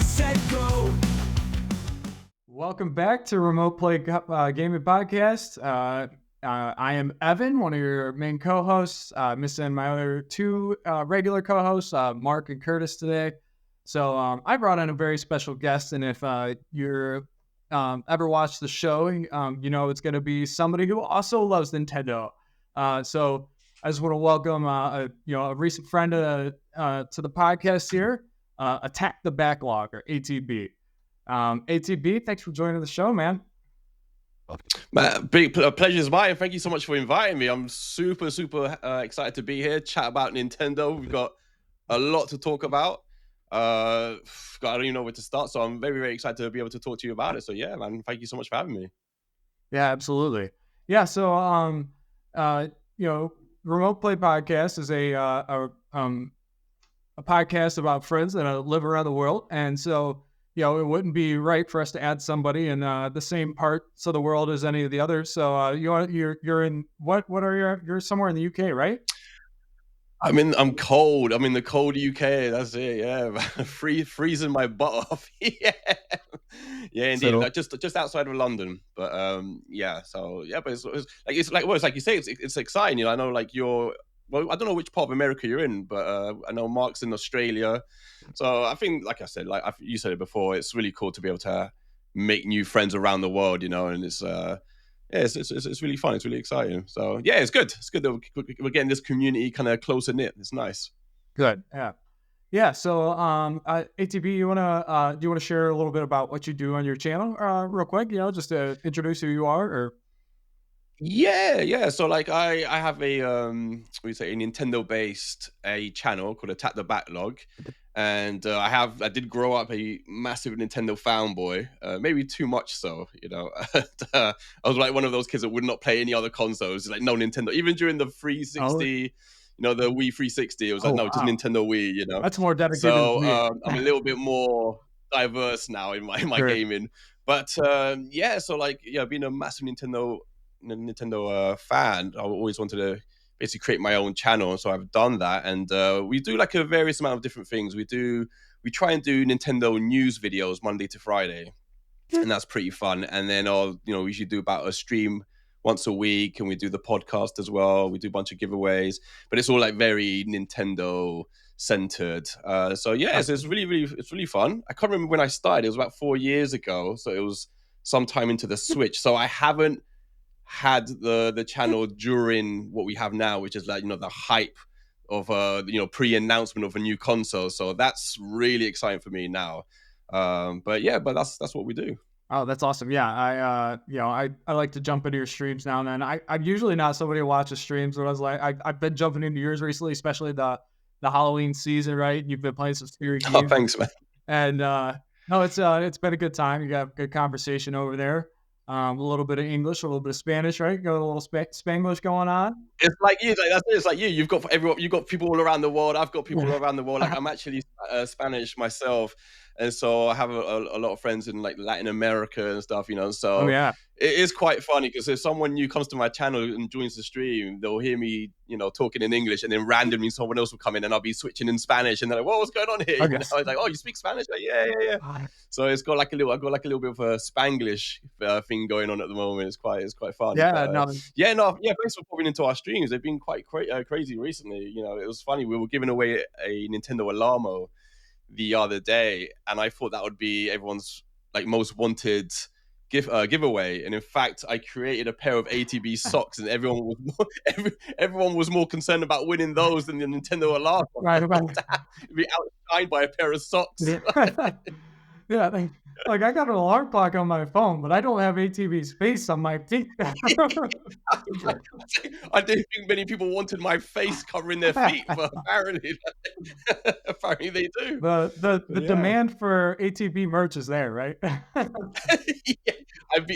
set, go. Welcome back to Remote Play Gaming Podcast. I am Evan, one of your main co-hosts. Missing my other two regular co-hosts, Mark and Curtis today. So I brought in a very special guest, and if you're ever watched the show, you know it's going to be somebody who also loves Nintendo. So I just want to welcome a recent friend to the podcast here, Attack the Backlog, or ATB. ATB, thanks for joining the show, man. Big pleasure is mine. Thank you so much for inviting me. I'm super excited to be here, chat about Nintendo. We've got a lot to talk about. I don't even know where to start, so I'm very excited to be able to talk to you about it. So yeah, man, thank you so much for having me. Yeah, absolutely. Yeah, so Remote Play Podcast is a podcast about friends that live around the world, and so it wouldn't be right for us to add somebody in the same parts of the world as any of the others. So you're in you're somewhere in the UK, right? I'm cold. I'm in the cold UK. That's it. Yeah, freezing my butt off. Yeah, indeed. So, like just outside of London. But yeah. So yeah, but it's like you say. It's exciting. I know like I don't know which part of America you're in, but I know Mark's in Australia. So I think, like I said, you said it before, it's really cool to be able to make new friends around the world, and it's it's really fun. It's really exciting. So yeah, it's good. It's good that we're getting this community kind of closer knit. It's nice. Good. Yeah. So ATB, do you wanna share a little bit about what you do on your channel, real quick? Just to introduce who you are, or. Yeah. So like I have a a Nintendo based channel called Attack the Backlog, and I did grow up a massive Nintendo fanboy, maybe too much so. I was like one of those kids that would not play any other consoles, like no Nintendo, even during the 360. The Wii 360, it was just Nintendo Wii. That's more dedicated. So I'm a little bit more diverse now in my Sure. gaming. But being a massive Nintendo fan, I always wanted to basically create my own channel, so I've done that. And we do like a various amount of different things. We try and do Nintendo news videos Monday to Friday, and that's pretty fun. And then we usually do about a stream once a week, and we do the podcast as well. We do a bunch of giveaways, but it's all like very Nintendo centered. So yeah, it's really fun. I can't remember when I started. It was about 4 years ago, so it was sometime into the Switch. So I haven't had the channel during what we have now, which is like the hype of pre-announcement of a new console. So that's really exciting for me now. But that's what we do. Oh, that's awesome. Yeah, I like to jump into your streams now and then. I'm usually not somebody who watches streams, but I was like, I've been jumping into yours recently, especially the Halloween season, right? You've been playing some scary games. Oh, thanks, man. And no, it's been a good time. You got a good conversation over there. A little bit of English, a little bit of Spanish, right? Got a little Spanglish going on. It's like you, it's like you. You've got people all around the world. I've got people all around the world. Like I'm actually Spanish myself, and so I have a lot of friends in like Latin America and stuff. So it is quite funny because if someone new comes to my channel and joins the stream, they'll hear me, talking in English, and then randomly someone else will come in and I'll be switching in Spanish, and they're like, "What's going on here?" Okay. It's like, "Oh, you speak Spanish?" Like, yeah. So I've got like a little bit of a Spanglish thing going on at the moment. It's quite fun. Yeah, Thanks for popping into our streams. They've been quite crazy recently. It was funny. We were giving away a Nintendo Alamo the other day, and I thought that would be everyone's like most wanted giveaway. And in fact, I created a pair of ATB socks, and everyone was more concerned about winning those than the Nintendo Alamo. Right. To be outshined by a pair of socks. Yeah, like I got an alarm clock on my phone, but I don't have ATV's face on my feet. I didn't think many people wanted my face covering their feet, but apparently they do. The demand for ATV merch is there, right?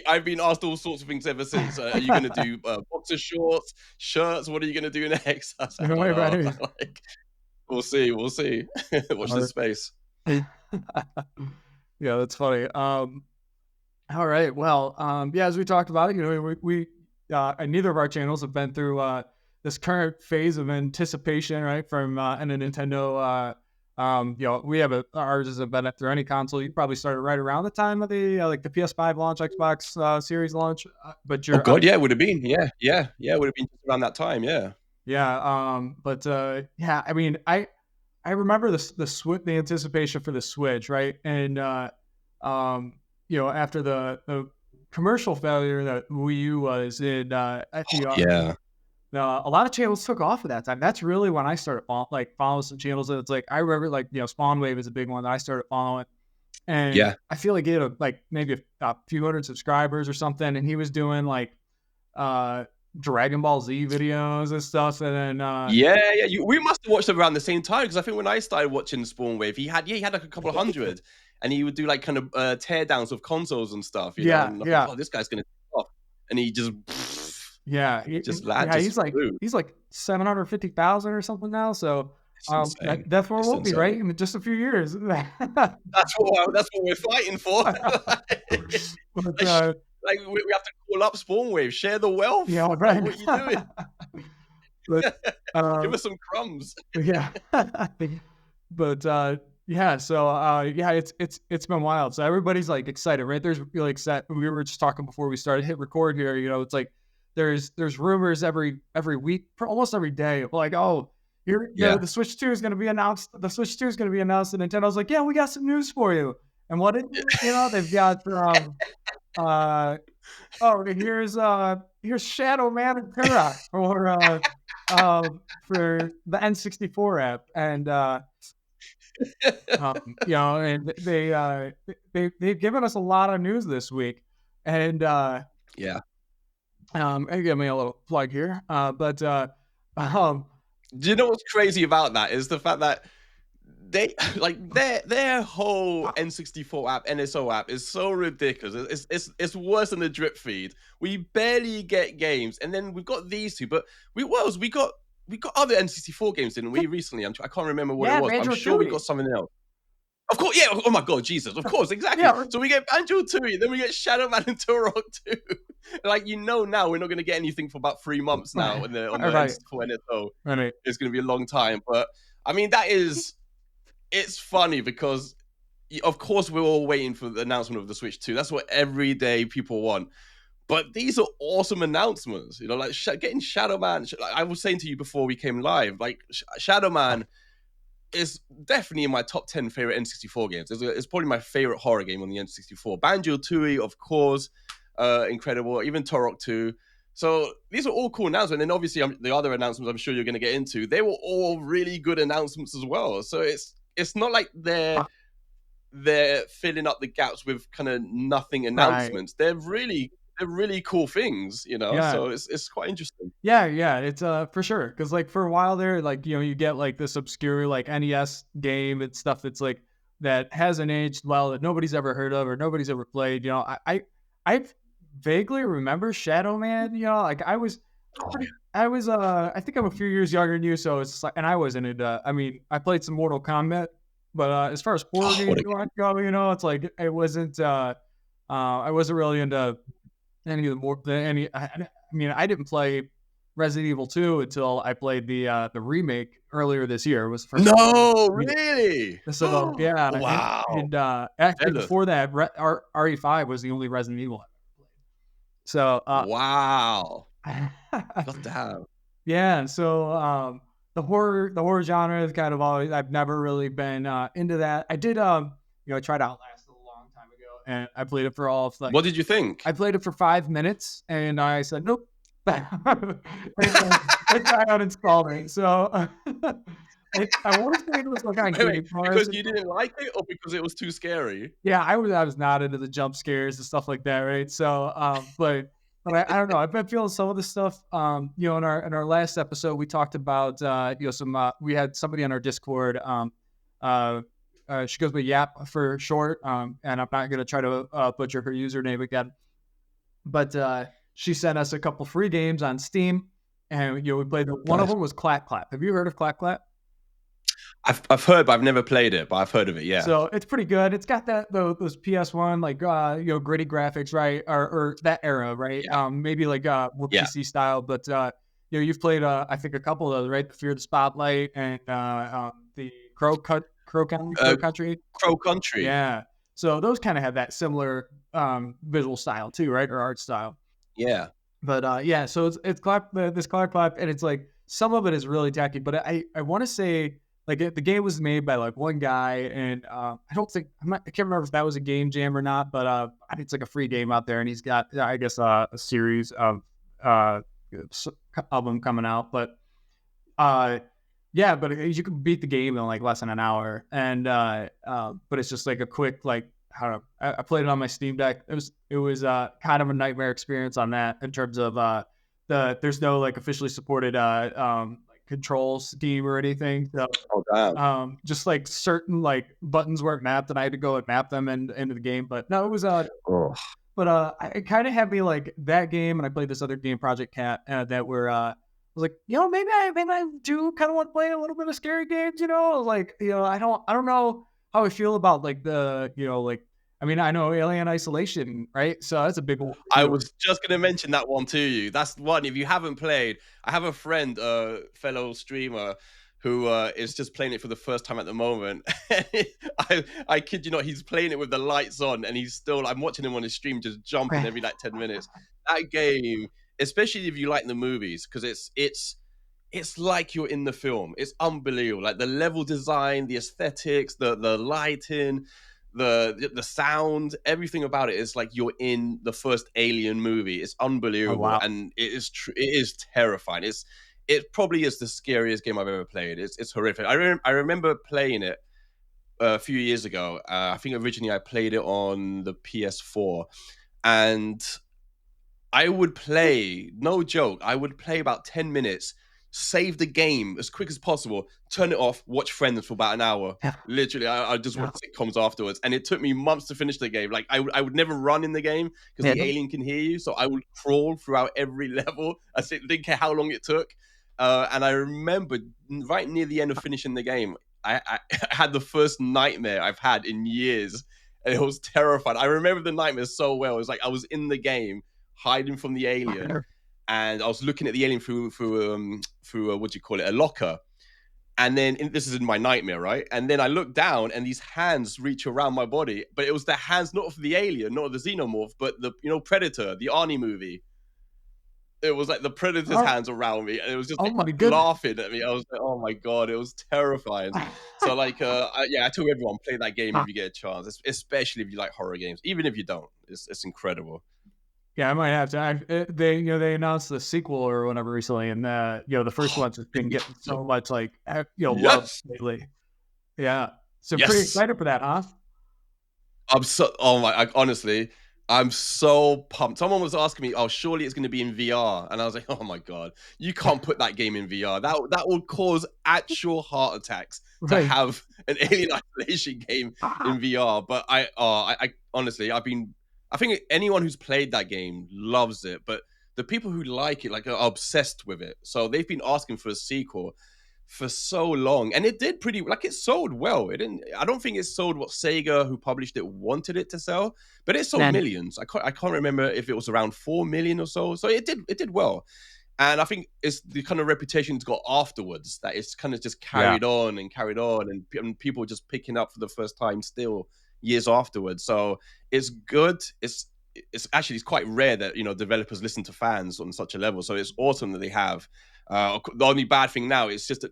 I've been asked all sorts of things ever since. Are you going to do boxer shorts, shirts? What are you going to do next? I don't know. We'll see. Watch this space. Yeah, that's funny. All right. Well, as we talked about it, we neither of our channels have been through this current phase of anticipation, right, from a Nintendo We have ours hasn't been through any console. You probably started right around the time of the like the PS5 launch, Xbox Series launch. But Oh you're God, yeah, it would have been. Yeah, yeah, yeah, it would have been just around that time. Yeah. yeah. I mean, I remember the anticipation for the Switch, right? And after the commercial failure that Wii U was in, Yeah. a lot of channels took off at that time. That's really when I started following some channels. That it's like I remember Spawn Wave is a big one that I started following, and Yeah. I feel like he had maybe a few hundred subscribers or something, and he was doing uh Dragon Ball Z videos and stuff, and then Yeah, yeah. We must have watched them around the same time because I think when I started watching Spawn Wave, he had like a couple of hundred, and he would do like kind of teardowns of consoles and stuff, you know. And I thought, oh, this guy's gonna take off, and he just he's like 750,000 or something now. So it's insane. that's where It's we'll be, insane. right, in just a few years. That's what we're fighting for. But, like we have to call up Spawn Wave, share the wealth. yeah, Like, right. what are you doing? Give us some crumbs. Yeah. But yeah, so it's been wild. So everybody's like excited, right? There's like set. We were just talking before we started hit record here. It's like there's rumors every week, for almost every day. Like, oh, the Switch 2 is going to be announced. The Switch 2 is going to be announced, and Nintendo's like, yeah, we got some news for you. And what it, they've got here's Shadow Man and Turok for the N64 app, and and they've given us a lot of news this week, and I give me a little plug here, but do you know what's crazy about that is the fact that they like their whole N64 app, NSO app is so ridiculous. It's worse than the drip feed. We barely get games, and then we've got these two, but we got other N64 games, didn't we? Recently, I can't remember what it was. But I'm sure we got something else. Of course, yeah. Oh my God, Jesus! Of course, exactly. Yeah. So we get Banjo-Tooie, then we get Shadow Man and Turok 2. Like now, we're not going to get anything for about 3 months now on the N64 NSO. Right. It's going to be a long time, but I mean it's funny because, of course, we're all waiting for the announcement of the Switch 2. That's what everyday people want. But these are awesome announcements. Like getting Shadow Man. Like I was saying to you before we came live, like Shadow Man is definitely in my top 10 favorite N64 games. It's probably my favorite horror game on the N64. Banjo-Tooie, of course, incredible. Even Turok 2. So these are all cool announcements. And then obviously the other announcements I'm sure you're going to get into, they were all really good announcements as well. So it's not like they're filling up the gaps with kind of nothing announcements. Right. They're really cool things, Yeah. So it's quite interesting. Yeah, it's for sure. Because like for a while there, like you get like this obscure like NES game and stuff that's like that hasn't aged well, that nobody's ever heard of or nobody's ever played. I vaguely remember Shadow Man. Like I think I'm a few years younger than you, so it's like, and I wasn't into. I mean, I played some Mortal Kombat, but as far as horror games go, it's like it wasn't. I wasn't really into any of the more. I mean, I didn't play Resident Evil 2 until I played the remake earlier this year. It was the first. No, really? So yeah, wow. And actually, before that, RE5 was the only Resident Evil I ever played. So wow. God damn. Yeah, so the horror genre is kind of always, I've never really been into that. I did I tried Outlast a long time ago, and I played it for all of what did you think? I played it for 5 minutes, and I said nope. I uninstalled it. So I want to say it was like because you didn't like it, or because it was too scary? Yeah, I was not into the jump scares and stuff like that, right? So but I don't know. I've been feeling some of the stuff. In our last episode, we talked about some. We had somebody on our Discord. She goes by Yap for short. And I'm not gonna try to butcher her username again. But she sent us a couple free games on Steam, and we played. One of them was Clap Clap. Have you heard of Clap Clap? I've heard, but I've never played it. But I've heard of it. Yeah. So it's pretty good. It's got those PS1 like gritty graphics, right, or that era, right? Yeah. Maybe like more PC style, but you've played I think a couple of those, right? The Fear the Spotlight and the Crow Country. Crow Country. Yeah. So those kind of have that similar visual style too, right? Or art style. Yeah. But yeah, so it's this Clark Clap, and it's like some of it is really tacky, but I want to say like the game was made by like one guy, and I can't remember if that was a game jam or not, but I think it's like a free game out there, and he's got I guess a series of album coming out, but yeah, but you can beat the game in like less than an hour, and but it's just like a quick like I don't know. I played it on my Steam Deck. It was kind of a nightmare experience on that in terms of there's no like officially supported like control scheme or anything. So just like certain like buttons weren't mapped, and I had to go and map them into the game. But no, it was but it kind of had me like that game, and I played this other game, Project Cat, that were I was like, maybe I do kind of want to play a little bit of scary games, like I don't know how I feel about like the like I mean I know Alien Isolation, right? So that's a big one. I was just gonna mention that one to you. That's one if you haven't played. I have a friend, fellow streamer, who is just playing it for the first time at the moment. I kid you not, he's playing it with the lights on, and I'm watching him on his stream just jumping every like 10 minutes. That game, especially if you like the movies, because it's like you're in the film. It's unbelievable. Like the level design, the aesthetics, the lighting, the sound, everything about it is like you're in the first Alien movie. It's unbelievable. Oh, wow. And it is terrifying. It probably is the scariest game I've ever played. It's horrific. I remember playing it a few years ago. I think originally I played it on the PS4, and I would play, no joke, I would play about 10 minutes, save the game as quick as possible, turn it off, watch Friends for about an hour. Yeah. Literally, I just watch sitcoms afterwards. And it took me months to finish the game. Like, I would never run in the game because the alien can hear you. So I would crawl throughout every level. I didn't care how long it took. And I remember right near the end of finishing the game, I had the first nightmare I've had in years. And it was terrifying. I remember the nightmare so well. It was like I was in the game, hiding from the alien, and I was looking at the alien through what do you call it, a locker, and then this is in my nightmare, right? And then I look down, and these hands reach around my body, but it was the hands not of the alien, not of the xenomorph, but the Predator, the Arnie movie. It was like the Predator's hands around me, and it was just laughing at me. I was like, oh my god, it was terrifying. So like, I tell everyone, play that game if you get a chance, especially if you like horror games. Even if you don't, it's incredible. Yeah, I might have to. They announced the sequel or whatever recently, and the first one's been getting so much like love lately. Yeah, so pretty excited for that, huh? Honestly, I'm so pumped. Someone was asking me, "Oh, surely it's going to be in VR," and I was like, "Oh my god, you can't put that game in VR. That will cause actual heart attacks to have an Alien Isolation game in VR." But I honestly, I think anyone who's played that game loves it, but the people who like it, like, are obsessed with it. So they've been asking for a sequel for so long, and it did it sold well. I don't think it sold what Sega, who published it, wanted it to sell, but it sold millions. I can't remember if it was around 4 million or so. So it did well. And I think it's the kind of reputation it's got afterwards, that it's kind of just carried on, and people just picking up for the first time still years afterwards. So it's good. It's quite rare that developers listen to fans on such a level. So it's awesome that they have. The only bad thing now is just that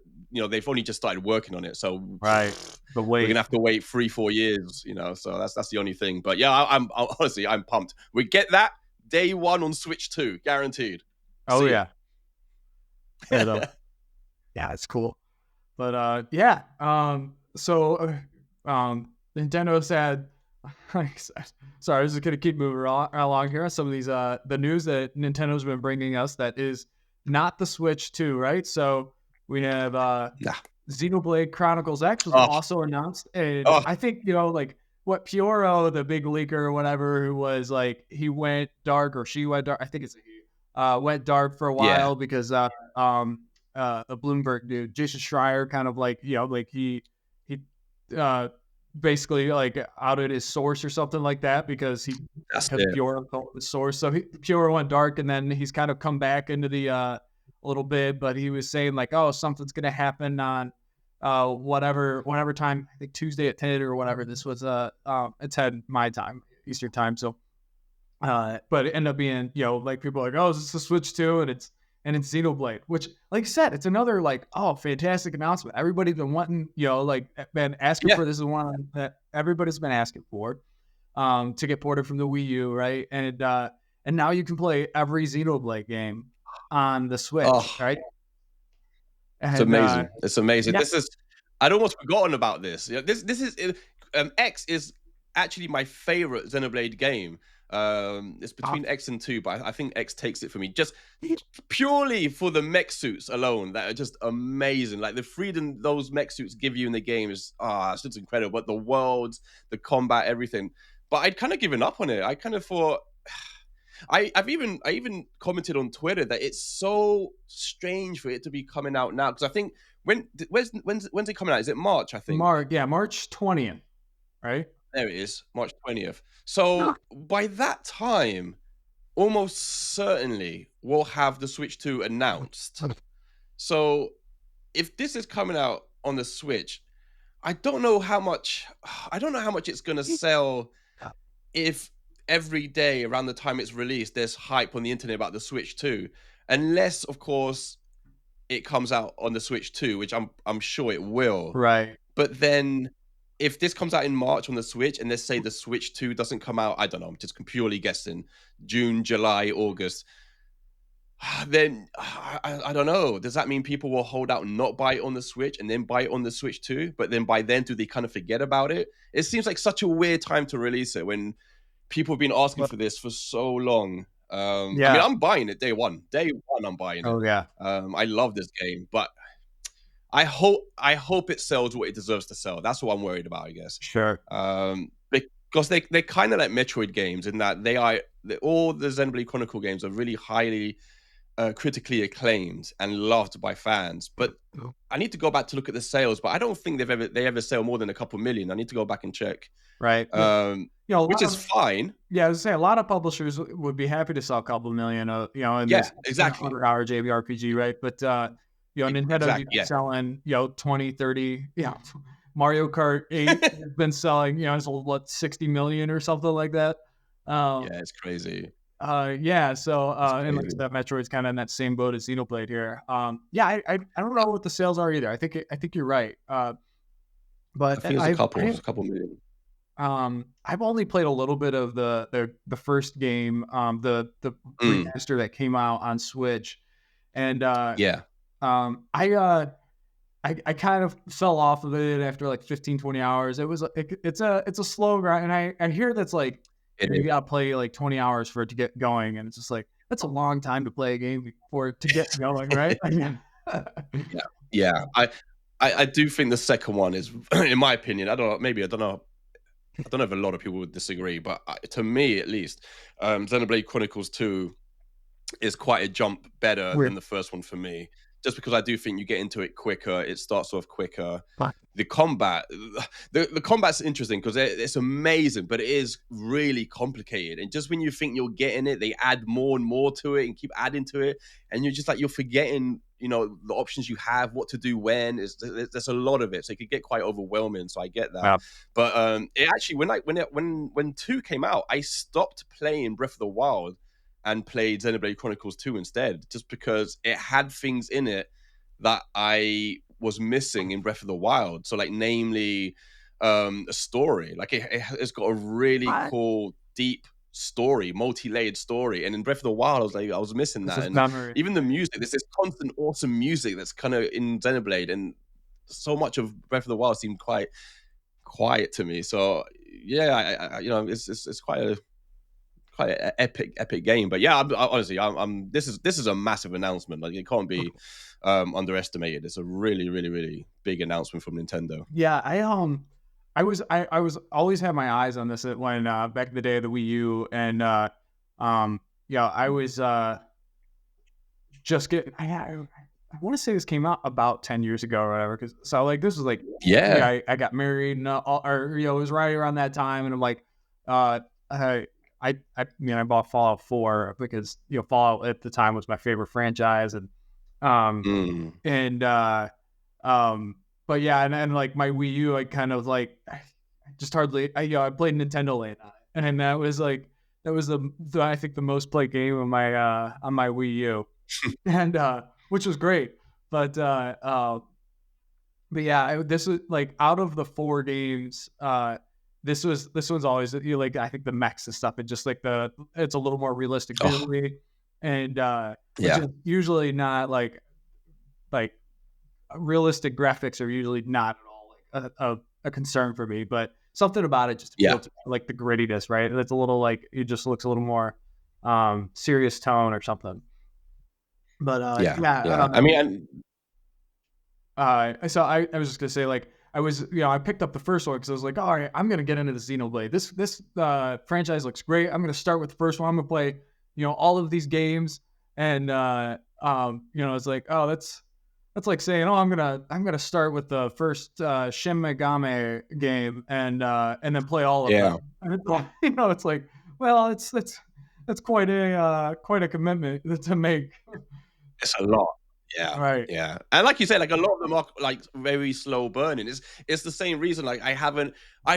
they've only just started working on it. So but we're gonna have to wait 3-4 years. So that's the only thing. But yeah, I'm honestly pumped. We get that day one on Switch 2, guaranteed. Oh yeah. Yeah, it's cool. But Nintendo said, sorry, I was just going to keep moving along here. Some of these, the news that Nintendo's been bringing us that is not the Switch 2, right? So we have Xenoblade Chronicles X was also announced. And I think, like what Pioro, the big leaker or whatever, who was like, he went dark, or she went dark. I think it's went dark for a while because the Bloomberg dude, Jason Schreier, kind of like, he basically like outed his source or something like that, because Piora called the source. So Piora went dark, and then he's kind of come back into the a little bit, but he was saying like, oh, something's gonna happen on whatever time, I think Tuesday at 10 or whatever. This was at 10 my time, Eastern time. So but it ended up being, like people are like, oh, is this a Switch 2? And it's Xenoblade, which, like I said, it's another like, oh, fantastic announcement. Everybody's been wanting, like been asking Yeah. for. This is one that everybody's been asking for, to get ported from the Wii U, right? And now you can play every Xenoblade game on the Switch, Oh, right? it's And amazing. It's amazing. yeah, I'd almost forgotten about this. Yeah, this is X is actually my favorite Xenoblade game. It's between X and 2, but I think X takes it for me. Just purely for the mech suits alone that are just amazing. Like the freedom those mech suits give you in the game is it's just incredible. But the worlds, the combat, everything. But I'd kind of given up on it. I kind of thought I even commented on Twitter that it's so strange for it to be coming out now, because I think when's it coming out? Is it March? I think March 20th, right? there it is, March 20th. So by that time, almost certainly we'll have the Switch 2 announced. So if this is coming out on the Switch, I don't know how much it's gonna sell if every day around the time it's released, there's hype on the internet about the Switch 2. Unless, of course, it comes out on the Switch 2, which I'm sure it will. Right. But then if this comes out in March on the Switch, and let's say the Switch 2 doesn't come out, I don't know, I'm just purely guessing, June, July, August, then I don't know. Does that mean people will hold out and not buy it on the Switch and then buy it on the Switch 2? But then by then, do they kind of forget about it? It seems like such a weird time to release it when people have been asking for this for so long. I mean, I'm buying it day one. Day one, I'm buying it. Oh yeah. I love this game, but I hope it sells what it deserves to sell. That's what I'm worried about, I guess. Sure. Because they're kind of like Metroid games in that all the Xenoblade Chronicle games are really highly critically acclaimed and loved by fans. But I need to go back to look at the sales, but I don't think they ever sell more than a couple million. I need to go back and check. Right. Which is fine. Yeah, I was saying a lot of publishers would be happy to sell a couple million, in Yeah, this exactly. $100 JVRPG, right? But Nintendo selling 20, 30, Mario Kart 8 has been selling, it's what, 60 million or something like that. Yeah, it's crazy. So and like that, Metroid's kind of in that same boat as Xenoblade here. I don't know what the sales are either. I think you're right. But I think it's a couple million. I've only played a little bit of the first game, the remaster that came out on Switch, and I kind of fell off of it after like 15, 20 hours. It's a slow grind, and I hear that's like you gotta play like 20 hours for it to get going, and it's just like that's a long time to play a game for it to get going, right? Yeah. I do think the second one is, in my opinion, I don't know if a lot of people would disagree, but to me at least, Xenoblade Chronicles 2 is quite a jump better than the first one for me. Just because I do think you get into it quicker, it starts off quicker. The combat, the combat's interesting because it's amazing, but it is really complicated. And just when you think you're getting it, they add more and more to it and keep adding to it, and you're just like you're forgetting, the options you have, what to do when. There's a lot of it, so it could get quite overwhelming. So I get that. Wow. But it actually, when 2 came out, I stopped playing Breath of the Wild and played Xenoblade Chronicles 2 instead, just because it had things in it that I was missing in Breath of the Wild. So, like, namely, a story. Like, it's got a really cool, deep story, multi-layered story. And in Breath of the Wild, I was missing that. And even the music, there's this constant, awesome music that's kind of in Xenoblade, and so much of Breath of the Wild seemed quite quiet to me. So, yeah, it's quite an epic game. But yeah, honestly, this is a massive announcement. Like, it can't be underestimated. It's a really, really, really big announcement from Nintendo. Yeah, I was always had my eyes on this when back in the day of the Wii U, and I was just getting. I want to say this came out about 10 years ago or whatever. So like this was like I got married and it was right around that time, and I'm like I bought Fallout 4 because Fallout at the time was my favorite franchise, and but yeah, and like my Wii U, I kind of like just hardly. I played Nintendo Land on it, and that was like the I think the most played game on my Wii U, and which was great. But but yeah, this was like out of the 4 games. This one's always like I think the mechs and stuff, and just like it's a little more realistic Oh, visually, and which yeah, is usually not like realistic graphics are usually not at all like a concern for me, but something about it just yeah, appealed to me, like the grittiness, right? It's a little like it just looks a little more serious tone or something. But yeah, yeah, yeah. I mean, and so I was just gonna say like I was I picked up the first one because I was like, all right, I'm gonna get into the Xenoblade. This franchise looks great. I'm gonna start with the first one. I'm gonna play all of these games, and it's like, oh, that's like saying, oh, I'm gonna start with the first Shin Megami game and then play all of them. yeah, And it's like, it's like, well, that's quite a commitment to make. it's a lot. Yeah, Right. yeah. And like you said, like a lot of them are like very slow burning. It's the same reason. Like I've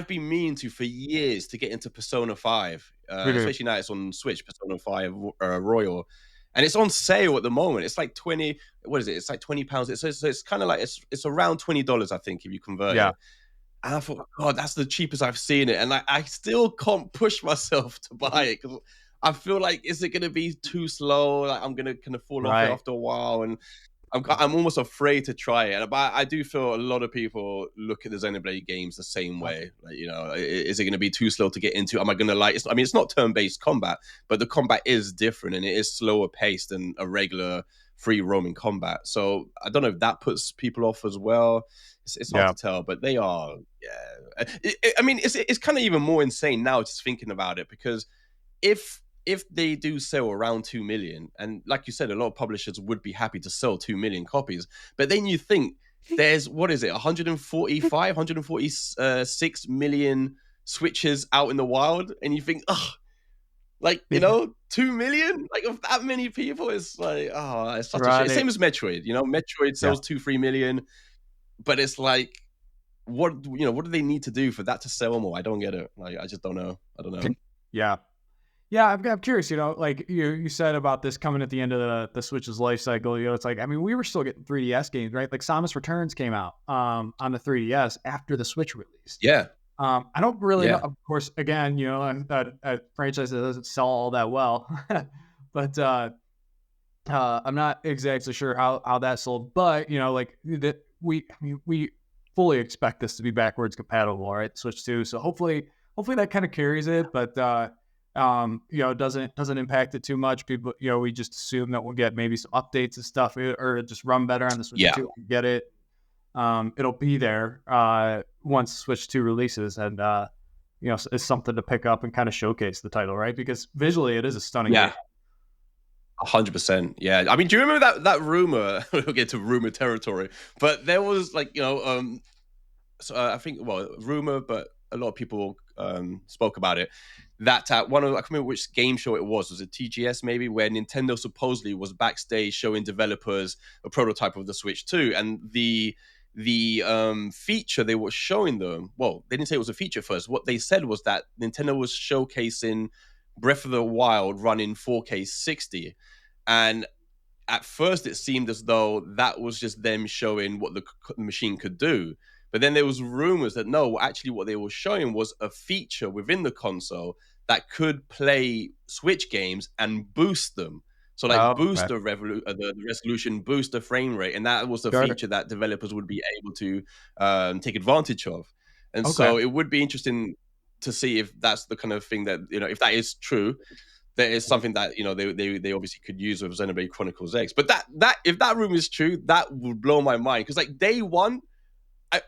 been meaning to for years to get into Persona 5, Mhm. especially now it's on Switch, Persona 5 Royal. And it's on sale at the moment. It's like 20, what is it? It's like £20. It's kind of like it's around $20, I think, if you convert Yeah. it. And I thought, God, that's the cheapest I've seen it. And like, I still can't push myself to buy it because I feel like, is it going to be too slow? Like, I'm going to kind of fall off it Right. after a while. And I'm almost afraid to try it. But I do feel a lot of people look at the Xenoblade games the same way. Like, is it going to be too slow to get into? Am I going to like it? I mean, it's not turn-based combat, but the combat is different and it is slower paced than a regular free roaming combat. So I don't know if that puts people off as well. It's hard Yeah. to tell, but they are, yeah. I mean, it's kind of even more insane now just thinking about it because if they do sell around 2 million, and like you said, a lot of publishers would be happy to sell 2 million copies, but then you think there's what is it 145 146 million switches out in the wild, and you think, oh, like, Yeah. 2 million, like, of that many people, is like, oh, it's such a shame. Right. Same as Metroid. Metroid Yeah. sells 2 3 million, but it's like, what do they need to do for that to sell more? I don't get it. Like, I just don't know. I don't know. Yeah. Yeah, I'm curious, like you said about this coming at the end of the Switch's life cycle, it's like, I mean, we were still getting 3DS games, right? Like Samus Returns came out on the 3DS after the Switch released. Yeah, I don't really know, yeah, of course, again, a franchise that doesn't sell all that well, but I'm not exactly sure how that sold, but like that we fully expect this to be backwards compatible, right? Switch 2. So hopefully that kind of carries it, but doesn't impact it too much. People, we just assume that we'll get maybe some updates and stuff, or just run better on the Switch yeah. 2. Get it. It'll be there once Switch 2 releases, and it's something to pick up and kind of showcase the title, right? Because visually it is a stunning game. Yeah, 100%. Yeah, I mean, do you remember that rumor? We'll get to rumor territory, but there was like, so, I think, well, rumor, but a lot of people spoke about it. That at one of, I can't remember which game show it was it TGS maybe, where Nintendo supposedly was backstage showing developers a prototype of the Switch 2, and the feature they were showing them, well, they didn't say it was a feature first. What they said was that Nintendo was showcasing Breath of the Wild running 4K 60, and at first it seemed as though that was just them showing what the machine could do. But then there was rumors that no, actually what they were showing was a feature within the console that could play Switch games and boost them. So like Oh, boost okay. the resolution, boost the frame rate, and that was a Got it. feature that developers would be able to take advantage of. And Okay. so it would be interesting to see if that's the kind of thing that, if that is true, there is something that they obviously could use with Xenoblade Chronicles X. But that if that rumor is true, that would blow my mind, because like day one,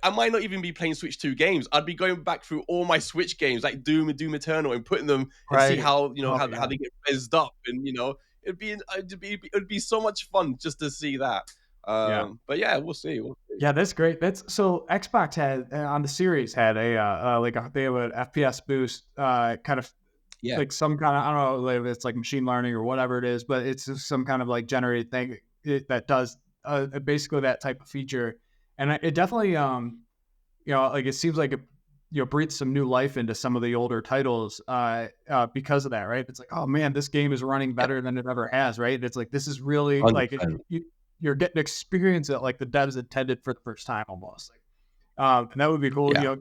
I might not even be playing Switch 2 games. I'd be going back through all my Switch games like Doom and Doom Eternal and putting them and see Right. how Oh, how yeah. they get rezzed up, and it'd be so much fun just to see that. Yeah. But yeah, we'll see. We'll see. Yeah, that's great. That's so Xbox had on the series had they have an FPS boost, kind of Yeah, like some kind of, I don't know if it's like machine learning or whatever it is, but it's just some kind of like generated thing that does basically that type of feature. And it definitely, like it seems like it, breathes some new life into some of the older titles because of that, right? It's like, oh man, this game is running Yeah, better than it ever has, right? And it's like this is really like 100%. you're getting to experience it like the devs intended for the first time, almost. Like, and that would be cool. Yeah.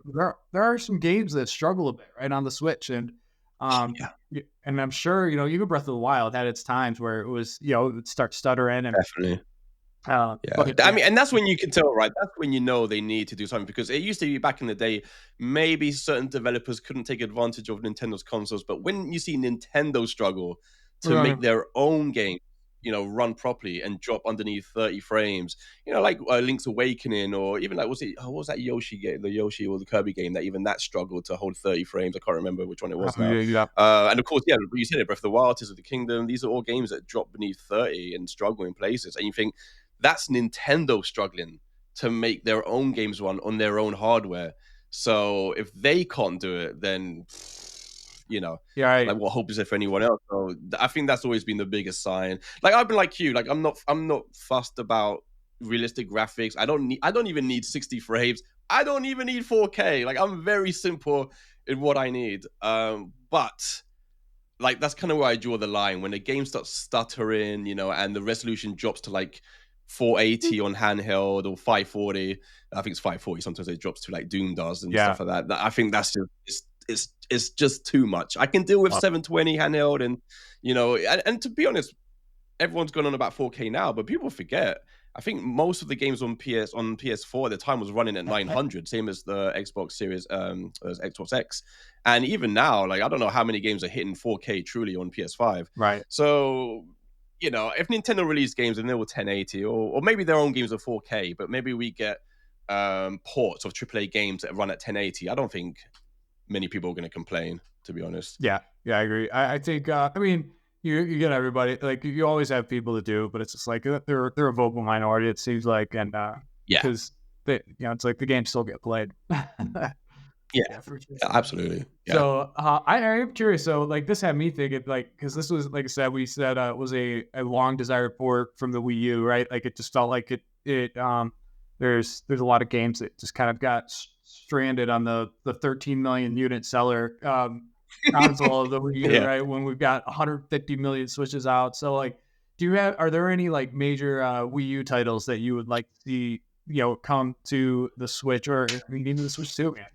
There are some games that struggle a bit, right, on the Switch, and Yeah, and I'm sure even Breath of the Wild had its times where it was it would start stuttering and definitely. Yeah. but I yeah, mean, and that's when you can tell, right? That's when you know they need to do something because it used to be back in the day, maybe certain developers couldn't take advantage of Nintendo's consoles, but when you see Nintendo struggle to right, make their own game, run properly and drop underneath 30 frames, like Link's Awakening or even like, what was that Yoshi game, the Yoshi or the Kirby game that even that struggled to hold 30 frames. I can't remember which one it was now. yeah, yeah, And of course, yeah, you said it, Breath of the Wild, Tears of the Kingdom, these are all games that drop beneath 30 and struggle in places. And you think, that's Nintendo struggling to make their own games run on their own hardware. So if they can't do it, then yeah, right, like what hope is there for anyone else? So I think that's always been the biggest sign. Like I've been like you, like I'm not fussed about realistic graphics. I don't even need 60 frames. I don't even need 4K. Like I'm very simple in what I need. But like that's kind of where I draw the line when the game starts stuttering, and the resolution drops to like 480 on handheld or 540. I think it's 540. Sometimes it drops to like Doom does and yeah. stuff like that. I think that's just it's just too much. I can deal with 720 handheld and and to be honest, everyone's gone on about 4K now, but people forget. I think most of the games on PS4 at the time was running at 900, same as the Xbox Series, as Xbox X, and even now, like I don't know how many games are hitting 4K truly on PS5. Right. So, if Nintendo released games and they were 1080, or maybe their own games are 4K, but maybe we get ports of AAA games that run at 1080. I don't think many people are going to complain, to be honest. Yeah, yeah, I agree. I think I mean you get everybody, like you always have people that do, but it's just like they're a vocal minority, it seems like, and Yeah, because they it's like the games still get played. yeah, Yeah, for sure. yeah, absolutely. Yeah, So I am curious. So like this had me thinking, like, because this was, like I said, we said was a long desired port from the Wii U, right? Like it just felt like it there's a lot of games that just kind of got stranded on the 13 million unit seller console of the Wii U, yeah. right? When we've got 150 million Switches out. So like, are there any like major Wii U titles that you would like to see come to the Switch or even the Switch too, man?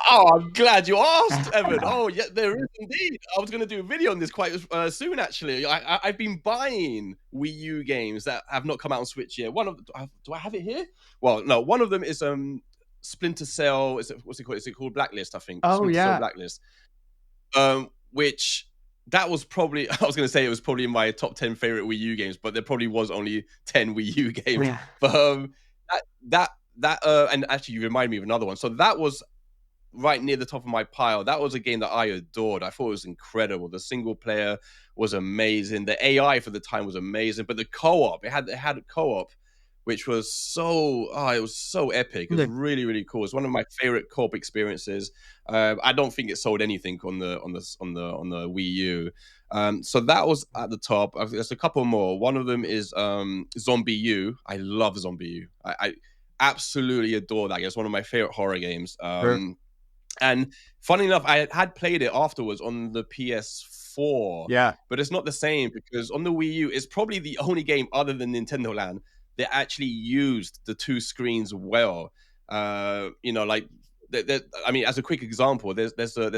Oh, I'm glad you asked, Evan. Oh, yeah, there is indeed. I was going to do a video on this quite soon, actually. I've been buying Wii U games that have not come out on Switch yet. Do I have it here? Well, no, one of them is Splinter Cell. What's it called? Is it called Blacklist? I think Oh Splinter Cell yeah, Blacklist. Which that was probably I was going to say it was probably in my top 10 favorite Wii U games, but there probably was only 10 Wii U games. yeah, But and actually you remind me of another one. So that was right near the top of my pile. That was a game that I adored. I thought it was incredible. The single player was amazing. The AI for the time was amazing, but the co-op, it had a co-op, which was it was so epic. It was really, really cool. It's one of my favorite co-op experiences. I don't think it sold anything on the Wii U. So that was at the top. There's a couple more. One of them is Zombie U. I love Zombie U. I absolutely adore that game. It's one of my favorite horror games. sure. And funny enough, I had played it afterwards on the PS4, Yeah, but it's not the same because on the Wii U, it's probably the only game other than Nintendo Land that actually used the two screens well. Like I mean, as a quick example, there's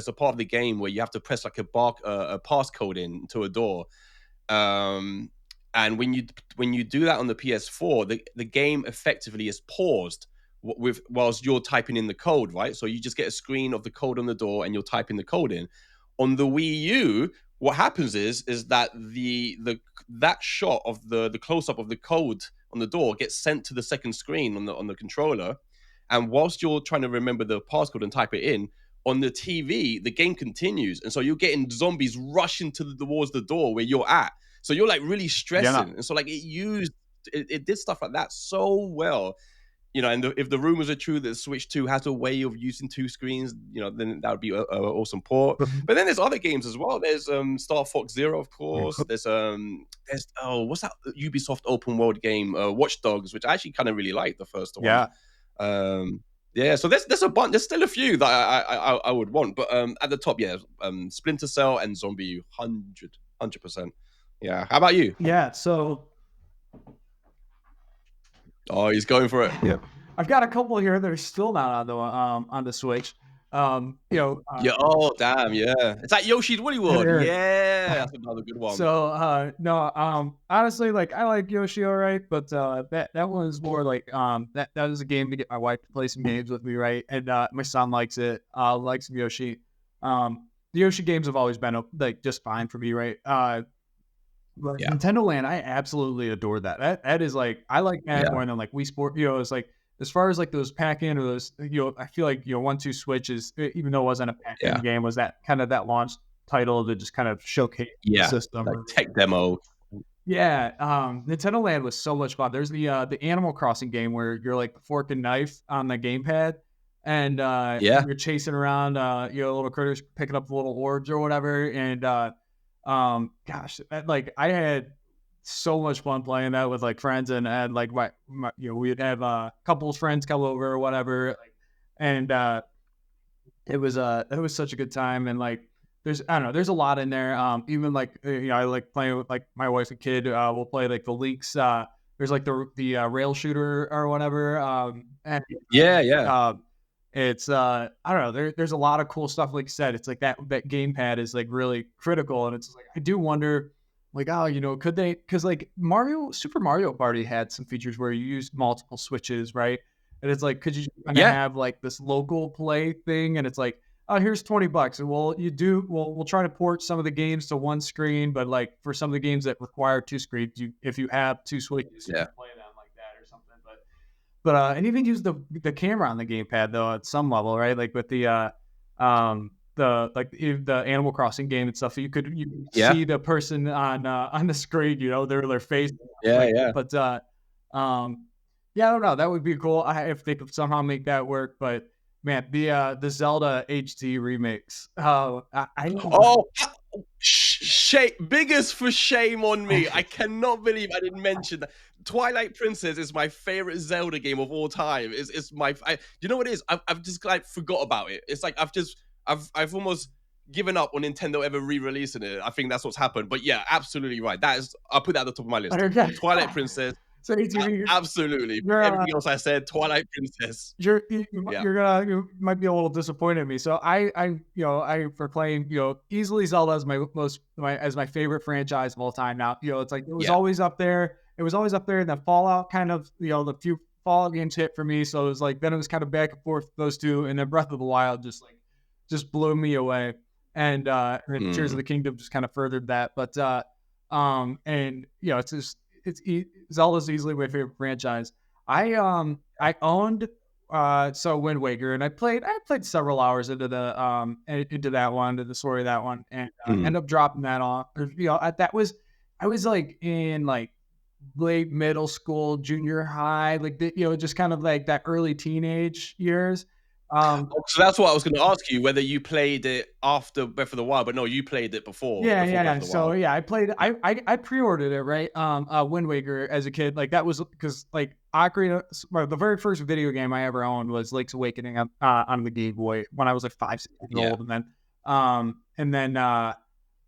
a part of the game where you have to press like a passcode into a door, and when you do that on the PS4, the game effectively is paused whilst you're typing in the code, right? So you just get a screen of the code on the door and you're typing the code in. On the Wii U, what happens is that that shot of the close up of the code on the door gets sent to the second screen on the controller, and whilst you're trying to remember the passcode and type it in on the TV, the game continues, and so you're getting zombies rushing towards the door where you're at. So you're like really yeah, stressing, and so like it did stuff like that so well. and if the rumors are true that Switch 2 has a way of using two screens, then that would be a awesome port. But then there's other games as well. There's Star Fox Zero, of course. There's what's that Ubisoft open world game, Watch Dogs, which I actually kind of really like the first one. Yeah. Yeah, so there's a bunch. There's still a few that I would want, but at the top, Splinter Cell and Zombie U, 100%. Yeah. How about you? Yeah. So. Oh, he's going for it. Yeah. I've got a couple here that are still not on the Switch. Oh damn, yeah. It's like Yoshi's Woolly World. Yeah, that's another good one. So honestly, like I like Yoshi all right, but that one's more like that was a game to get my wife to play some games with me, right? And my son likes it, likes Yoshi. The Yoshi games have always been like just fine for me, right? Nintendo Land, I absolutely adore that. That is like I like that more than like Wii Sport. It's like as far as like those pack-in or those, I feel like 1-2 Switch is, even though it wasn't a pack-in game, was that kind of that launch title to just kind of showcase the system, like tech demo. Yeah, Nintendo Land was so much fun. There's the Animal Crossing game where you're like the fork and knife on the gamepad, and you're chasing around little critters, picking up little orbs or whatever, and gosh, like I had so much fun playing that with like friends, and like my we'd have a couple of friends come over or whatever, and it was such a good time. And like there's a lot in there. Even like I like playing with like my wife and kid. We'll play like the leaks. There's like the rail shooter or whatever. And it's I don't know. There's a lot of cool stuff. Like I said, it's like that gamepad is like really critical, and it's like I do wonder, like, could they? Because like Super Mario Party had some features where you used multiple switches, right? And it's like, could you have like this local play thing? And it's like, oh, here's $20, and we'll try to port some of the games to one screen, but like for some of the games that require two screens, if you have two switches, you can play them like that or something. But and even use the camera on the gamepad though at some level, right? Like with the Animal Crossing game and stuff, you see the person on the screen, their face. But I don't know. That would be cool if they could somehow make that work. But man, the Zelda HD remakes. Biggest for shame on me. I cannot believe I didn't mention that. Twilight Princess is my favorite Zelda game of all time. It's you know what it is? I've just like forgot about it. It's like I've almost given up on Nintendo ever re-releasing it. I think that's what's happened. But yeah, absolutely right. I'll put that at the top of my list. Twilight Princess. So absolutely. Everything else I said, Twilight Princess. You might be a little disappointed in me. So I proclaim easily Zelda as my favorite franchise of all time. Now it's like it was always up there. It was always up there, and then Fallout kind of the few Fallout games hit for me. So it was like then it was kind of back and forth those two, and then Breath of the Wild just blew me away, and Tears of the Kingdom just kind of furthered that. But Zelda's easily my favorite franchise. I owned Wind Waker, and I played several hours into that one, to the story of that one, and ended up dropping that off. I was like in like late middle school, junior high, like just kind of like that early teenage years. So that's what I was going to ask you, whether you played it after Breath of the Wild, but no, you played it before. Yeah. So I played. I pre-ordered it, right? Wind Waker as a kid, like that was because like Ocarina. The very first video game I ever owned was Link's Awakening on the Game Boy when I was like 5, 6 years old, and then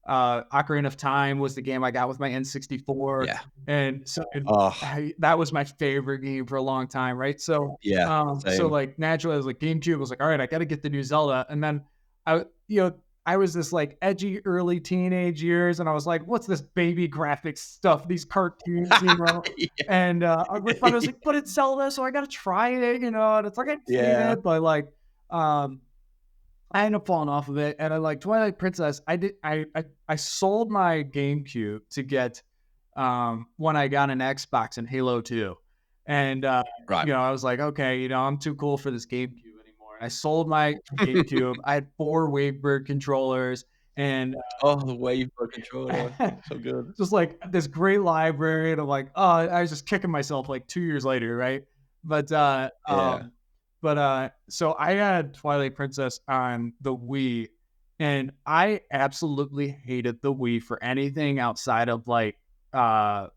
Ocarina of Time was the game I got with my N64. Yeah. And so that was my favorite game for a long time, right? So so like naturally I was like GameCube, I was like, all right, I got to get the new Zelda. And then I was this like edgy early teenage years, and I was like, what's this baby graphics stuff, these cartoons, and I was like, but it's Zelda, so I got to try it, and it's like I seen it, but like I ended up falling off of it, and I like Twilight Princess. I sold my GameCube to get when I got an Xbox and Halo 2, and I was like, okay, I'm too cool for this GameCube anymore. And I sold my GameCube. I had 4 Wavebird controllers, and the Wavebird controller, so good. Just like this great library, and I'm like, I was just kicking myself like 2 years later, right? Yeah. Yeah. So I had Twilight Princess on the Wii, and I absolutely hated the Wii for anything outside of like uh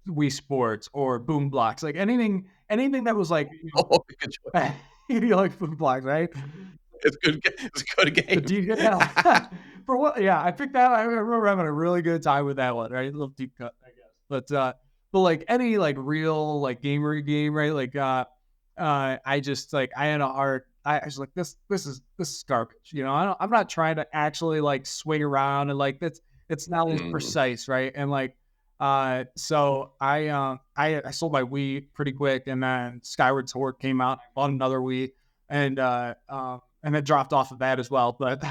Wii Sports or Boom Blocks, like anything that was like Oh, good choice. you like Boom Blocks, right? It's good. It's a good The game. deep for what? Yeah, I picked that. I remember having a really good time with that one, right? A little deep cut, I guess. But like any like real like gamer game, right? Like I just like I had a hard. I was like this is garbage. You know, I'm not trying to actually like swing around and like that's it's not as Mm. precise, right? And like so I sold my Wii pretty quick, and then Skyward Sword came out. I bought another Wii, and it dropped off of that as well. But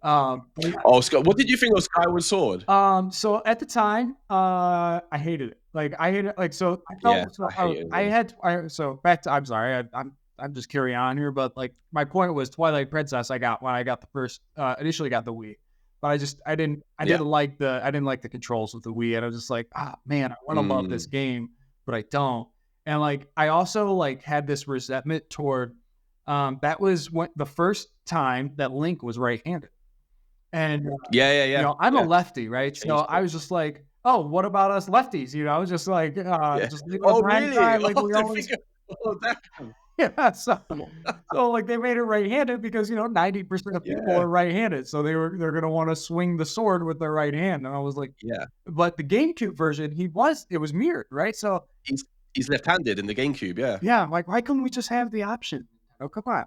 Oh, Scott, what did you think of Skyward Sword? so at the time, I hated it. Like I hated it. Like so, I Yeah, felt so. I hate it. So back to. I'm sorry. I'm just carrying on here, but like my point was Twilight Princess. I got when I got the first initially got the Wii, but I Yeah. didn't like the controls with the Wii, and I was just like, ah man, I want to love this Mm. game, but I don't. And like I also like had this resentment toward that was when the first time that Link was right-handed. And Yeah, yeah, yeah, I'm a yeah. lefty, right? So Changed I it. was just like, "Oh, what about us lefties?" You know, just like, Yeah. just leave us Oh, high and really? dry like Oh, we to always figure. Oh, damn. yeah, so, like, they made it right-handed because, 90% of people Yeah, are right-handed, so they're gonna wanna swing the sword with their right hand, and I was like yeah. but the GameCube version, it was mirrored, right? So, He's he's left-handed in the GameCube, yeah. yeah, I'm like, "Why couldn't we just have the option?" Oh, come on.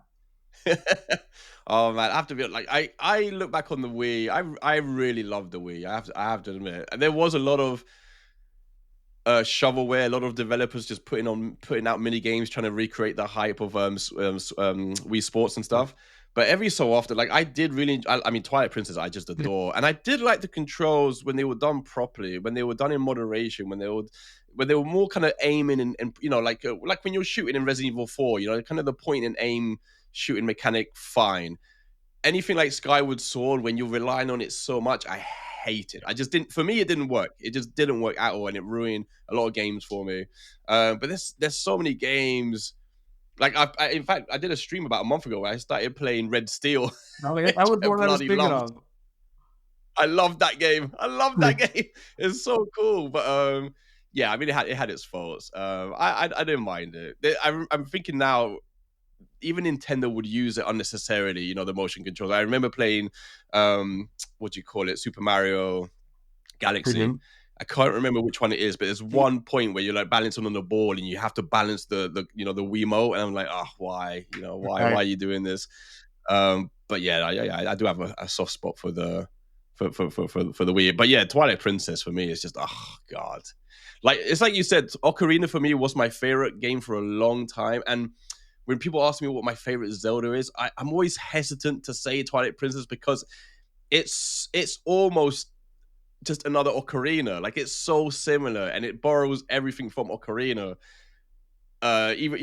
Oh man, I have to be like I look back on the Wii. I really love the Wii. I have to admit, and there was a lot of shovelware, a lot of developers just putting out mini games trying to recreate the hype of Wii Sports and stuff. But every so often, like I did really, I mean, Twilight Princess, I just adore, and I did like the controls when they were done properly, when they were done in moderation, when they were more kind of aiming and like when you're shooting in Resident Evil 4, kind of the point and aim shooting mechanic, fine. Anything like Skyward Sword, when you're relying on it so much, I hate it. I just didn't. For me, it didn't work. It just didn't work at all, and it ruined a lot of games for me. But there's so many games. Like in fact, I did a stream about a month ago where I started playing Red Steel, No, that which was I what I was bloody thinking loved. of. I love that game. I love that game. It's so cool. But yeah, I mean, it had its faults. I didn't mind it. I'm thinking now, even Nintendo would use it unnecessarily, the motion controls. I remember playing what do you call it, Super Mario Galaxy. Mhm. I can't remember which one it is, but there's one point where you're like balancing on the ball and you have to balance the Wiimote, and I'm like, oh, why? Why Right. are you doing this? But yeah, I do have a soft spot for the for the Wii. But yeah, Twilight Princess for me is just, oh god. Like, it's like you said, Ocarina for me was my favorite game for a long time. And when people ask me what my favorite Zelda is, I'm always hesitant to say Twilight Princess because it's almost just another Ocarina. Like, it's so similar and it borrows everything from Ocarina. Even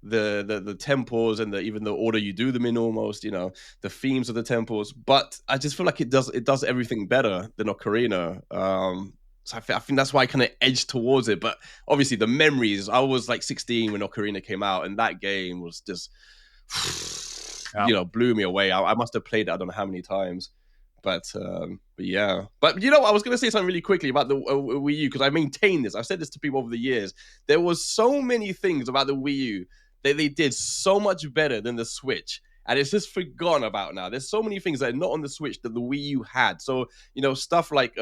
the temples and even the order you do them in, almost, the themes of the temples. But I just feel like it does everything better than Ocarina. So I think that's why I kind of edged towards it. But obviously the memories, I was like 16 when Ocarina came out, and that game was just Yeah. blew me away. I must have played it I don't know how many times. But yeah. But I was going to say something really quickly about the Wii U, because I maintain this. I've said this to people over the years. There was so many things about the Wii U that they did so much better than the Switch, and it's just forgotten about now. There's so many things that are not on the Switch that the Wii U had. So stuff like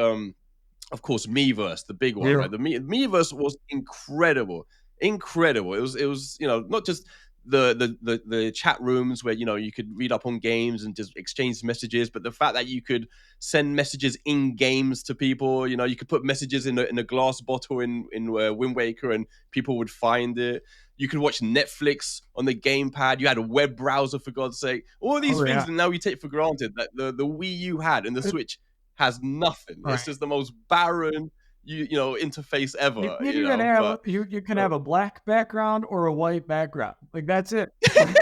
of course, Miiverse, the big one, Yeah. right? The Miiverse was incredible, incredible. It was not just the chat rooms where you could read up on games and just exchange messages, but the fact that you could send messages in games to people. You could put messages in a glass bottle in Wind Waker, and people would find it. You could watch Netflix on the gamepad. You had a web browser, for God's sake. All these Oh, things yeah. that now we take for granted that the Wii U had, and the It Switch has nothing. It's right. just the most barren interface You ever. can even have But you can uh, have a black background or a white background. Like, that's it. Yeah,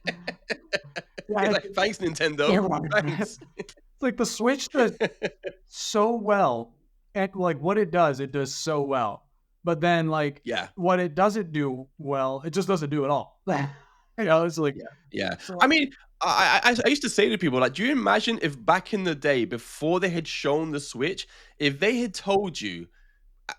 it's it's like, thanks, Nintendo. yeah, right. Thanks. It's like the Switch does so well at, like, what it does so well. But then like Yeah. what it doesn't do well, it just doesn't do at all. It's like Yeah. so, I mean, I used to say to people, like, do you imagine if back in the day, before they had shown the Switch, if they had told you,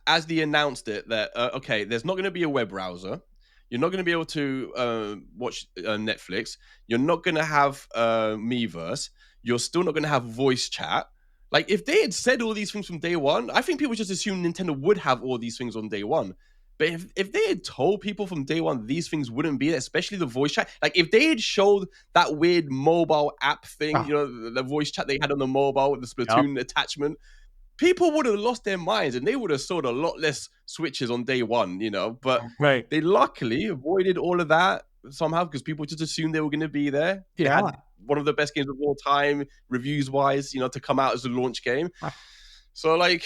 as they announced it, that, okay, there's not going to be a web browser. You're not going to be able to watch Netflix. You're not going to have Miiverse. You're still not going to have voice chat. Like, if they had said all these things from day one, I think people just assumed Nintendo would have all these things on day one. But if they had told people from day one these things wouldn't be there, especially the voice chat, like if they had showed that weird mobile app thing, oh, you know, the voice chat they had on the mobile with the yep, Splatoon attachment, people would have lost their minds and they would have sold a lot less Switches on day one, you know. But right. they luckily avoided all of that somehow because people just assumed they were going to be there. They Yeah. had one of the best games of all time, reviews wise, you know, to come out as a launch game. So, like,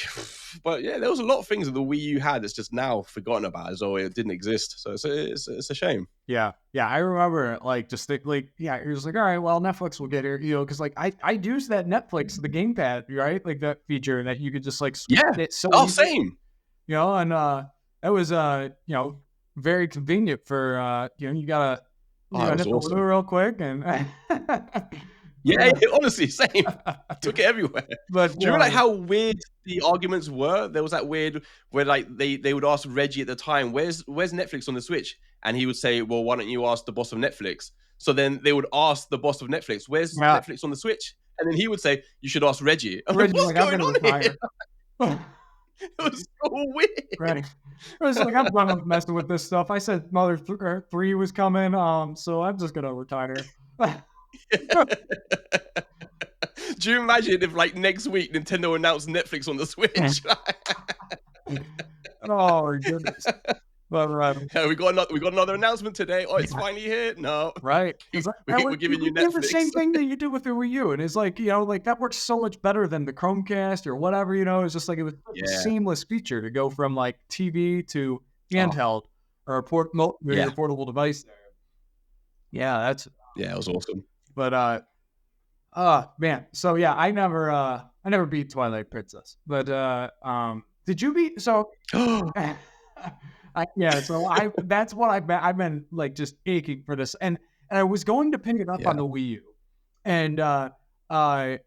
but yeah, there was a lot of things that the Wii U had that's just now forgotten about as though it didn't exist. So it's a shame. Yeah. I remember like just think like it was like, all right, well Netflix will get here, you know, because like I use that Netflix, the gamepad, right? Like that feature that you could just like switch Yeah. it so Oh, easy, same. you know, and that was you know, very convenient for you know, you gotta Oh, it was hit the awesome. blue real quick and Yeah, honestly, same. Took it everywhere. but Do you remember like how weird the arguments were? There was that weird where like they would ask Reggie at the time, "Where's Netflix on the Switch?" And he would say, "Well, why don't you ask the boss of Netflix?" So then they would ask the boss of Netflix, "Where's yeah, Netflix on the Switch?" And then he would say, "You should ask Reggie." I'm like, Reggie's what's like, I'm going gonna on here? retire. It was so weird. Right. It was like, I'm done with messing with this stuff. I said Mother 3 was coming, so I'm just gonna retire. Do you imagine if like next week Nintendo announced Netflix on the Switch? Oh my goodness. But Yeah, we got another announcement today. Oh, it's finally here. No, right. It's like, we're giving you we have the same Netflix. thing that you do with the Wii U. And it's like, you know, like that works so much better than the Chromecast or whatever, you know. It's just like it was such a Yeah. seamless feature to go from like TV to Oh, handheld or your yeah. portable device there. Yeah, that's Yeah, it was awesome. but man. So yeah, I never beat Twilight Princess. But did you beat so yeah, so that's what I've been like just aching for this. And I was going to pick it up on Yeah. the Wii U. And I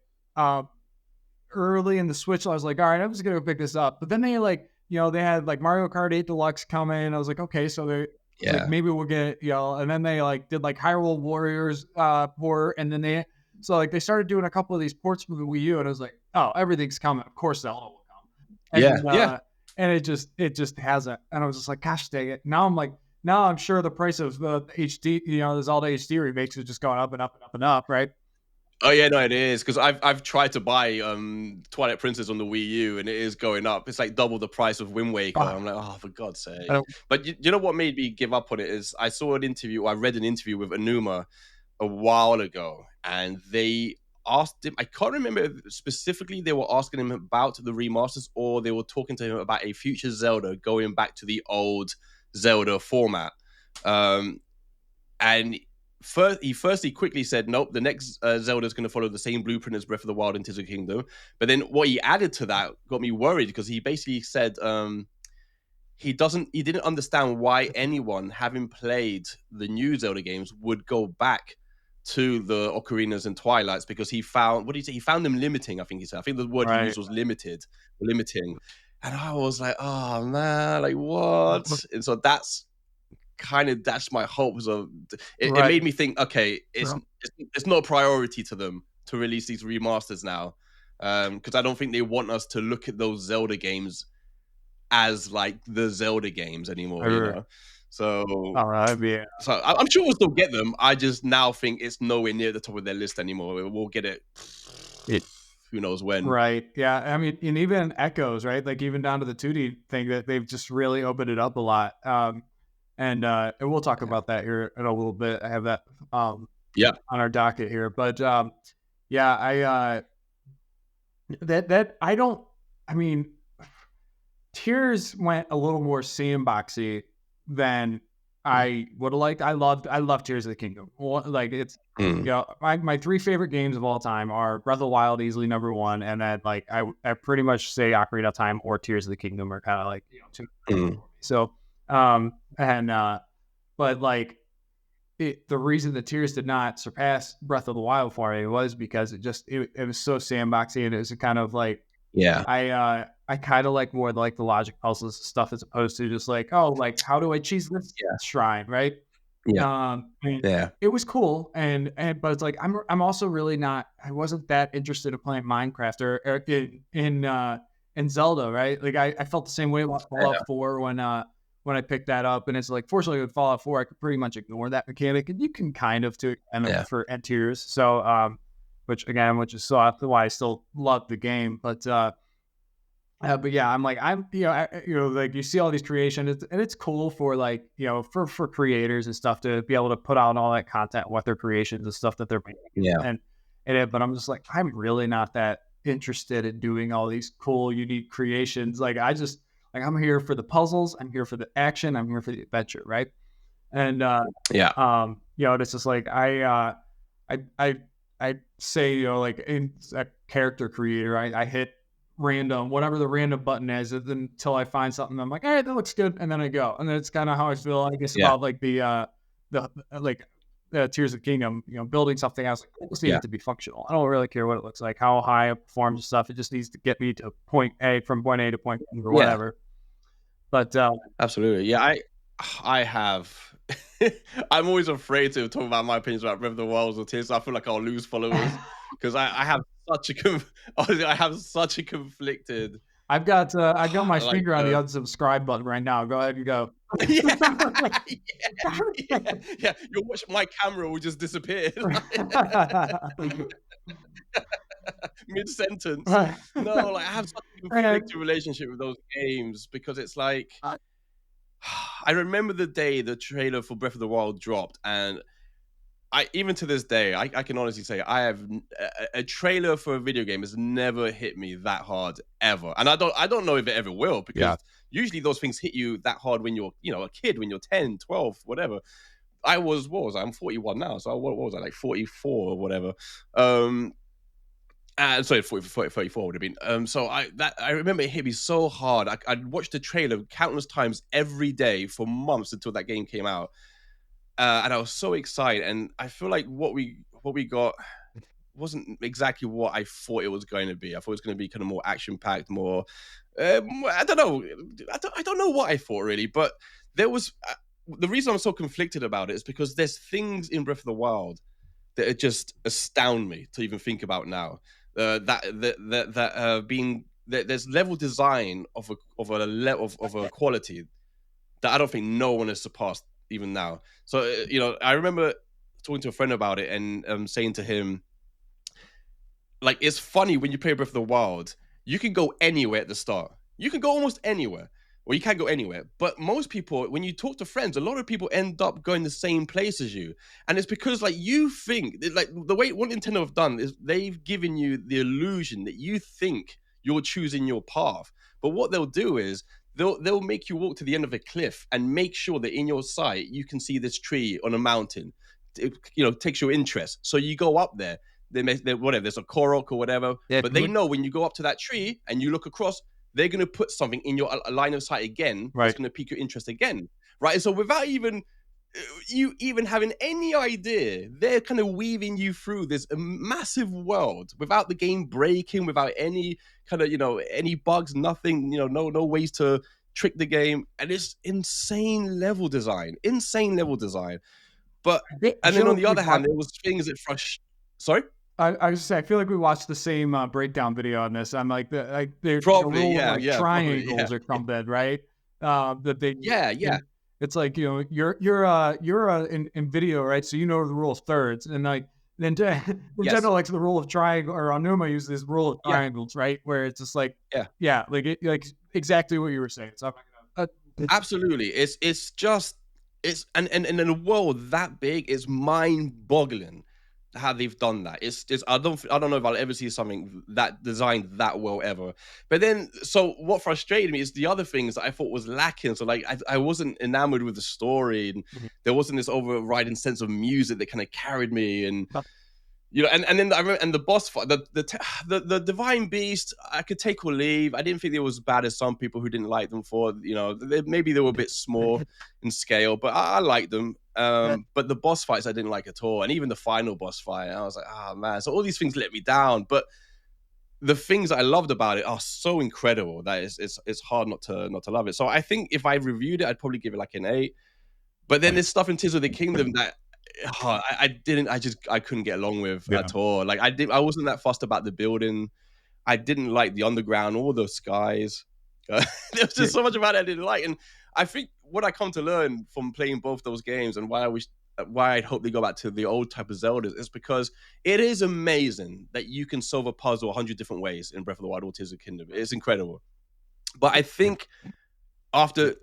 early in the Switch, I was like, all right, I'm just gonna pick this up. But then they like, you know, they had like Mario Kart 8 Deluxe coming. I was like, okay, so they like Yeah. maybe we'll get, you know, and then they like did like Hyrule Warriors port, and then they so like they started doing a couple of these ports for the Wii U, and I was like, oh, everything's coming. Of course Zelda will come. Yeah. Yeah. And it just hasn't. And I was just like, gosh dang it. Now I'm sure the price of the HD, you know, the Zelda HD remakes is just going up and up and up and up, right? Oh yeah, no, it is because I've tried to buy Twilight Princess on the Wii U and it is going up. It's like double the price of Wind Waker. Ah, I'm like, oh, for God's sake! I don't- But you know what made me give up on it is I saw an interview. I read an interview with Anuma a while ago, and they asked him. I can't remember if specifically they were asking him about the remasters or they were talking to him about a future Zelda going back to the old Zelda format. And he quickly said, nope, the next Zelda is going to follow the same blueprint as Breath of the Wild and Tears of the Kingdom. But then what he added to that got me worried because he basically said he didn't understand why anyone having played the new Zelda games would go back to the Ocarinas and Twilights because he found, what did he say? He found them limiting, I think he said. I think the word he right. used was limiting. And I was like, oh man, like what? And so that's kind of dashed my hopes of it made me think, okay, it's not a priority to them to release these remasters now, because I don't think they want us to look at those Zelda games as like the Zelda games anymore, you know. So All right, yeah. so I'm sure we'll still get them. I just now think it's nowhere near the top of their list anymore. We'll get it who knows when. Right. Yeah. I mean, and even Echoes, right? Like even down to the 2D thing that they've just really opened it up a lot. And we'll talk about that here in a little bit. I have that on our docket here. But yeah, I I mean, Tears went a little more sandboxy than I would have liked. I love Tears of the Kingdom. Like it's Mm. my three favorite games of all time are Breath of the Wild, easily number one, and then like I pretty much say Ocarina of Time or Tears of the Kingdom are kind of like two. Mm. So and but like the reason that Tears did not surpass Breath of the Wild for me was because it was so sandboxy, and it was kind of like Yeah. I kind of like more like the logic puzzles and stuff as opposed to just like, oh, like how do I cheese this Yeah. shrine, right? Yeah. I mean, Yeah. it was cool, and but it's like I'm also really not. I wasn't that interested in playing Minecraft or in Zelda, right? Like I felt the same way about Fallout 4 when I picked that up, and it's like fortunately with Fallout 4 I could pretty much ignore that mechanic, and you can kind of to end up Yeah. for end tiers. So which is so why I still love the game, but yeah, I'm like you see all these creations, and it's cool for like for creators and stuff to be able to put out all that content, what their creations and stuff that they're making, Yeah. but I'm just like I'm really not that interested in doing all these cool, unique creations. Like I'm here for the puzzles, I'm here for the action, I'm here for the adventure, right? And Yeah. it's just like I say like in a character creator, I hit random, whatever the random button is, until I find something. I'm like, hey, that looks good, and then I go, and that's kind of how I feel, I guess, Yeah. about like the like Tears of the Kingdom. Building something else, like, I just need it to be functional. I don't really care what it looks like, how high it performs and stuff. It just needs to get me to point A from point A to point B or whatever. But Absolutely. Yeah. I have. I'm always afraid to talk about my opinions about Breath of the Wild or Tears. I feel like I'll lose followers because I have such a honestly, I have such a conflicted. I've got my like, finger on the unsubscribe button right now. Go ahead and go. Yeah. You'll watch my camera will just disappear mid sentence. No, like I have such a conflicted relationship with those games because it's like I remember the day the trailer for Breath of the Wild dropped, and I even to this day I can honestly say I have a trailer for a video game has never hit me that hard ever, and I don't know if it ever will, because usually those things hit you that hard when you're a kid, when you're 10, 12, whatever. What was I? I'm 41 now, so what was I, like 44 or whatever? Sorry, 34 would have been. So I remember it hit me so hard. I'd watched the trailer countless times every day for months until that game came out, and I was so excited. And I feel like what we got wasn't exactly what I thought it was going to be. I thought it was going to be kind of more action packed, more. I don't know. I don't know what I thought really, but there was the reason I'm so conflicted about it is because there's things in Breath of the Wild that are just astound me to even think about now. There's level design of a level of a quality that I don't think no one has surpassed even now. So I remember talking to a friend about it and saying to him, like, it's funny when you play Breath of the Wild, you can go anywhere at the start. You can go almost anywhere. Well, you can't go anywhere. But most people, when you talk to friends, a lot of people end up going the same place as you. And it's because, like, you think, like, the way what Nintendo have done is they've given you the illusion that you think you're choosing your path. But what they'll do is they'll make you walk to the end of a cliff and make sure that in your sight you can see this tree on a mountain. It, takes your interest. So you go up there. Whatever, there's a Korok or whatever. Yeah, but they know when you go up to that tree and you look across, they're going to put something in your line of sight again. Right. That's going to pique your interest again. Right. So without you even having any idea, they're kind of weaving you through this massive world without the game breaking, without any kind of, any bugs, nothing, no ways to trick the game. And it's insane level design. But, and then on the other hand, there was things that Sorry? I was just saying, I feel like we watched the same breakdown video on this. I'm like, there's probably, a rule yeah, of like yeah, triangles or something, right? That they, yeah. It's like you're in video, right? So the rule of thirds, and like Nintendo likes the rule of triangle, or Onuma uses this rule of triangles, right? Where it's just like like exactly what you were saying. So absolutely, it's just and in a world that big, it's mind-boggling how they've done that. It's just I don't know if I'll ever see something that designed that well ever. But then, so what frustrated me is the other things that I thought was lacking. So like I wasn't enamored with the story, and Mhm. there wasn't this overriding sense of music that kind of carried me. And Huh. and then I remember, and the boss fight, the Divine Beast, I could take or leave. I didn't think they were as bad as some people who didn't like them for. Maybe they were a bit small in scale, but I liked them. But the boss fights I didn't like at all, and even the final boss fight, I was like, oh man. So all these things let me down. But the things I loved about it are so incredible that it's hard not to love it. So I think if I reviewed it, I'd probably give it like an 8. But then there's stuff in Tears of the Kingdom that I couldn't get along with Yeah. at all. Like I wasn't that fussed about the building. I didn't like the underground or the skies. There was just so much about it I didn't like. And I think what I come to learn from playing both those games, and why I'd hope they go back to the old type of Zeldas, is because it is amazing that you can solve a puzzle 100 different ways in Breath of the Wild or Tears of the Kingdom. It's incredible. But I think after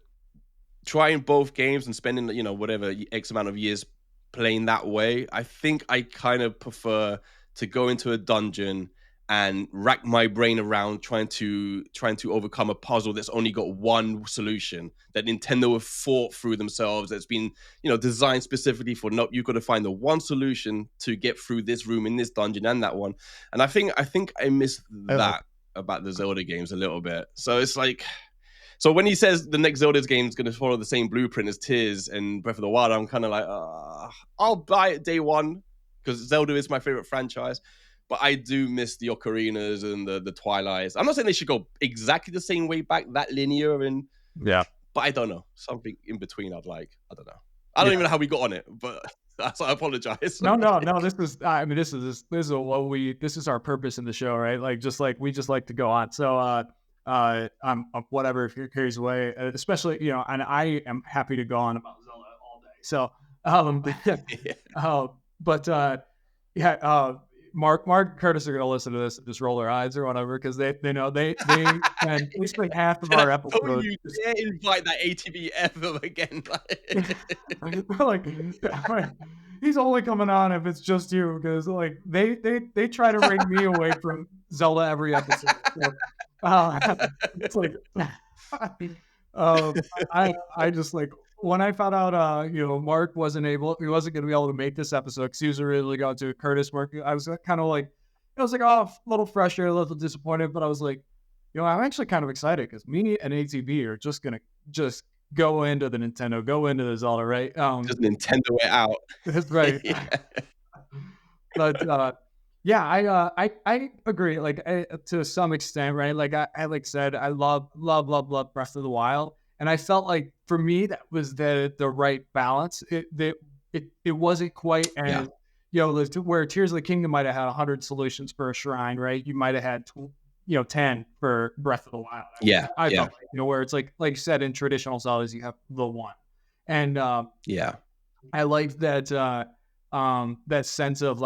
trying both games and spending, whatever X amount of years playing that way, I think I kind of prefer to go into a dungeon and rack my brain around trying to overcome a puzzle that's only got one solution, that Nintendo have thought through themselves, that's been designed specifically for, nope, you've got to find the one solution to get through this room in this dungeon and that one. And I think I miss that about the Zelda games a little bit. So it's like, so when he says the next Zelda's game is going to follow the same blueprint as Tears and Breath of the Wild, I'm kind of like, I'll buy it day one because Zelda is my favorite franchise. But I do miss the Ocarinas and the Twilights. I'm not saying they should go exactly the same way back, that linear, but I don't know. Something in between I'd like. I don't know. I don't even know how we got on it, but so I apologize. No. This is, I mean, this is this is our purpose in the show, right? Like, we just like to go on. So, whatever, if you're curious away, especially, and I am happy to go on about Zelda all day. So, Mark and Curtis are going to listen to this and just roll their eyes or whatever, because they know they and basically half of our episodes. Don't you dare invite that ATB Evan again. He's only coming on if it's just you, because they try to ring me away from Zelda every episode. So, it's like I just when I found out Mark he wasn't going to be able to make this episode because he was originally going to Curtis working, I was kind of like, I was like, oh, a little frustrated, a little disappointed, but I was like, I'm actually kind of excited because me and ATB are just gonna go into the Nintendo, go into the Zelda, right? Just Nintendo it out. That's right. Yeah. But I agree, to some extent, right? Like I said, I love Breath of the Wild, and I felt like for me that was the right balance. It wasn't quite as where Tears of the Kingdom might have had 100 solutions for a shrine, right? You might have had 10 for Breath of the Wild. I felt like, where it's like you said, in traditional Zeldas you have the one, and I liked that that sense of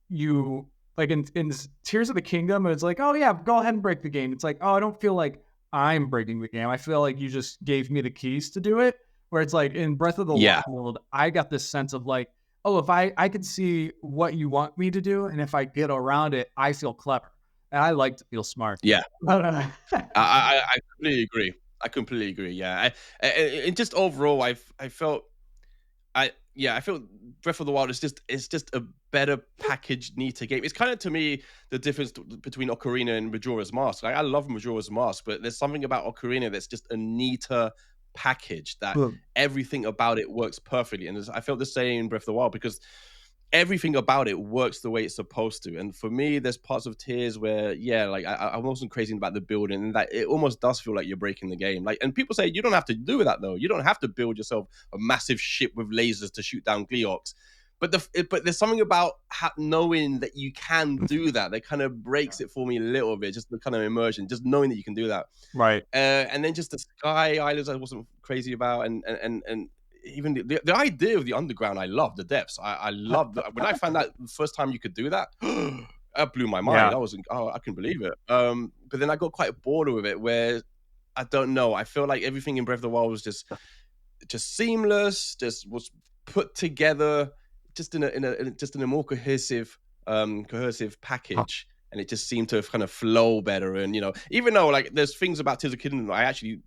you in Tears of the Kingdom, it's like, oh yeah, go ahead and break the game. It's like, oh, I don't feel like I'm breaking the game. I feel like you just gave me the keys to do it. Where it's like in Breath of the Wild, I got this sense of oh, if I can see what you want me to do, and if I get around it, I feel clever, and I like to feel smart. Yeah, I completely agree. Yeah, and just overall, I felt Breath of the Wild is just a better packaged, neater game. It's kind of, to me, the difference between Ocarina and Majora's Mask. I love Majora's Mask, but there's something about Ocarina that's just a neater package that everything about it works perfectly. And I felt the same in Breath of the Wild because everything about it works the way it's supposed to. And for me, there's parts of Tears where, I wasn't crazy about the building, and that it almost does feel like you're breaking the game. And people say you don't have to do that though. You don't have to build yourself a massive ship with lasers to shoot down Gleeoks. But there's something about knowing that you can do that kind of breaks it for me a little bit. Just the kind of immersion, just knowing that you can do that. Right. And then just the Sky Islands, I wasn't crazy about, and even the idea of the underground, I love the depths. I love that. When I found out the first time you could do that, that blew my mind. I couldn't believe it. But then I got quite bored with it, where I don't know. I feel like everything in Breath of the Wild was just seamless, just was put together just in a more cohesive package, and it just seemed to kind of flow better. And even though like there's things about Tears of the Kingdom I actually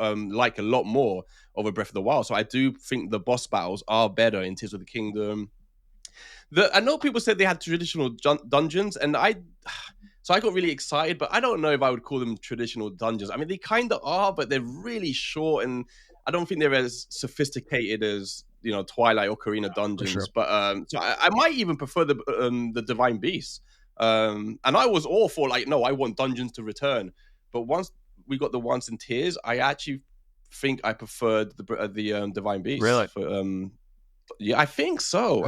like a lot more over Breath of the Wild, so I do think the boss battles are better in Tears of the Kingdom. I know people said they had traditional dungeons, and I got really excited, but I don't know if I would call them traditional dungeons. I mean, they kind of are, but they're really short, and I don't think they're as sophisticated as Twilight or Ocarina dungeons. sure. But so I might even prefer the Divine Beasts. And I was all for like, no, I want dungeons to return. But once we got the ones in Tears, I actually think I preferred the Divine Beasts. Really? Yeah, I think so.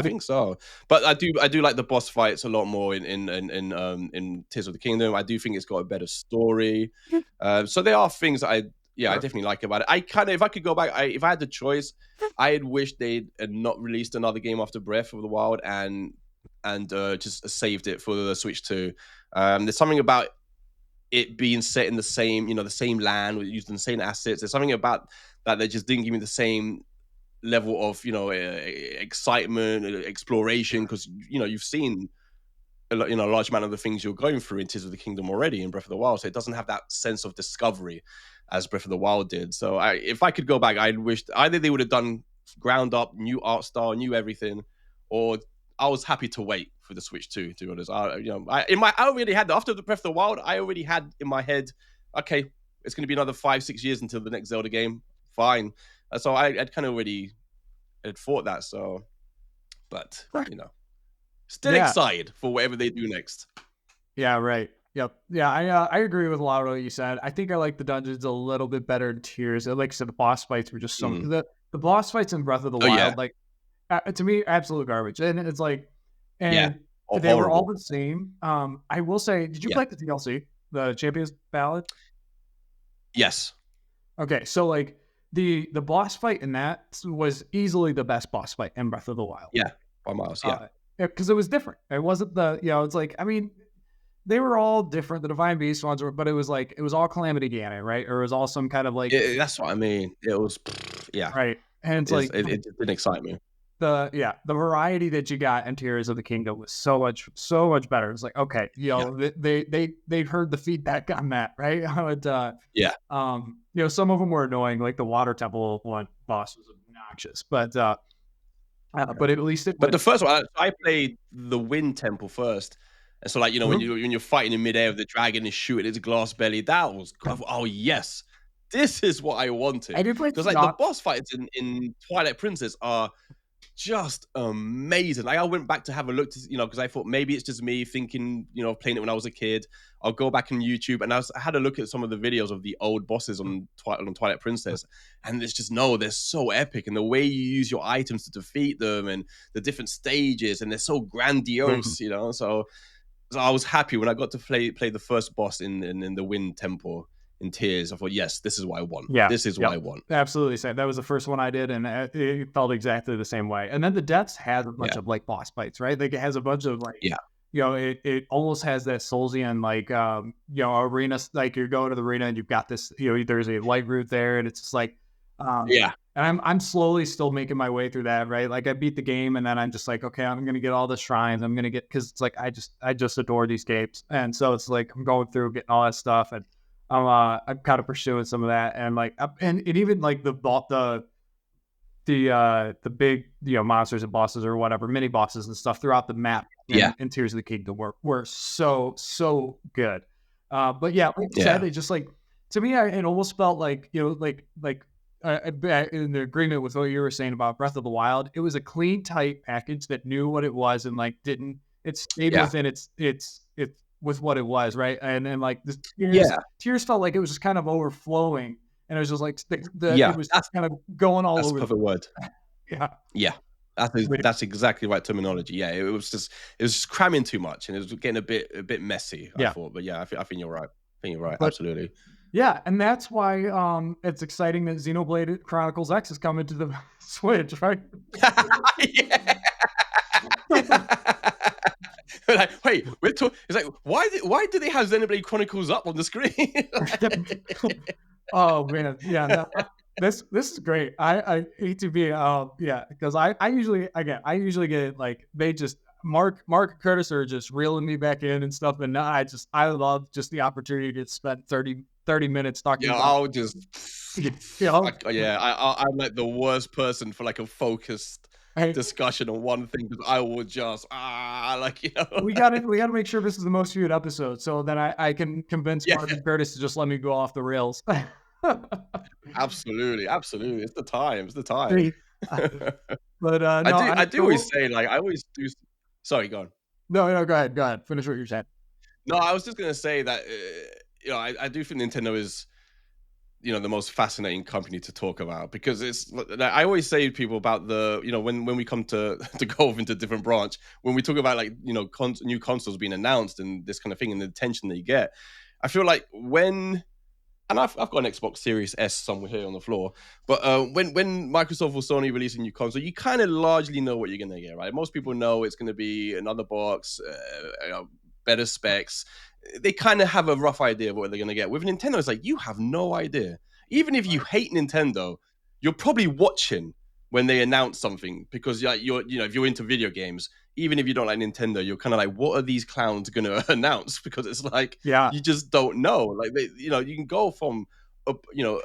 But I do like the boss fights a lot more in Tears of the Kingdom. I do think it's got a better story. So there are things that I definitely like about it. If I could go back, if I had the choice, I had wished they'd not released another game after Breath of the Wild and just saved it for the Switch 2. There's something about it being set in the same land, using the same assets. There's something about that just didn't give me the same level of excitement, exploration, because you've seen a large amount of the things you're going through in Tears of the Kingdom already in Breath of the Wild, so it doesn't have that sense of discovery as Breath of the Wild did. So if I could go back, I'd wish either they would have done ground up, new art style, new everything, or I was happy to wait for the Switch 2, to be honest. I already had after the Breath of the Wild, I already had in my head, okay, it's going to be another 5-6 years until the next Zelda game. Fine. So I'd kind of already had thought that. So, but still excited for whatever they do next. Yeah, right. Yep. Yeah, I agree with a lot of what you said. I think I like the dungeons a little bit better in Tears. Like I said, the boss fights were just the boss fights in Breath of the Wild, like to me, absolute garbage. And it's like, they were all the same. I will say, did you play the DLC, the Champions Ballad? Yes. Okay, so like the boss fight in that was easily the best boss fight in Breath of the Wild. Yeah, by miles. Yeah, because it was different. It wasn't it's like, I mean, they were all different. The Divine Beast ones were, but it was all Calamity Ganon, right? Or it was all some kind of like. That's what I mean. It was, right, and it's it didn't excite me. The variety that you got in Tears of the Kingdom was so much better. It's like, okay, they heard the feedback on that, right? Some of them were annoying, like the Water Temple one boss was obnoxious, but at least But the first one, I played the Wind Temple first, and so like when you're fighting in midair with the dragon and shooting its glass belly, that was yes, this is what I wanted. Because like the boss fights in Twilight Princess are just amazing. Like I went back to have a look to because I thought maybe it's just me thinking playing it when I was a kid. I'll go back on YouTube, and I had a look at some of the videos of the old bosses on Twilight Princess, and it's just they're so epic, and the way you use your items to defeat them, and the different stages, and they're so grandiose, So I was happy when I got to play the first boss in the Wind Temple in Tears. I thought, yes, this is what I want. Yeah, this is what I want. Absolutely. That was the first one I did, and it felt exactly the same way. And then the Depths has a bunch of like boss fights, right? Like it has a bunch of like, it almost has that Soulsian like, arena. Like you're going to the arena and you've got this, there's a light route there, and it's just like, and I'm slowly still making my way through that, right? Like I beat the game, and then I'm just like, okay, I'm gonna get all the shrines. I'm gonna get, because it's like I just adore these games, and so it's like I'm going through getting all that stuff, and I'm kind of pursuing some of that, and like, and even like the big monsters and bosses or whatever, mini bosses and stuff throughout the map in Tears of the Kingdom were so good. But like you said, they just like, to me, it almost felt like in the agreement with what you were saying about Breath of the Wild, it was a clean, tight package that knew what it was and like it stayed within its with what it was, right? And then like the Tears felt like it was just kind of overflowing, and it was just like it was just kind of going all over. That's the word. Yeah. That's exactly right terminology. Yeah, it was just cramming too much, and it was getting a bit messy. I thought, but I think you're right. Absolutely. Yeah, and that's why it's exciting that Xenoblade Chronicles X is coming to the Switch, right? Like, wait, it's like, why did they have Xenoblade Chronicles up on the screen? Oh man, yeah. This is great. I ATB. Yeah, because I usually get like they just Mark and Curtis are just reeling me back in and stuff, and now I love just the opportunity to spend 30 minutes talking Yeah, about I'll just, you know. I'm like the worst person for like a focused Hey, discussion on one thing because I will just like we gotta make sure this is the most viewed episode, so then I can convince yeah, Mark and Curtis to just let me go off the rails. absolutely, absolutely. It's the time. It's the time. Great. But I no, do. I I do always so say like I always do. Sorry, go on. no, go ahead, finish what you're saying. No, I was just gonna say that I do think Nintendo is the most fascinating company to talk about because it's like I always say to people about the when we come to to go into different branch when we talk about like new consoles being announced and this kind of thing and the attention that you get. I feel like when and I've got an Xbox Series S somewhere here on the floor. But when Microsoft or Sony release a new console, you kind of largely know what you're going to get, right? Most people know it's going to be another box, better specs. They kind of have a rough idea of what they're going to get. With Nintendo, it's like you have no idea. Even if you hate Nintendo, you're probably watching when they announce something because if you're into video games, even if you don't like Nintendo, you're kind of like, what are these clowns going to announce? Because it's like Yeah, you just don't know. Like you can go from a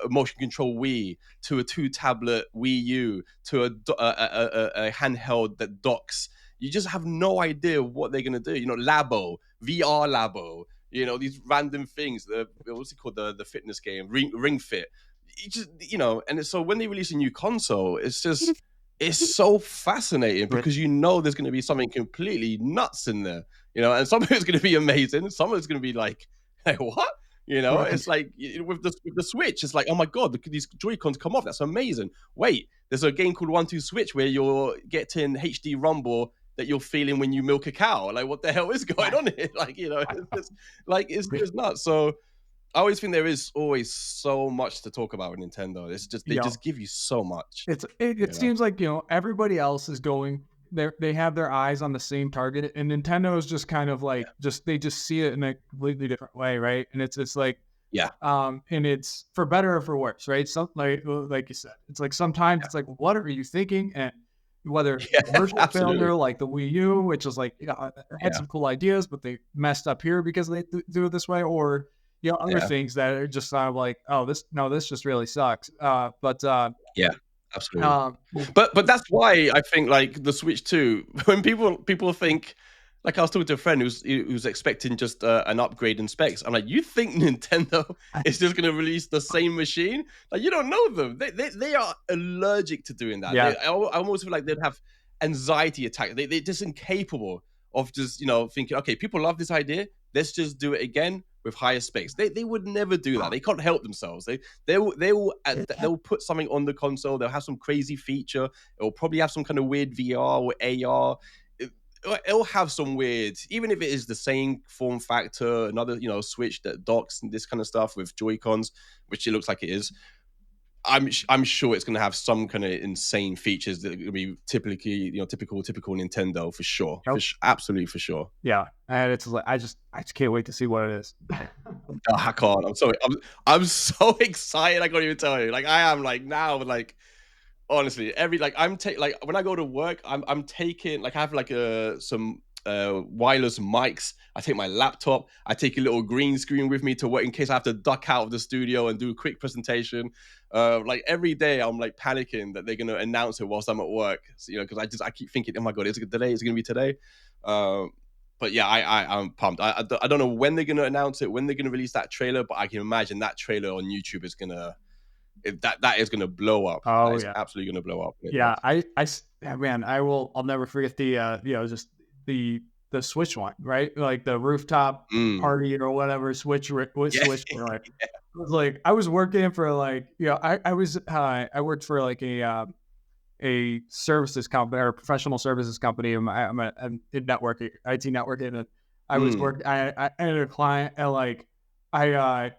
motion control Wii to a 2-tablet Wii U to a handheld that docks. You just have no idea what they're gonna do. Labo, VR Labo. These random things. What's it called? The fitness game, Ring Fit. And so when they release a new console, it's so fascinating because there's going to be something completely nuts in there, and some of it's going to be amazing, some of it's going to be like, hey, what? It's right. like with the Switch, it's like, oh my god, these Joy-Cons come off. That's amazing. Wait, there's a game called 1-2 Switch where you're getting HD rumble that you're feeling when you milk a cow. Like, what the hell is going on here? Like, it's nuts. So I always think there is always so much to talk about with Nintendo. It's just they Yeah, just give you so much. it You know? seems like everybody else is going. They have their eyes on the same target, and Nintendo is just kind of like they just see it in a completely different way, right? And it's like Yeah, and it's for better or for worse, right? Some like you said, it's like sometimes it's like, what are you thinking? And whether yeah, commercial absolutely. failure like the Wii U, which is like had Yeah, some cool ideas, but they messed up here because they do it this way, or other yeah, things that are just kind of like, oh, this just really sucks. But yeah, absolutely. um, But that's why I think like the Switch 2, when people think, like I was talking to a friend who's expecting just an upgrade in specs. I'm like, you think Nintendo is just going to release the same machine? Like, you don't know them. They are allergic to doing that. yeah, I almost feel like they'd have anxiety attacks. They're just incapable of just thinking, okay, people love this idea. Let's just do it again with higher specs. They would never do that. They can't help themselves. They'll put something on the console. They'll have some crazy feature. It will probably have some kind of weird VR or AR. It'll have some weird, even if it is the same form factor, another Switch that docks and this kind of stuff with Joy Cons, which it looks like it is. I'm sure it's going to have some kind of insane features that are going to be typical Nintendo for sure, nope, absolutely for sure. yeah, and it's like I just can't wait to see what it is. Oh, I can't. I'm sorry. I'm so excited. I can't even tell you. Like I am. Like now. Like honestly, like when I go to work, I'm taking like I have like some wireless mics. I take my laptop. I take a little green screen with me to work in case I have to duck out of the studio and do a quick presentation. Like every day, I'm like panicking that they're gonna announce it whilst I'm at work. So, because I keep thinking, oh my god, is it today? Is it gonna be today? But yeah, I'm pumped. I don't know when they're gonna announce it, when they're gonna release that trailer, but I can imagine that trailer on YouTube is gonna that is gonna blow up. That Oh is yeah. absolutely gonna blow up when it Yeah, drops. man, I'll never forget the just the Switch one, right? Like the rooftop Mm. party or whatever Yeah. Switch, right? It was like I was working for like I worked for like a services company or a professional services company. I'm in networking, IT networking, and I was Mm. working. I had a client, and like I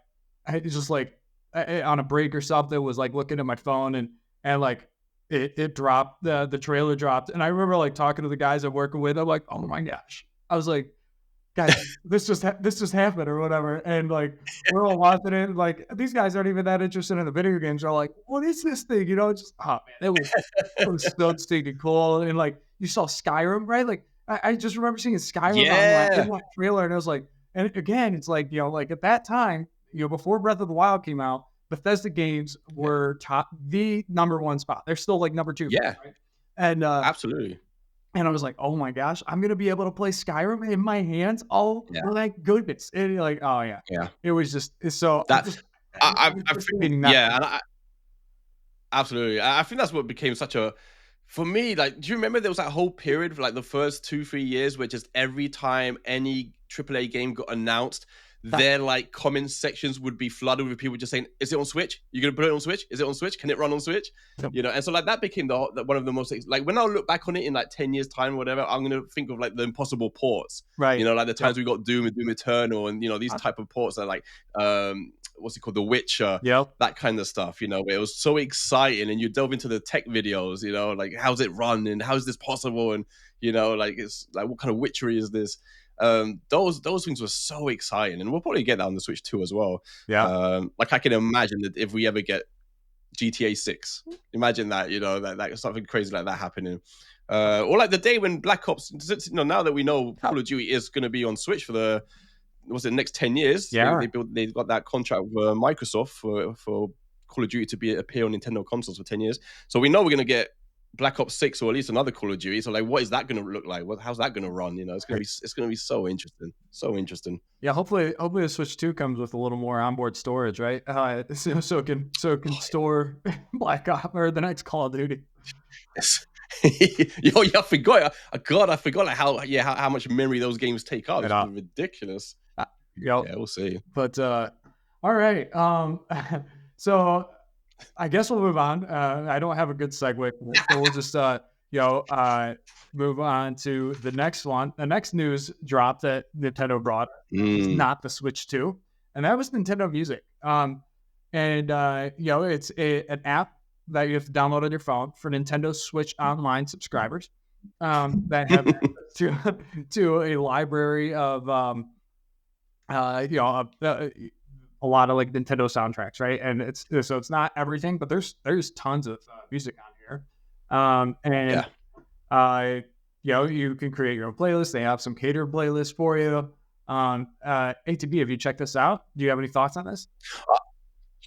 just like on a break or something was like looking at my phone, and like it dropped, the trailer dropped, and I remember like talking to the guys I'm working with. I'm like, oh my gosh, I was like, guys, this just happened or whatever, and like we're all watching it. Like these guys aren't even that interested in the video games. They're like, what is this thing? You know, it's just oh man, it was so stinking cool. And like you saw Skyrim, right? Like I just remember seeing Skyrim on that Yeah, in that trailer, and I was like, and again, it's like like at that time, before Breath of the Wild came out, Bethesda games were the number one spot. They're still like number two, yeah, right? And absolutely. and I was like, oh my gosh, I'm gonna be able to play Skyrim in my hands. Oh Yeah, my goodness! And you're like, oh yeah, yeah. it was just it's so. I'm That just I think anticipating that. yeah, and absolutely. I think that's what became such a for me, like, do you remember there was that whole period for like the first 2, 3 years where just every time any AAA game got announced, their like comment sections would be flooded with people just saying, "Is it on Switch? You gonna put it on Switch? Is it on Switch? Can it run on Switch?" And so like that became one of the most like when I look back on it in like 10 years time or whatever, I'm gonna think of like the impossible ports. Right. Like the times we got Doom and Doom Eternal, and these type of ports are like what's it called, The Witcher, Yep. that kind of stuff, where it was so exciting, and you delve into the tech videos, like how's it run and how is this possible, and like it's like what kind of witchery is this? Those things were so exciting, and we'll probably get that on the Switch too as well. Yeah. Like I can imagine that if we ever get GTA 6, imagine that, that something crazy like that happening. Or like the day when Black Ops, now that we know Call of Duty is going to be on Switch for the next 10 years. Yeah. They got that contract with Microsoft for Call of Duty to appear on Nintendo consoles for 10 years. So we know we're going to get Black Ops 6 or at least another Call of Duty. So like, what is that going to look like? How's that going to run? It's going to be so interesting. So interesting. Yeah. Hopefully the Switch 2 comes with a little more onboard storage, right? So it can store Black Ops or the next Call of Duty. Yes. Yo, yeah, I forgot like how much memory those games take up. It's ridiculous. Yeah, we'll see. But all right. So I guess we'll move on. I don't have a good segue for this, so we'll just move on to the next one. The next news drop that Nintendo brought is not the Switch 2, and that was Nintendo Music. It's an app that you have to download on your phone for Nintendo Switch Online subscribers that have access to a library of a lot of like Nintendo soundtracks, right? And it's not everything, but there's tons of music on here. You can create your own playlist. They have some catered playlists for you. ATB, have you checked this out? Do you have any thoughts on this?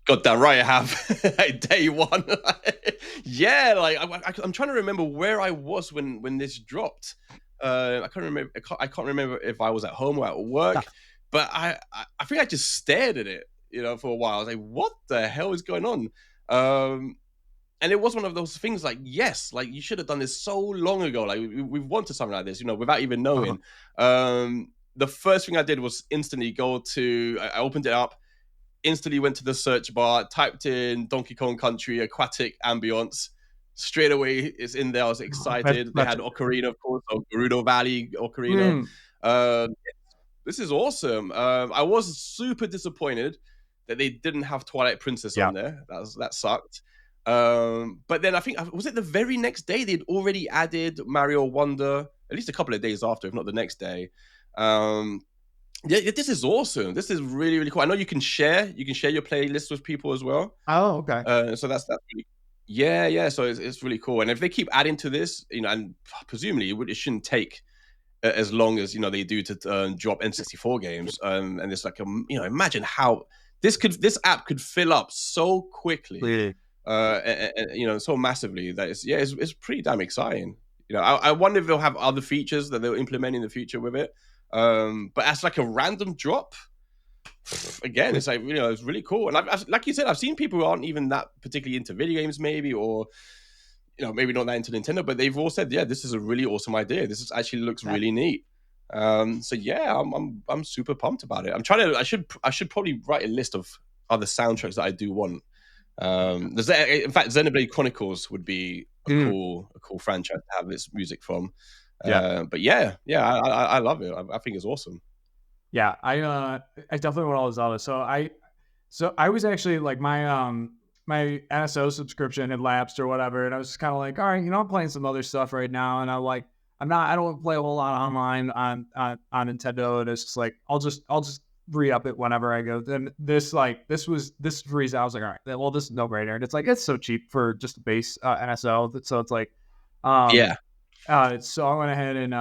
Got that right. I have. Day one. Yeah, like I'm trying to remember where I was when this dropped. I can't remember if I was at home or at work. But I think I just stared at it, for a while. I was like, what the hell is going on? And it was one of those things like, yes, like you should have done this so long ago. Like we've wanted something like this, without even knowing. The first thing I did was instantly I opened it up, instantly went to the search bar, typed in Donkey Kong Country Aquatic Ambience. Straight away, it's in there. I was excited. They had Ocarina, of course, or Gerudo Valley Ocarina. This is awesome. I was super disappointed that they didn't have Twilight Princess on there. That sucked. But then I think, was it the very next day they'd already added Mario Wonder? At least a couple of days after, if not the next day. This is awesome. This is really, really cool. I know you can share your playlist with people as well. Oh, okay. So that's really, yeah. So it's really cool. And if they keep adding to this, and presumably it shouldn't take as long as they do to drop N64 games, and it's like imagine how this app could fill up so quickly, and so massively that it's pretty damn exciting. I wonder if they'll have other features that they'll implement in the future with it. But as like a random drop, again, it's like it's really cool. And I've like you said, I've seen people who aren't even that particularly into video games, maybe, or maybe not that into Nintendo, but they've all said, yeah, this is a really awesome idea. This actually looks really neat. So yeah, I'm super pumped about it. I should probably write a list of other soundtracks that I do want. In fact, Xenoblade Chronicles would be a cool franchise to have this music from. But I love it. I think it's awesome. Yeah, I definitely want all those others. So I was actually like my NSO subscription had lapsed or whatever, and I was just kind of like, all right, I'm playing some other stuff right now, and I don't play a whole lot online on Nintendo, and it's just like I'll just re-up it whenever I go. Then this was this reason I was like, all right, well, this is no brainer, and it's like it's so cheap for just a base NSO, so it's like, Yeah. so I went ahead and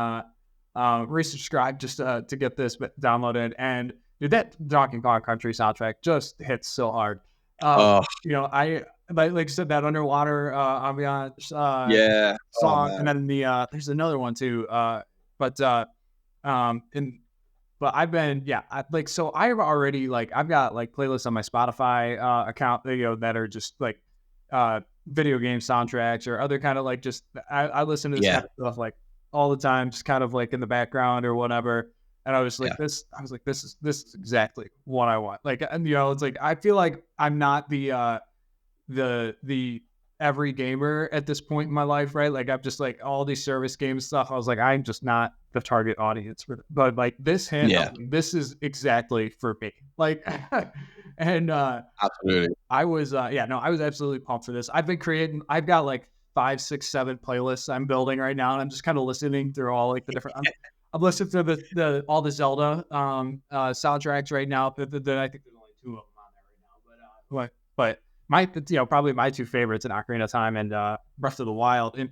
resubscribed just to get this downloaded, and dude, that Donkey Kong Country soundtrack just hits so hard. Oh, You know, I like I said, that underwater ambiance yeah. Oh song, and man. then the there's another one too. But and but I've been so I've already like I've got like playlists on my Spotify account, you know, that are just like video game soundtracks or other kind of like just I listen to this Yeah. kind of stuff like all the time, just kind of like in the background or whatever. And I was like, Yeah. this is exactly what I want. Like, and you know, it's like I feel like I'm not the every gamer at this point in my life, right? Like I'm just like all these service game stuff. I was like, I'm just not the target audience for it. But like this Yeah. handheld, this is exactly for me. Like and Absolutely. I was I was absolutely pumped for this. I've got like 5, 6, 7 playlists I'm building right now, and I'm just kind of listening through all like the different I'm listening to the all the Zelda soundtracks right now. I think there's only 2 of them on there right now. But my probably my 2 favorites in Ocarina of Time and Breath of the Wild. And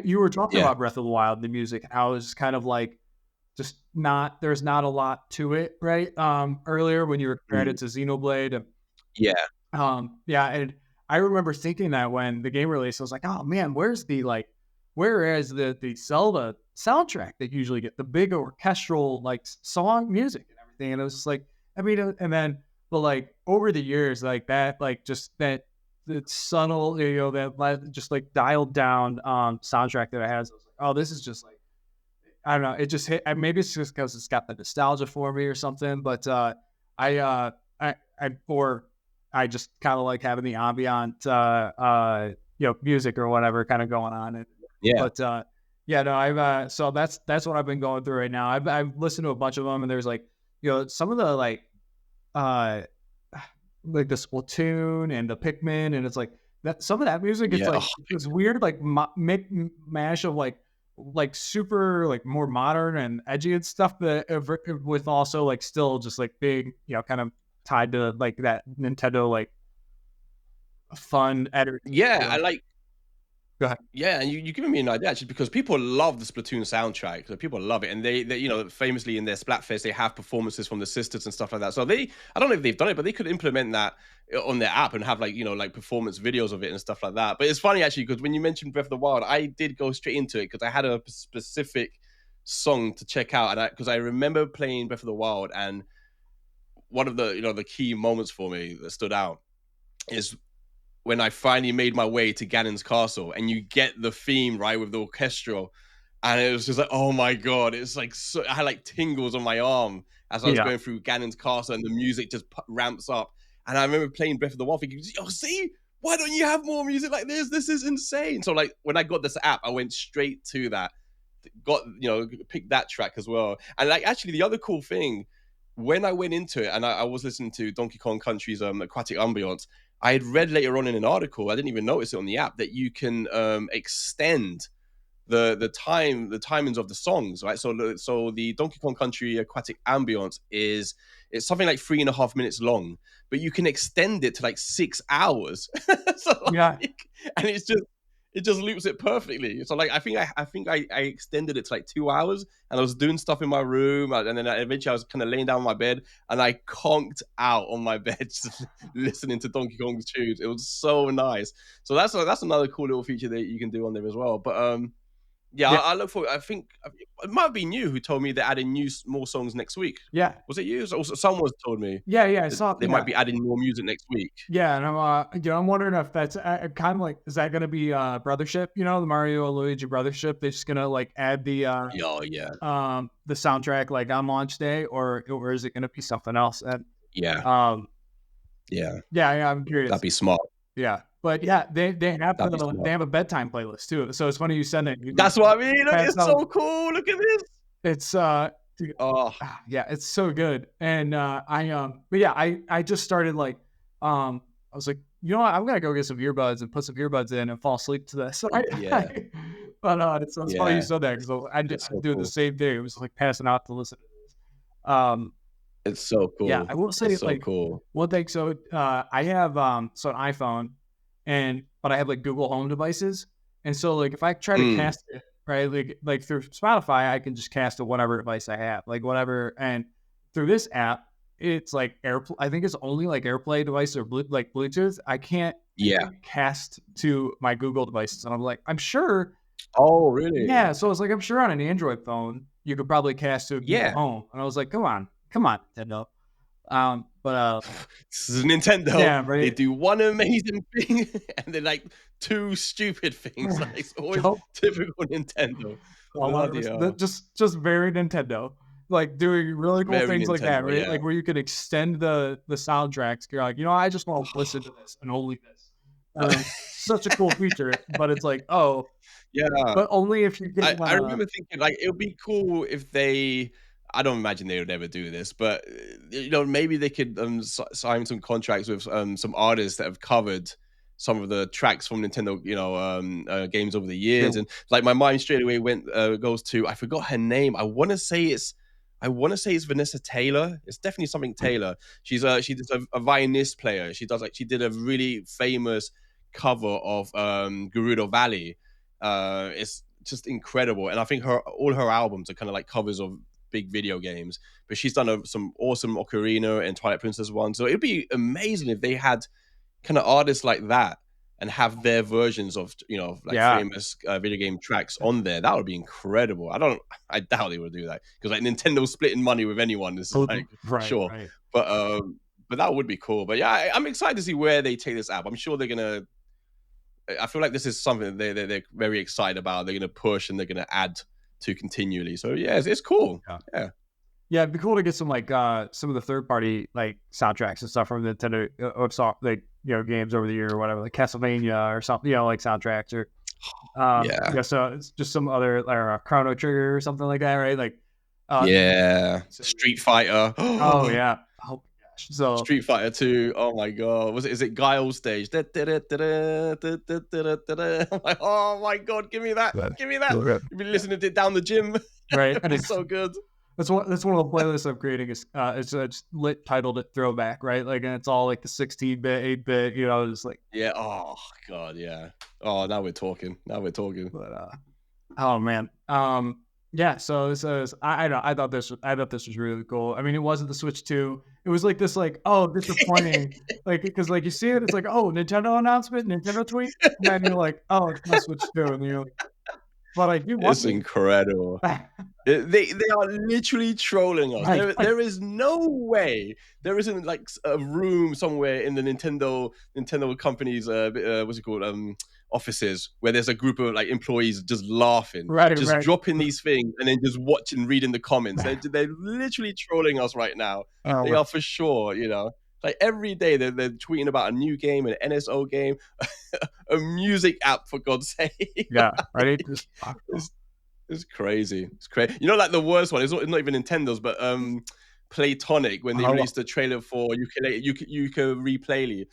you were talking Yeah. about Breath of the Wild, the music, and how it was just kind of like just not there's not a lot to it, right? Earlier when you were comparing Mm. it to Xenoblade. Yeah. And I remember thinking that when the game released, I was like, oh man, where is the Zelda soundtrack that you usually get the big orchestral like song music and everything? And it was just like, I mean, and then but like over the years, like that, like just that the subtle, you know, that just like dialed down soundtrack that I had. So I was like, oh, this is just like I don't know. It just hit. Maybe it's just because it's got the nostalgia for me or something. But I, uh, or I just kind of like having the ambient, music or whatever kind of going on. And, Yeah. but yeah, no, I've so that's what I've been going through right now. I've listened to a bunch of them, and there's like some of the uh like the Splatoon and the Pikmin, and it's like that some of that music. It's Yeah. like Oh, it's weird, like mash of like super like more modern and edgy and stuff, but with also like still just like big, kind of tied to like that Nintendo like fun editor. yeah. I like. Go ahead. Yeah, and you're giving me an idea actually because people love the Splatoon soundtrack. So people love it, and they famously in their Splatfest they have performances from the sisters and stuff like that. So I don't know if they've done it, but they could implement that on their app and have like like performance videos of it and stuff like that. But it's funny actually because when you mentioned Breath of the Wild, I did go straight into it because I had a specific song to check out, and because I remember playing Breath of the Wild, and one of the the key moments for me that stood out is when I finally made my way to Ganon's castle and you get the theme right with the orchestral, and it was just like, oh my god, it's like I had like tingles on my arm as I was Yeah. going through Ganon's castle, and the music just ramps up. And I remember playing Breath of the Wild, thinking, oh, see, why don't you have more music like this? This is insane. So like when I got this app, I went straight to that, got picked that track as well. And like actually, the other cool thing when I went into it, and I was listening to Donkey Kong Country's aquatic ambiance, I had read later on in an article, I didn't even notice it on the app, that you can extend the timings of the songs, right? So the Donkey Kong Country aquatic ambiance it's something like 3.5 minutes long, but you can extend it to like 6 hours. So Yeah. and it just loops it perfectly. So like I think I extended it to like 2 hours, and I was doing stuff in my room, and then eventually I was kind of laying down on my bed, and I conked out on my bed just listening to Donkey Kong's tunes. It was so nice. So that's another cool little feature that you can do on there as well. But yeah, Yeah. I look for. I think it might have been you who told me they're adding more songs next week. Yeah. Was it you? Someone told me Yeah. I that saw. they might be adding more music next week. Yeah, and I'm wondering if that's kind of like, is that going to be Brothership? The Mario and Luigi Brothership. They're just gonna like add Oh yeah, the soundtrack like on launch day, or is it going to be something else? And yeah, um, yeah. yeah, I'm That'd curious. be smart. Yeah, but yeah, That'd be they smart. have a bedtime playlist too. So it's funny you said that. That's what I mean. Look, That's it's so cool. Look at this. it's dude, Oh, yeah, it's so good. And but yeah, I just started like I was like, you know what, I'm gonna go get some earbuds and put some earbuds in and fall asleep to this. So yeah. But it's funny you Yeah, said that because I it's so do the cool. same thing. It was like passing out to listen to this. Um, It's so yeah, cool. I will It's say so like cool. one thing. So I have so an iPhone, but I have like Google Home devices, and so like if I try to Mm, cast it right, like through Spotify, I can just cast to whatever device I have, like whatever. And through this app, it's like AirPlay. I think it's only like AirPlay device or like Bluetooth. I yeah. can't cast to my Google devices, and I'm like, I'm sure. Oh, really? Yeah, so it's like I'm sure on an Android phone you could probably cast to a Google Yeah. Home, and I was like, come on, Nintendo. But This is Nintendo. yeah, They right. do one amazing thing and then like two stupid things. Like it's always Don't typical Nintendo. Bloody 100%. hell. Just very Nintendo. Like doing really cool Very things like that, Nintendo, right? yeah. Like where you could extend the soundtracks. You're like, I just want to listen to this and only this. Such a cool feature, but it's like, oh, Yeah. but only if you get I one. remember thinking like it would be cool if they. I don't imagine they would ever do this, but maybe they could sign some contracts with some artists that have covered some of the tracks from Nintendo, games over the Yeah, years, and like my mind straight away goes to I forgot her name. I want to say it's Vanessa Taylor. It's definitely something Taylor. She's a violinist player. She did a really famous cover of Gerudo Valley. It's just incredible, and I think all her albums are kind of like covers of big video games. But she's done some awesome Ocarina and Twilight Princess one. So it'd be amazing if they had kind of artists like that and have their versions of like yeah, famous video game tracks on there. That would be incredible. I doubt they would do that because like Nintendo splitting money with anyone is like right, sure, right. but that would be cool. But yeah, I'm excited to see where they take this app. I'm sure they're gonna. I feel like this is something that they're very excited about. They're gonna push and they're gonna add to continually. So yeah, it's cool. Yeah. Yeah. Yeah, it'd be cool to get some like some of the third party like soundtracks and stuff from Nintendo like games over the year or whatever, like Castlevania or something, like soundtracks or Yeah. so it's just some other like Chrono Trigger or something like that, right? Like Yeah. so, Street Fighter. oh yeah. Oh my gosh. So Street Fighter 2. Oh my god. Is it Guile stage? I'm like, oh my god, give me that. Give me that. You've been listening to it down the gym. right. And It's so good. that's one of the playlists I'm creating is it's titled it Throwback, right? Like and it's all like the 16-bit, 8-bit, just like Yeah. Oh god, yeah. Oh, now we're talking. but oh man. Yeah, so I thought this was really cool. I mean, it wasn't the Switch 2. It was like this like, oh, disappointing. Like because like you see it, it's like, oh, Nintendo announcement, Nintendo tweet, and then you're like, oh, it's my Switch 2, and you're like, but I do want It's incredible. They are literally trolling us. There is no way there isn't like a room somewhere in the Nintendo company's what's it called offices where there's a group of like employees just laughing, just dropping these things and then just watching, reading the comments. They're literally trolling us right now. They are for sure. Like every day they're tweeting about a new game, an NSO game, a music app for God's sake. Yeah, right. It's crazy. It's crazy. Like the worst one. It's not even Nintendo's, but Playtonic when they released the trailer for Ukulele,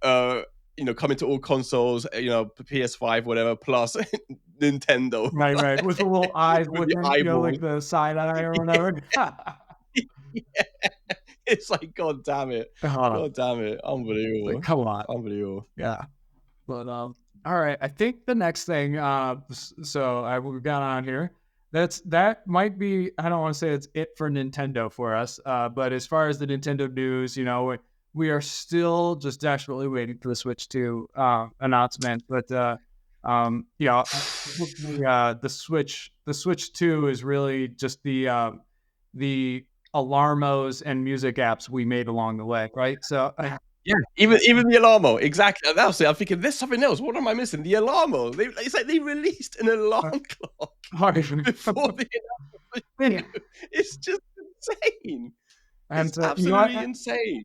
coming to all consoles, PS5, whatever, plus Nintendo. Right. With the little eyes with looking, the eyeball. like the side eye or whatever. Yeah. It's like, God damn it. God damn it. Unbelievable. Like, come on. Unbelievable. Yeah. But all right. I think the next thing we've got on here. That might be, I don't want to say it's it for Nintendo for us. But as far as the Nintendo news, we are still just desperately waiting for the Switch 2 announcement. But the Switch 2 is really just the alarmos and music apps we made along the way, right? So yeah, even the Alarmo, exactly. That's it. I'm thinking there's something else. What am I missing? The Alarmo. It's like they released an alarm clock before the announcement. It's just insane. It's absolutely insane.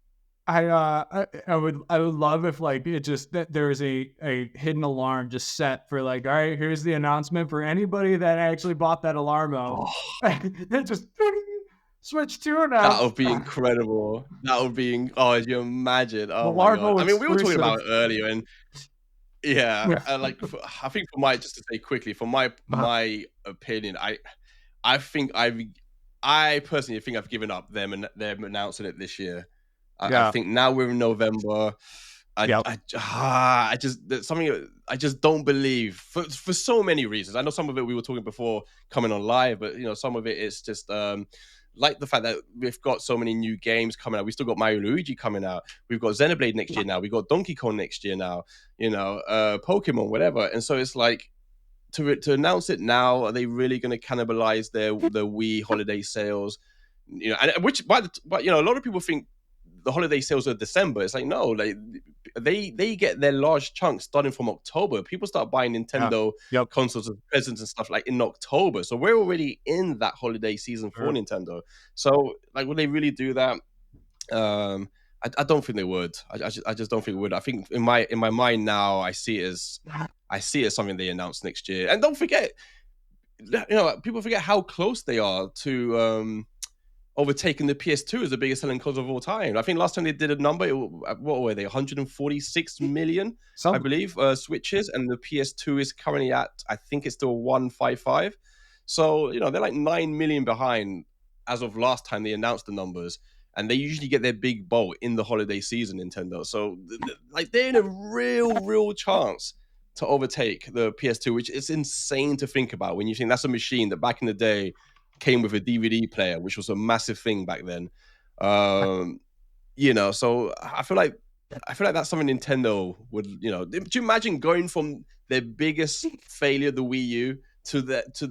I would love if like it just that there is a hidden alarm just set for like, all right, here's the announcement for anybody that actually bought that Alarmo. It just Switch 2 now. That would be incredible. That would be. Oh, you imagine? Oh my god! I mean, we were talking about it earlier, and Yeah, I think for my just to say quickly, for my opinion, I think I personally think I've given up them announcing it this year. I Yeah. think now we're in November. Yep. I just there's something I just don't believe for so many reasons. I know some of it we were talking before coming on live, but some of it is just like the fact that we've got so many new games coming out. We still got Mario Luigi coming out. We've got Xenoblade next year now. We've got Donkey Kong next year now. Pokemon, whatever. And so it's like to announce it now, are they really going to cannibalize the Wii holiday sales? And which but a lot of people think the holiday sales are December. It's like no, like they get their large chunks starting from October. People start buying Yeah. Nintendo Yep. consoles and presents and stuff like in October. So we're already in that holiday season for Sure. Nintendo. So like, would they really do that? I don't think they would. I just don't think they would. I think in my mind now, I see it as something they announce next year. And don't forget, people forget how close they are to overtaking the PS2 as the biggest selling console of all time. I think last time they did a number, what were they? 146 million, I believe, Switches, and the PS2 is currently at, I think it's still 155. So they're like 9 million behind as of last time they announced the numbers. And they usually get their big bowl in the holiday season, Nintendo. So, like, they're in a real chance to overtake the PS2, which is insane to think about when you think that's a machine that back in the day came with a DVD player, which was a massive thing back then. So I feel like that's something Nintendo would, do you imagine going from their biggest failure, the Wii U, to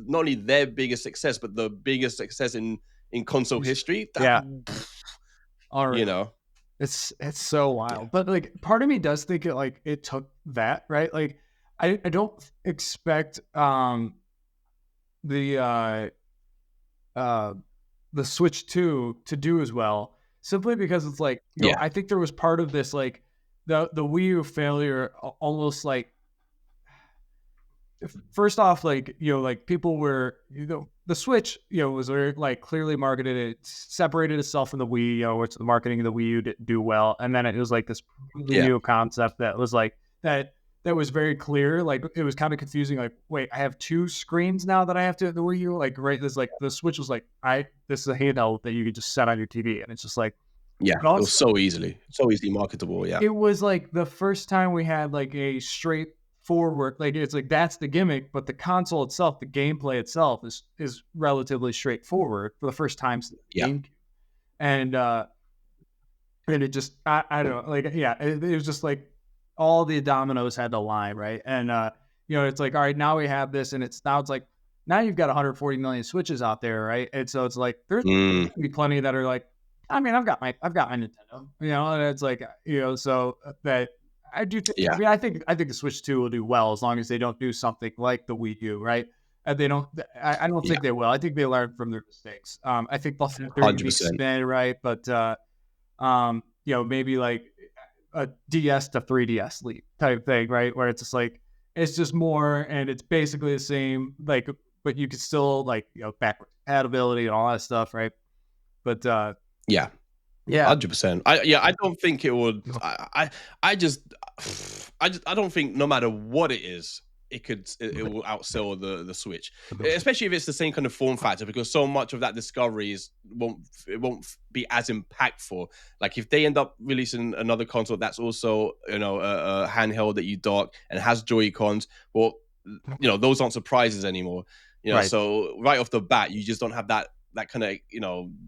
not only their biggest success, but the biggest success in console history? All right. It's so wild. Yeah. But like part of me does think it took that, right? Like I don't expect the Switch 2 to do as well, simply because it's like, I think there was part of this, like the Wii U failure almost like, first off, like, like people were, the Switch, was very, like, clearly marketed, it separated itself from the Wii, which the marketing of the Wii U didn't do well. And then it was like this new concept that was like, that was very clear. Like, it was kind of confusing. Like, wait, I have two screens now that I have to, the Wii U, like, right. This, like, the Switch was like, this is a handheld that you could just set on your TV. And it's just like, it was so easily marketable. Yeah. It was like the first time we had like a straight forward, like, it's like, that's the gimmick, but the console itself, the gameplay itself is relatively straightforward for the first time since the GameCube. And it just, I don't know, like, it was just like all the dominoes had to line, right? And it's like, all right, now we have this, and it's like, now you've got 140 million Switches out there, right? And so it's like, there's gonna be plenty that are like, I mean, I've got my Nintendo, and it's like, so that I do think, I mean, I think the Switch 2 will do well as long as they don't do something like the Wii U, right? And they don't, I don't think they will. I think they learn from their mistakes. I think they'll have their unique spin, right? But, maybe like a DS to 3DS leap type thing, right? Where it's just like, it's just more, and it's basically the same, like, but you could still, like, backward compatibility and all that stuff, right? But, yeah, 100%. I don't think it would. I don't think no matter what it is, it will outsell the Switch, especially if it's the same kind of form factor, because so much of that discovery won't be as impactful. Like if they end up releasing another console that's also a handheld that you dock and has Joy-Cons, well, those aren't surprises anymore. Right. So right off the bat, you just don't have that kind of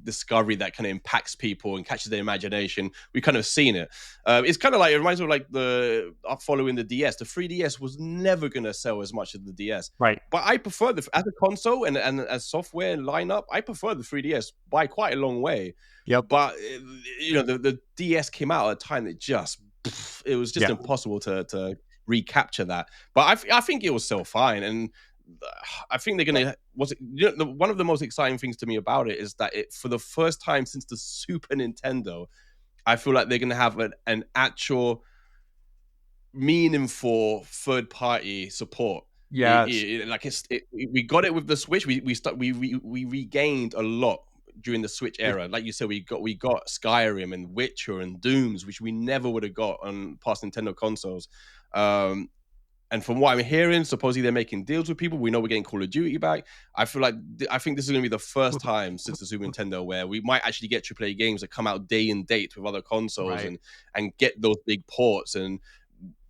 discovery that kind of impacts people and catches their imagination. We've kind of seen it. It's kind of like, it reminds me of like the following the DS. The 3DS was never going to sell as much as the DS, right? But I prefer as a console and as software lineup, I prefer the 3DS by quite a long way. Yep. But the DS came out at a time that it was just impossible to recapture that. But I think it will sell fine. And I think they're gonna. One of the most exciting things to me about it is that for the first time since the Super Nintendo, I feel like they're gonna have an actual meaningful third-party support. Yeah, we got it with the Switch. We regained a lot during the Switch era. Like you said, we got Skyrim and Witcher and Dooms, which we never would have got on past Nintendo consoles. And from what I'm hearing, supposedly they're making deals with people. We know we're getting Call of Duty back. I think this is going to be the first time since the Super Nintendo where we might actually get AAA games that come out day and date with other consoles Right. and get those big ports. And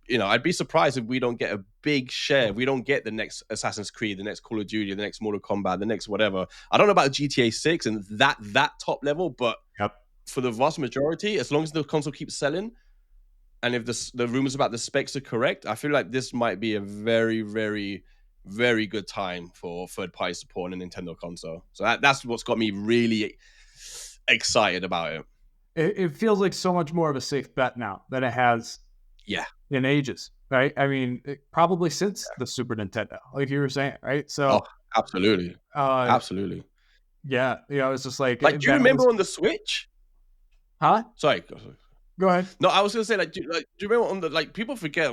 I'd be surprised if we don't get a big share. If we don't get the next Assassin's Creed, the next Call of Duty, the next Mortal Kombat, the next whatever. I don't know about GTA 6 and that top level, but Yep. for the vast majority, as long as the console keeps selling, and if the rumors about the specs are correct, I feel like this might be a very, very, very good time for third-party support on a Nintendo console. So that's what's got me really excited about it. It feels like so much more of a safe bet now than it has in ages, right? I mean, probably since the Super Nintendo, like you were saying, right? So, absolutely. Absolutely. Yeah, it's just like do you remember on the Switch? Huh? Sorry. Go ahead. No, I was gonna say, do you remember on the people forget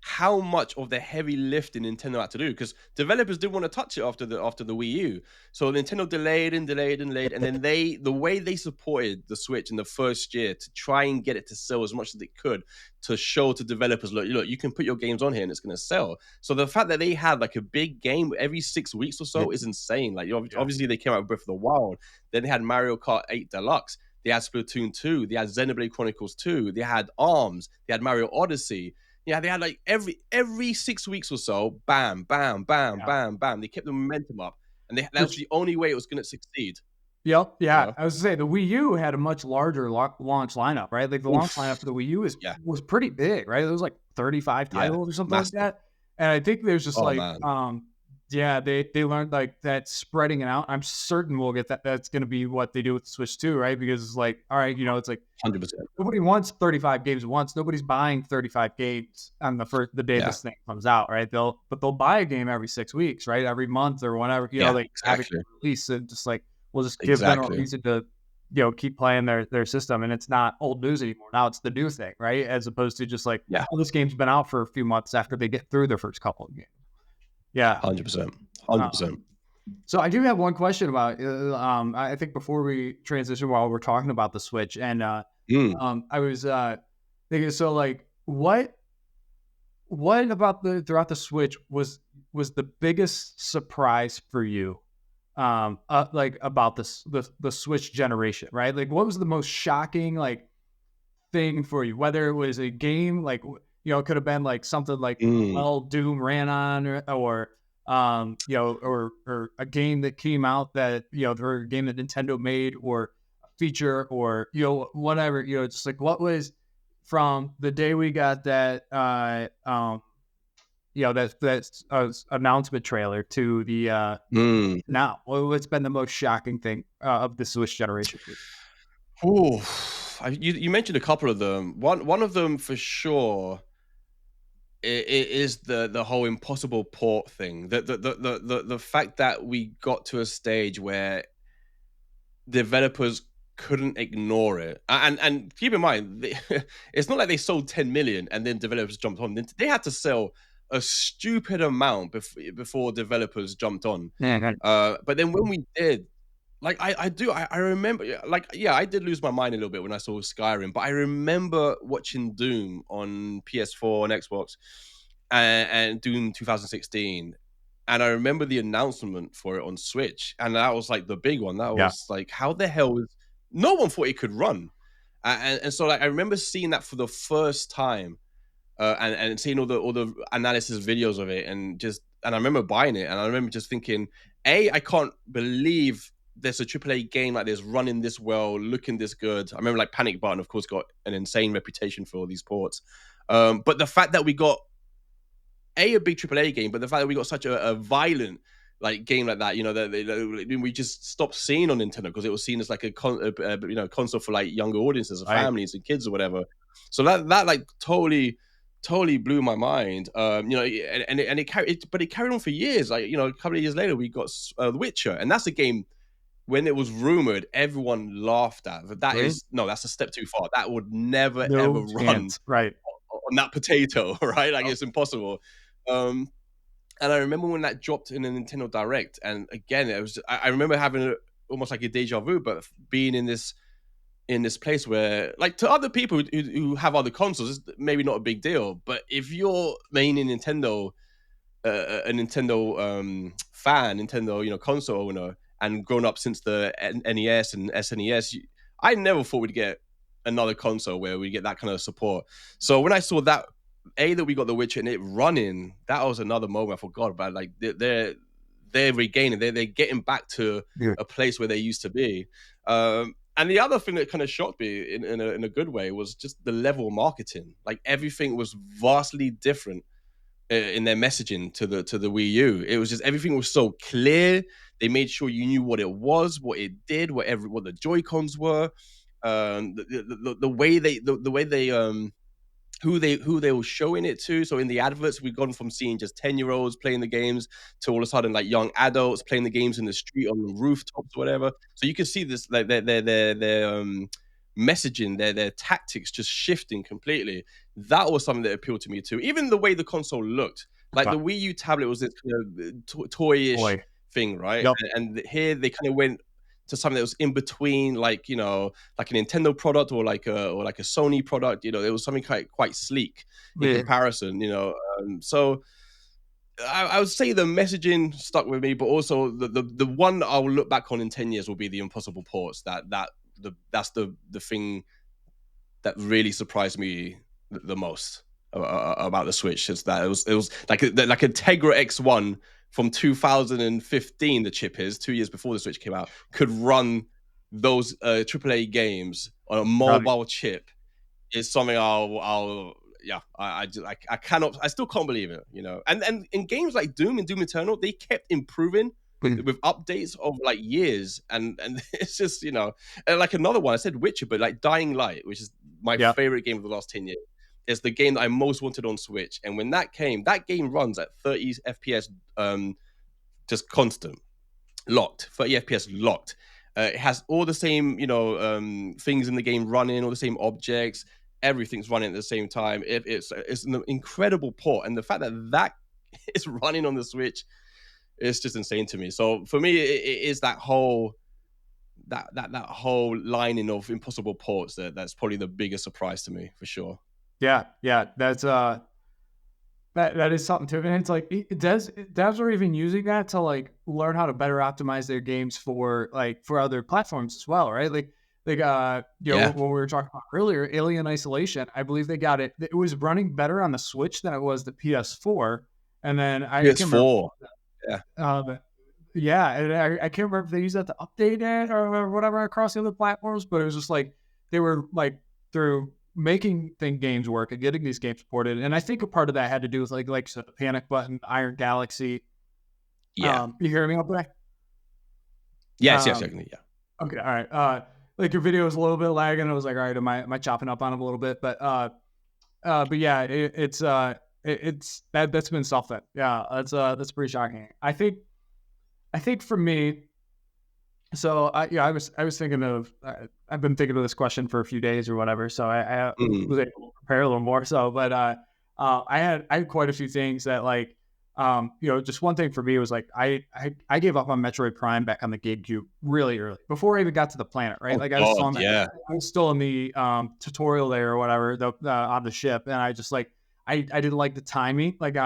how much of the heavy lifting Nintendo had to do, because developers didn't want to touch it after the Wii U. So Nintendo delayed, and then the way they supported the Switch in the first year to try and get it to sell as much as it could, to show to developers, look, you can put your games on here and it's going to sell. So the fact that they had like a big game every 6 weeks or so is insane. Like, obviously they came out with Breath of the Wild, then they had Mario Kart 8 Deluxe, they had Splatoon 2, they had Xenoblade Chronicles 2, they had ARMS, they had Mario Odyssey. Yeah, they had like every 6 weeks or so, bam, bam, bam, bam, bam. They kept the momentum up, and that was the only way it was going to succeed. Yep. Yeah. I was going to say, the Wii U had a much larger launch lineup, right? Like the launch lineup for the Wii U was pretty big, right? It was like 35 titles or something like that. And I think there's just they learned like that spreading it out. I'm certain we'll get that. That's going to be what they do with the Switch too, right? Because it's like, all right, it's like 100%. Nobody wants 35 games at once. Nobody's buying 35 games on the day this thing comes out, right? They'll buy a game every 6 weeks, right? Every month or whenever, have it release, and just like, we'll just give them a reason to, keep playing their system. And it's not old news anymore. Now it's the new thing, right? As opposed to just like, this game's been out for a few months after they get through their first couple of games. Yeah. 100%. 100%. So I do have one question about, I think before we transition, while we're talking about the Switch, and I was thinking, so like, what about throughout the Switch was the biggest surprise for you, like about the Switch generation, right? Like, what was the most shocking like thing for you? Whether it was a game, like it could have been like something like Doom ran on, or a game that came out that or a game that Nintendo made, or a feature, or whatever. Just like, what was from the day we got that that announcement trailer to the now, what's been the most shocking thing of the Switch generation? Oh, you mentioned a couple of them. One of them for sure. It is the whole impossible port thing. The fact that we got to a stage where developers couldn't ignore it, and keep in mind, it's not like they sold 10 million and then developers jumped on. They had to sell a stupid amount before developers jumped on. But then when we did, like I remember, I did lose my mind a little bit when I saw Skyrim, but I remember watching Doom on PS4 and Xbox, and Doom 2016, and I remember the announcement for it on Switch, and that was like the big one. That was like, how the hell was no one thought it could run, and so like I remember seeing that for the first time, and seeing all the analysis videos of it, and I remember buying it, and I remember just thinking, I can't believe there's a AAA game like this running this well, looking this good. I remember like Panic Button, of course, got an insane reputation for all these ports. But the fact that we got a big AAA game, but the fact that we got such a violent like game like that, that we just stopped seeing on Nintendo, because it was seen as like a console for like younger audiences, or families and kids or whatever. So that like totally blew my mind. And it carried on for years. Like, a couple of years later, we got The Witcher, and that's a game. When it was rumored, everyone laughed at. But that's a step too far. That would never ever run on that potato, right? Like, it's impossible. And I remember when that dropped in a Nintendo Direct, and again, it was. I remember having almost like a deja vu, but being in this in this place where, like, to other people who have other consoles, it's maybe not a big deal. But if you're mainly Nintendo, a Nintendo fan, Nintendo, console owner, and grown up since the NES and SNES, I never thought we'd get another console where we get that kind of support. So when I saw that we got The Witcher and it running, that was another moment I forgot about. Like they're regaining, they're getting back to a place where they used to be. And the other thing that kind of shocked me in a good way was just the level of marketing. Like everything was vastly different in their messaging to the Wii U. It was just, everything was so clear. They made sure you knew what it was, what it did, what the Joy-Cons were, the way they who they were showing it to. So in the adverts, we've gone from seeing just 10-year-olds playing the games to all of a sudden like young adults playing the games in the street on the rooftops, whatever. So you can see this, like their messaging, their tactics just shifting completely. That was something that appealed to me too. Even the way the console looked, like the Wii U tablet was this kind of toyish thing, right? Yep. And here they kind of went to something that was in between, like like a Nintendo product or like a Sony product. It was something quite sleek in comparison. So I would say the messaging stuck with me, but also the one I will look back on in 10 years will be the impossible ports. That's the thing that really surprised me the most about the Switch. Is that it was like a Tegra X1 from 2015, the chip is 2 years before the Switch came out, could run those AAA games on a mobile chip is something I still can't believe it, And in games like Doom and Doom Eternal, they kept improving with updates of like years, and it's just, and like another one, I said Witcher, but like Dying Light, which is my favorite game of the last 10 years. Is the game that I most wanted on Switch. And when that came, that game runs at 30 FPS, just constant, locked, 30 FPS locked. It has all the same, things in the game running, all the same objects, everything's running at the same time. It's an incredible port. And the fact that is running on the Switch is just insane to me. So for me, it is that whole lining of impossible ports that's probably the biggest surprise to me, for sure. Yeah, that's that is something too. And it's like devs are even using that to like learn how to better optimize their games for other platforms as well, right? Like what we were talking about earlier, Alien Isolation. I believe they got it. It was running better on the Switch than it was the PS4. And then PS4, and I can't remember if they used that to update it or whatever across the other platforms. But it was just like they were like through making games work and getting these games supported. And I think a part of that had to do with like the Panic Button, Iron Galaxy. Yeah. You hear me up there? Yes, I can. Yeah. Okay. All right. Like your video was a little bit lagging. I was like, all right, am I chopping up on him a little bit? But yeah, it's that's been something. Yeah. That's pretty shocking. I think for me, so I was thinking of, I've been thinking of this question for a few days or whatever. So I was able to prepare a little more. So, but I had quite a few things that like, just one thing for me was like, I gave up on Metroid Prime back on the GameCube really early before I even got to the planet, right? I was still in the tutorial there or whatever on the ship. And I just like, I didn't like the timing, like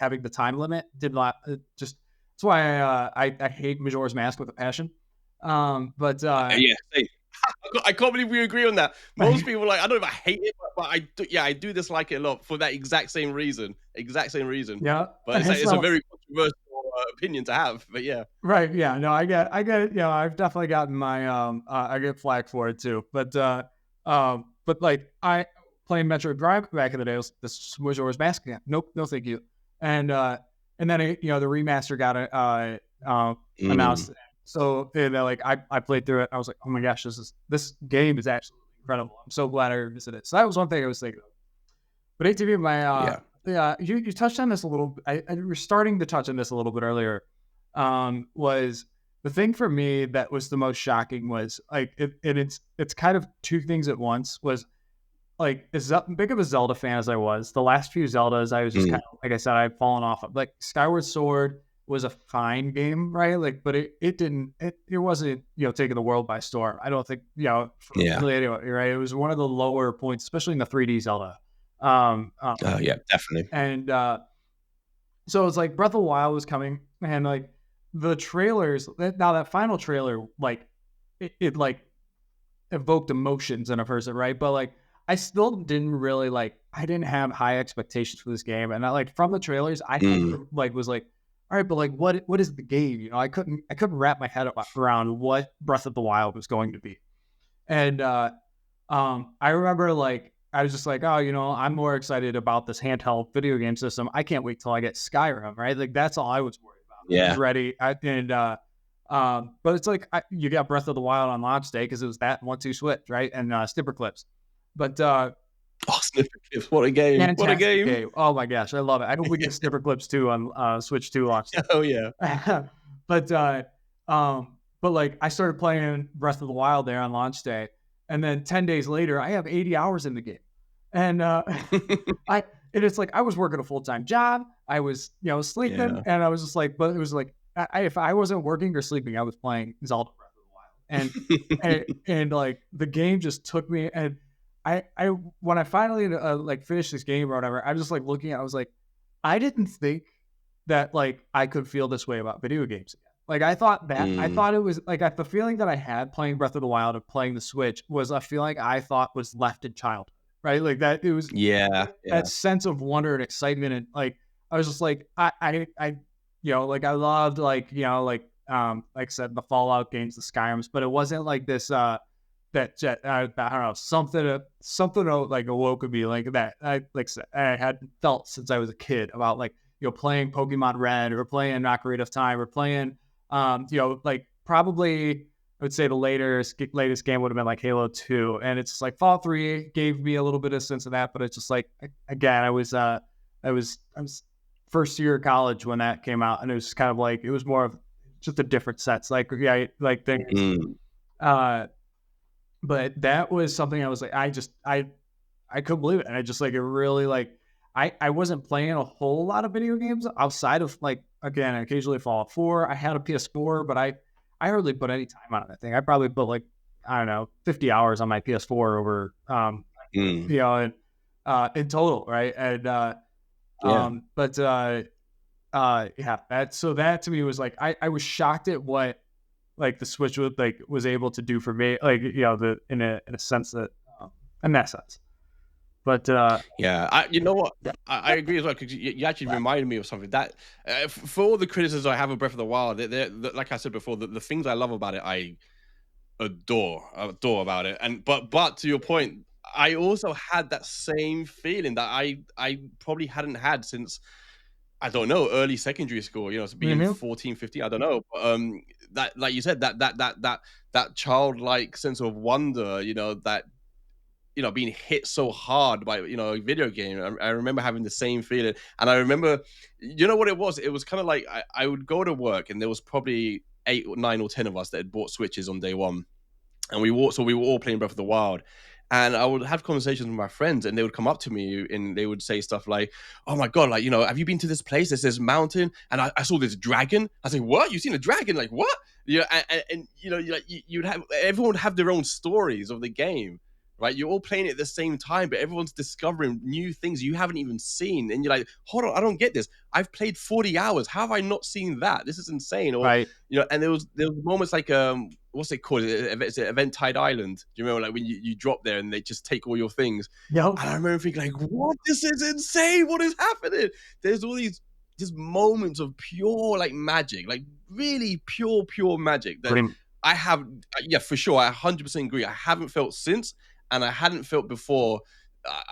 having the time limit did not that's why I hate Majora's Mask with a passion. But I can't believe we agree on that. Most people like, I don't know if I hate it, but I do dislike it a lot for that exact same reason. Yeah, but it's a very controversial opinion to have. But yeah, right. Yeah, no, I get it. I've definitely gotten my I get flack for it too. But like I playing Metroid Prime back in the day, this Majora's Mask again. Nope, no thank you. And then the remaster got announced. So like I played through it. I was like, oh my gosh, this game is absolutely incredible. I'm so glad I revisited it. So that was one thing I was thinking of. But ATB, you touched on this a little. I were starting to touch on this a little bit earlier. Was the thing for me that was the most shocking was like it's kind of two things at once. Was like as big of a Zelda fan as I was, the last few Zeldas I was just kind of, like I said, I've fallen off of. Like Skyward Sword was a fine game, right? Like, but it wasn't, taking the world by storm. I don't think, Yeah. really anyway, right? It was one of the lower points, especially in the 3D Zelda. Um, um Oh yeah, definitely. and so it's like Breath of the Wild was coming, and like the trailers. Now that final trailer, like it like evoked emotions in a person, right? But like I still didn't really like. I didn't have high expectations for this game, and I like from the trailers, I Mm. like was like, all right, but like what is the game? I couldn't wrap my head around what Breath of the Wild was going to be, and I remember like I was just like, oh, I'm more excited about this handheld video game system. I can't wait till I get Skyrim, right? Like that's all I was worried about. I was Yeah. ready, but it's like you got Breath of the Wild on launch day because it was that and 1-2 Switch, right? And Snipper Clips, but Oh, Sniffer Clips, what a game! What a fantastic game! game. Oh my gosh, I love it. I hope we get Snipper Clips too on Switch 2 launch day. Oh yeah. but like I started playing Breath of the Wild there on launch day, and then 10 days later, I have 80 hours in the game, and I and it's like I was working a full time job, I was sleeping, Yeah. and I was just like, but it was like if I wasn't working or sleeping, I was playing Zelda Breath of the Wild, and like the game just took me, and I when I finally like finished this game or whatever, I was just like looking at, I was like, I didn't think that like I could feel this way about video games again. Like I Mm. thought it was like the feeling that I had playing Breath of the Wild and playing the Switch was a feeling I thought was left in childhood, right? Like that it was Yeah. Yeah. that sense of wonder and excitement, and like I was just like I like I loved like I said, the Fallout games, the Skyrims, but it wasn't like this I don't know, something like awoke in me like that I had felt since I was a kid about like playing Pokemon Red or playing Ocarina of Time or playing like probably I would say the latest game would have been like Halo 2, and it's just like Fallout 3 gave me a little bit of sense of that, but it's just like again I was first year of college when that came out, and it was kind of like it was more of just a different sense, like like things. Mm. uh but that was something I was like, I couldn't believe it. And I just like, it really like, I wasn't playing a whole lot of video games outside of like, again, occasionally Fallout 4. I had a PS4, but I hardly put any time on that thing. I probably put like, I don't know, 50 hours on my PS4 over, Mm. in total. Right. And, Yeah. but, yeah, that to me was like, I was shocked at what like the Switch was able to do for me, like in a sense that in that sense. But Yeah, you know what? yeah, I agree as well because you actually reminded me of something that, for all the criticism I have of Breath of the Wild, like I said before, the things I love about it, I adore about it. And but to your point, I also had that same feeling that I probably hadn't had since, I don't know, early secondary school. So being mhm, 14, 15, I don't know. But, that, like you said, that childlike sense of wonder, that being hit so hard by a video game. I remember having the same feeling, and I remember, what it was. It was kind of like I would go to work, and there was probably 8 or 9 or 10 of us that had bought Switches on day one, and we were all playing Breath of the Wild. And I would have conversations with my friends, and they would come up to me and they would say stuff like, "Oh my god, like have you been to this place? There's this mountain, and I saw this dragon." I say, "What? You've seen a dragon? Like what?" And you'd have everyone would have their own stories of the game, right? You're all playing it at the same time, but everyone's discovering new things you haven't even seen, and you're like, "Hold on, I don't get this. I've played 40 hours. How have I not seen that? This is insane." Or right, and there was moments like what's it called? It's Event Tide Island. Do you remember like when you drop there and they just take all your things? yep, And I remember thinking like, what? This is insane. What is happening? There's all these just moments of pure like magic, like really pure magic that pretty I have. Yeah, for sure. I 100% agree. I haven't felt since, and I hadn't felt before.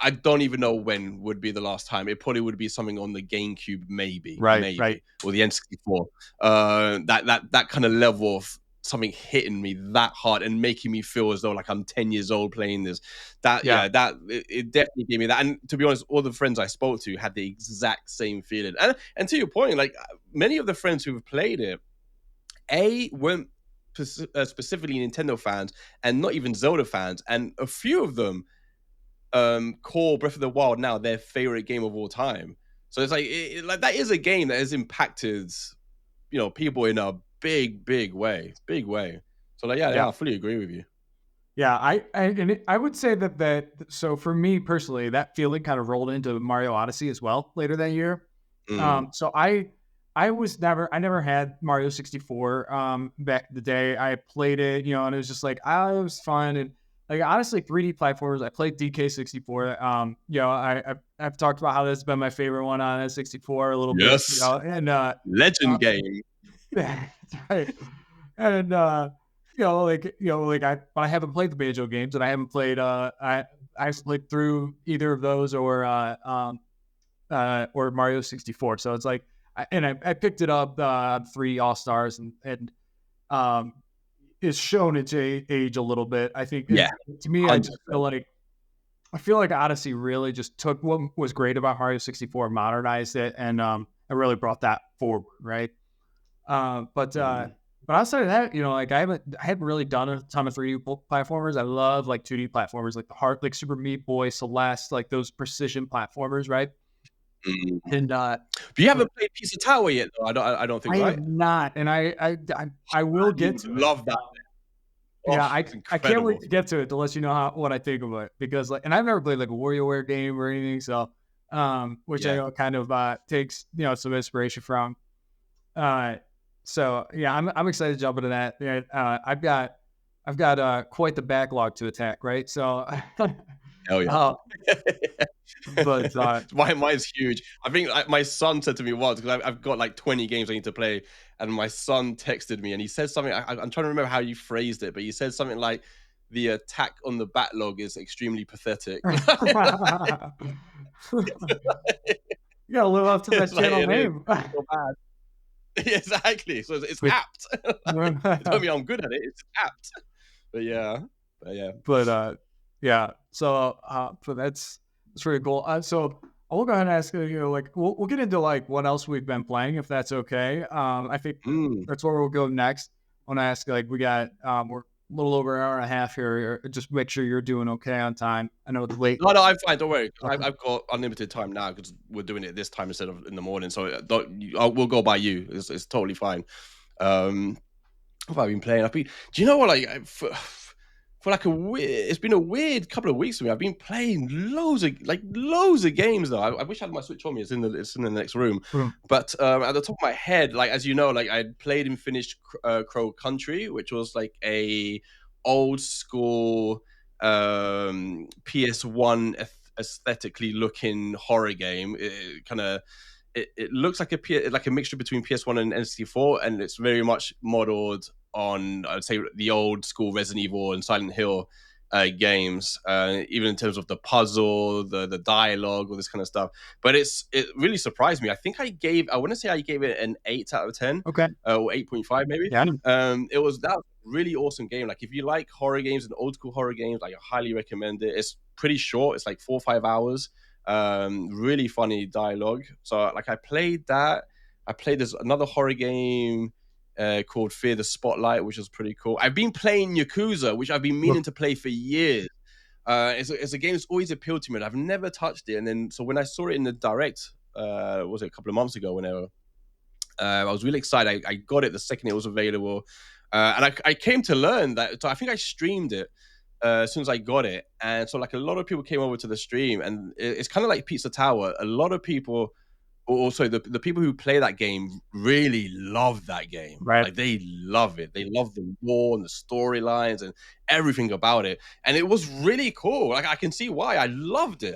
I don't even know when would be the last time. It probably would be something on the GameCube, right, or the N64. That kind of level of something hitting me that hard and making me feel as though like I'm 10 years old playing this. yeah, It definitely gave me that. And to be honest, all the friends I spoke to had the exact same feeling. And to your point, like many of the friends who've played it, weren't specifically Nintendo fans and not even Zelda fans, and a few of them call Breath of the Wild now their favorite game of all time. So it's like like that is a game that has impacted people in a big way. So like, yeah, I fully agree with you. Yeah, I would say that so for me personally, that feeling kind of rolled into Mario Odyssey as well later that year. So I never had Mario 64 back in the day. I played it, and it was just like it was fun, and like honestly 3D platformers. I played DK 64. I've talked about how that's been my favorite one on S64 a little bit, Yes, and legend game. that's right. And I haven't played the Banjo games, and I haven't played I haven't played through either of those or Mario 64. So it's like I picked it up 3 All Stars and it's shown its age a little bit. I think to me, 100%. I feel like Odyssey really just took what was great about Mario 64, modernized it, and really brought that forward, right? But outside of that, I haven't really done a ton of 3D platformers. I love like 2D platformers, like like Super Meat Boy, Celeste, like those precision platformers, right? Mm. And But you haven't played Pizza Tower yet, though. I don't think, I right? have not, and I will You get would to love it. that. Yeah, It's I can't wait incredible. to get to it to let you know what I think of it, because and I've never played like a WarioWare game or anything, so which I know kind of takes some inspiration from. So yeah, I'm excited to jump into that. Yeah, I've got quite the backlog to attack, right? So, Hell yeah. uh, but Mine's huge. I think my son said to me once, because I've got like 20 games I need to play, and my son texted me and he said something. I'm trying to remember how you phrased it, but he said something like, "The attack on the backlog is extremely pathetic." you gotta live up to that It's like, channel it is. name. So bad. Exactly. So it's apt. It don't mean I'm good at it. It's apt. But yeah. But yeah. So but that's really cool. So I will go ahead and ask you, like, we'll get into like what else we've been playing, if that's okay. I think that's where we'll go next. I want to ask, like, we got we're a little over an hour and a half here. Just make sure you're doing okay on time. I know it's late. No, I'm fine. Don't worry. Okay. I've got unlimited time now because we're doing it this time instead of in the morning. So we'll go by you. It's totally fine. What have I been playing? Do you know what? Like for like it's been a weird couple of weeks for me. I've been playing loads of games though. I wish I had my Switch on me. It's in the next room. But at the top of my head, like, as you know, like, I played and finished Crow Country, which was like a old school PS1 aesthetically looking horror game. It looks like a mixture between PS1 and N64, and it's very much modeled on, I'd say, the old school Resident Evil and Silent Hill games, even in terms of the puzzle, the dialogue, all this kind of stuff. But it really surprised me. I want to say I gave it an 8 out of 10, Okay. or 8.5 maybe. Yeah. It was that really awesome game. Like, if you like horror games and old school horror games, like, I highly recommend it. It's pretty short. It's like 4 or 5 hours. Really funny dialogue. So, like, I played that. I played this another horror game called Fear the Spotlight, which was pretty cool. I've been playing Yakuza, which I've been meaning to play for years. It's a game that's always appealed to me, and I've never touched it. And then, so when I saw it in the direct, was it a couple of months ago, whenever, I was really excited. I got it the second it was available. And I came to learn that, so I think I streamed it as soon as I got it. And so, like, a lot of people came over to the stream, and it's kind of like Pizza Tower. A lot of people, also the people who play that game, really love that game. Right. Like, they love it. They love the lore and the storylines and everything about it. And it was really cool. Like, I can see why. I loved it.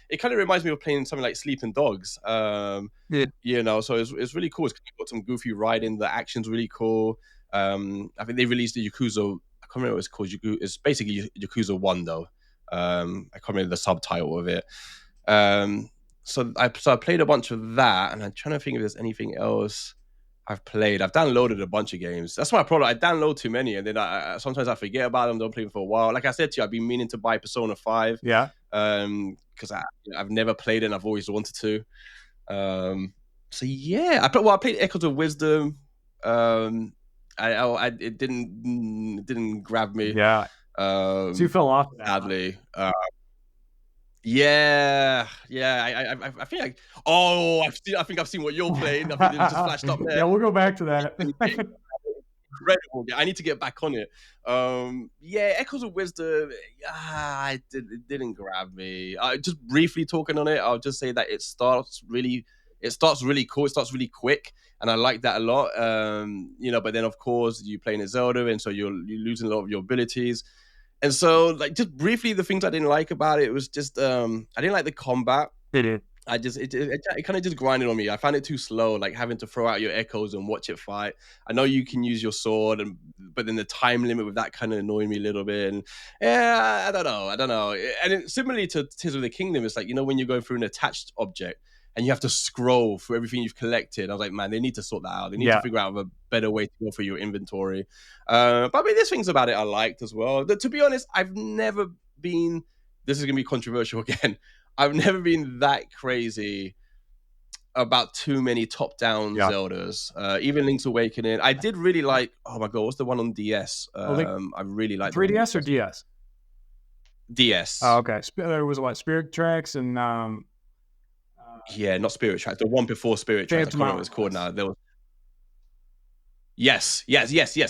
It kind of reminds me of playing something like Sleeping Dogs. So it's really cool. It's got some goofy riding. The action's really cool. I think they released the Yakuza. I can't remember what it's called. It's basically Yakuza 1, though. I can't remember the subtitle of it. So I played a bunch of that, and I'm trying to think if there's anything else I've played. I've downloaded a bunch of games. That's my problem. I download too many, and then sometimes I forget about them. Don't play them for a while. Like I said to you, I've been meaning to buy Persona 5. Yeah. Because I've never played it, and I've always wanted to. So yeah, I played Echoes of Wisdom. It didn't grab me. Yeah. So you fell off that, sadly. Yeah, yeah. I think I think I've seen what you're playing. I think it just flashed up there. Yeah, we'll go back to that. Incredible. I need to get back on it. Yeah, Echoes of Wisdom. It didn't grab me. Just briefly talking on it, I'll just say that it starts really cool. It starts really quick, and I like that a lot. But then of course you're playing a Zelda, and so you're losing a lot of your abilities. And so, like, just briefly, the things I didn't like about it was just I didn't like the combat. It is. I just it kind of just grinded on me. I found it too slow, like having to throw out your echoes and watch it fight. I know you can use your sword, but then the time limit with that kind of annoyed me a little bit. And yeah, I don't know. And similarly to Tears of the Kingdom, it's like when you're going through an attached object and you have to scroll through everything you've collected. I was like, man, they need to sort that out. They need to figure out a better way to go through your inventory. But I mean, there's things about it I liked as well. To be honest, I've never been. This is gonna be controversial again. I've never been that crazy about too many top-down Zeldas. Even Link's Awakening. I did really like. Oh my god, what's the one on DS? I really like 3DS or DS. DS. Oh, okay. There was what Spirit Tracks and yeah, not Spirit Tracks. The one before Spirit Tracks. I can't remember what it's called now. There was. Yes.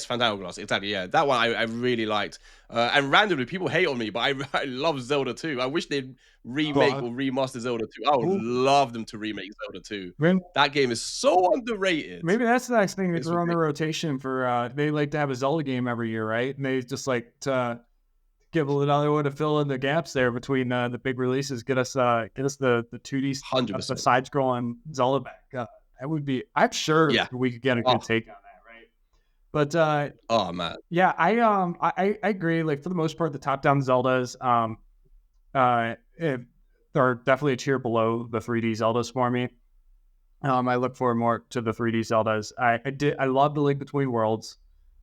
Phantom Hourglass, exactly. Yeah, that one I really liked. And randomly, people hate on me, but I love Zelda 2. I wish they'd remake or remaster Zelda 2. I would love them to remake Zelda 2. That game is so underrated. Maybe that's the next thing they throw on the rotation for. They like to have a Zelda game every year, right? And they just like to give another one to fill in the gaps there between the big releases. Get us the 2D 100%. the side scrolling Zelda back. That would be. I'm sure we could get a good take on that. But oh man, yeah, I agree. Like for the most part, the top-down Zeldas are definitely a tier below the 3D Zeldas for me. I look forward more to the 3D Zeldas. I love the Link Between Worlds.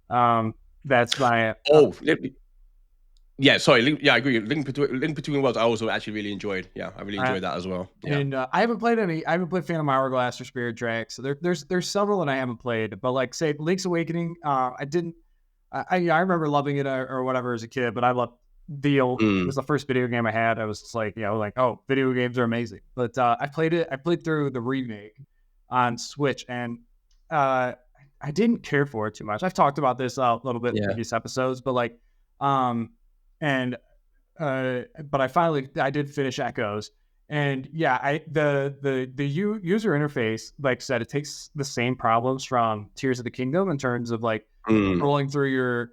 That's my yeah, sorry. I agree. Link Between Worlds, I also actually really enjoyed. Yeah, I really enjoyed that as well. Yeah. And I haven't played Phantom Hourglass or Spirit Tracks. So there's several that I haven't played. But like say Link's Awakening, I remember loving it or whatever as a kid. But I loved it was the first video game I had. I was just like, oh, video games are amazing. But I played through the remake on Switch, and I didn't care for it too much. I've talked about this a little bit in previous episodes, but like but I did finish Echoes, and the user interface, like I said, it takes the same problems from Tears of the Kingdom in terms of like rolling through your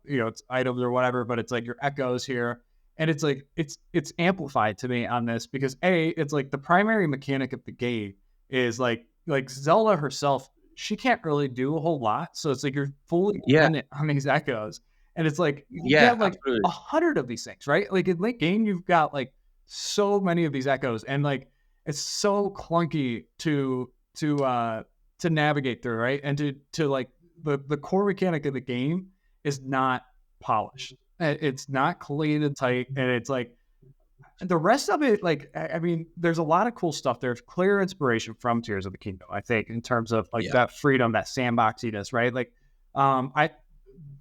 it's items or whatever, but it's like your echoes here, and it's like it's amplified to me on this because it's like the primary mechanic of the game is like Zelda herself, she can't really do a whole lot, so it's like you're fully dependent on these echoes. And it's like you have like 100 of these things, right? Like in late game, you've got like so many of these echoes, and like it's so clunky to navigate through, right? And to like the core mechanic of the game is not polished. It's not clean and tight, and it's like the rest of it. Like I mean, there's a lot of cool stuff. There's clear inspiration from Tears of the Kingdom, I think, in terms of like that freedom, that sandboxiness, right? Like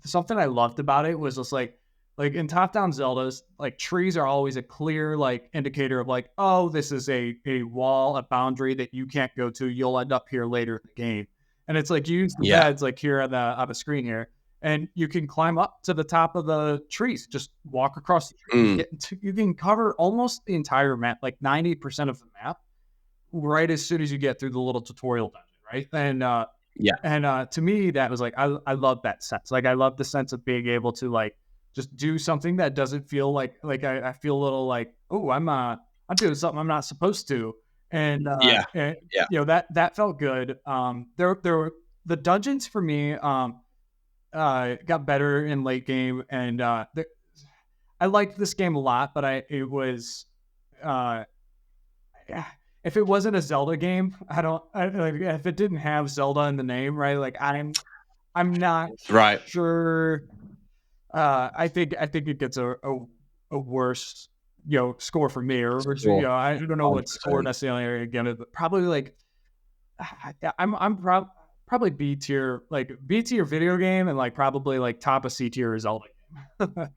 something I loved about it was just like in top-down Zeldas, like trees are always a clear like indicator of like, oh, this is a wall, a boundary that you can't go to. You'll end up here later in the game. And it's like you use the beds like here on the screen here, and you can climb up to the top of the trees, just walk across the tree. You can cover almost the entire map, like 90% of the map, right as soon as you get through the little tutorial dungeon, right? And and to me, that was like I love that sense. Like I love the sense of being able to like just do something that doesn't feel like I feel a little like, oh, I'm doing something I'm not supposed to. And that felt good. There were the dungeons for me got better in late game, and I liked this game a lot, but it was if it wasn't a Zelda game, if it didn't have Zelda in the name, right? Like I'm not sure. I think it gets a worse score for me, or I don't know what score necessarily again, but probably like I'm probably B tier video game, and like probably like top of C tier Zelda game.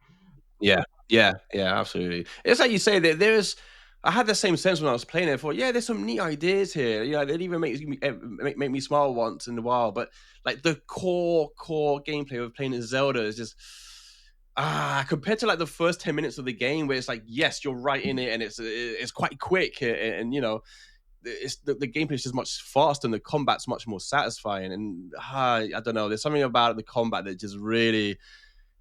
Yeah, absolutely. It's like you say that there's I had the same sense when I was playing it. I thought, yeah, there's some neat ideas here. You know, it even make me smile once in a while. But like the core gameplay of playing Zelda is just compared to like the first 10 minutes of the game, where it's like, yes, you're right in it, and it's quite quick, and you know, it's the gameplay is just much faster, and the combat's much more satisfying. And I don't know, there's something about the combat that just really,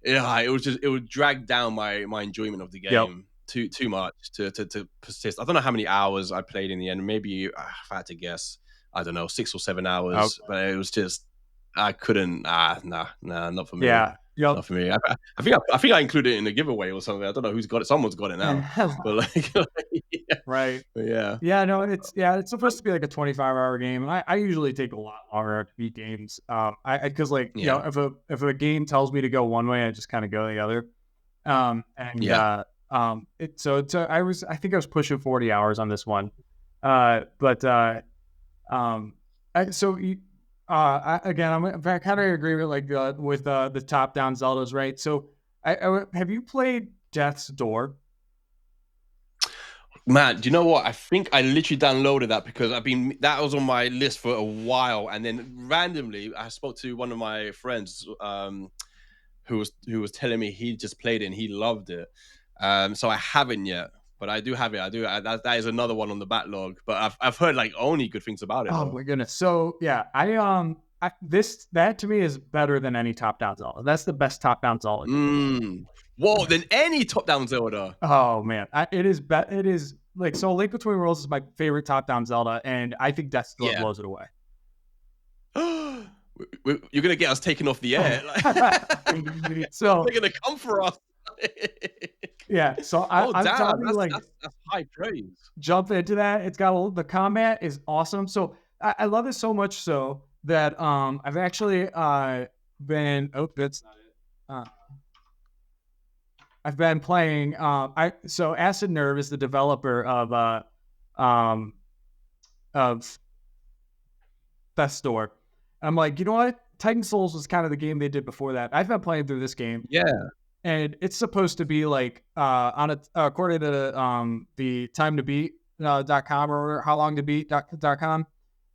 yeah, it would drag down my enjoyment of the Yep. game too much to persist. I don't know how many hours I played in the end. Maybe if I had to guess, I don't know, 6 or 7 hours. Okay. But it was just I couldn't. Nah, not for me. Yeah. Yep. Not for me. I think I included it in the giveaway or something. I don't know who's got it. Someone's got it now. But like, yeah, Right. but yeah, Yeah, no, it's supposed to be like a 25-hour game. I usually take a lot longer to beat games. Because like, you know, yeah, if a game tells me to go one way, I just kind of go the other. And yeah. I think I was pushing 40 hours on this one. But I kind of agree with like the top down Zeldas, right? So have you played Death's Door? Man, do you know what? I think I literally downloaded that because that was on my list for a while, and then randomly I spoke to one of my friends, who was telling me he just played it and he loved it. So I haven't yet, but I do have it. That is another one on the backlog. But I've heard like only good things about it Oh though. my goodness. So yeah, that to me is better than any top down Zelda. That's the best top down Zelda. Whoa, than any top-down Zelda. Oh man, it is. It is like so. Link Between Worlds is my favorite top down Zelda, and I think Death's Door Yeah. blows it away. You're gonna get us taken off the air. So they're gonna come for us. yeah, so I'm damn, telling you, like, that's high praise. jump into that. It's got the combat is awesome. So I love it so much so that I've actually been that's not it. I've been playing. Acid Nerve is the developer of Death's Door. I'm like, you know what? Titan Souls was kind of the game they did before that. I've been playing through this game. Yeah. And it's supposed to be like according to the time to beat.com or how long to beat.com.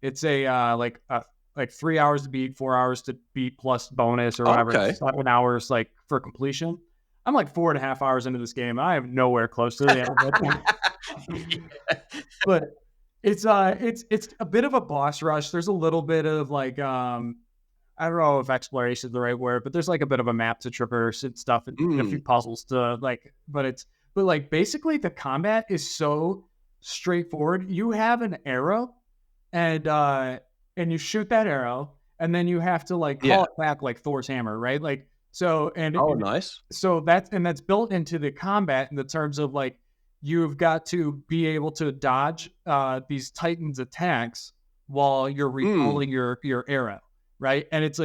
It's like 3 hours to beat, 4 hours to beat plus bonus or whatever. Okay. 7 hours like for completion. I'm like 4.5 hours into this game. I am nowhere close to the end. But it's a bit of a boss rush. There's a little bit of like I don't know if exploration is the right word, but there's like a bit of a map to traverse and stuff, and a few puzzles to like. But like basically the combat is so straightforward. You have an arrow, and you shoot that arrow, and then you have to like call it back like Thor's hammer, right? Like so, nice. So that's built into the combat in the terms of like you've got to be able to dodge these Titans' attacks while you're recalling your arrow. Right. And it's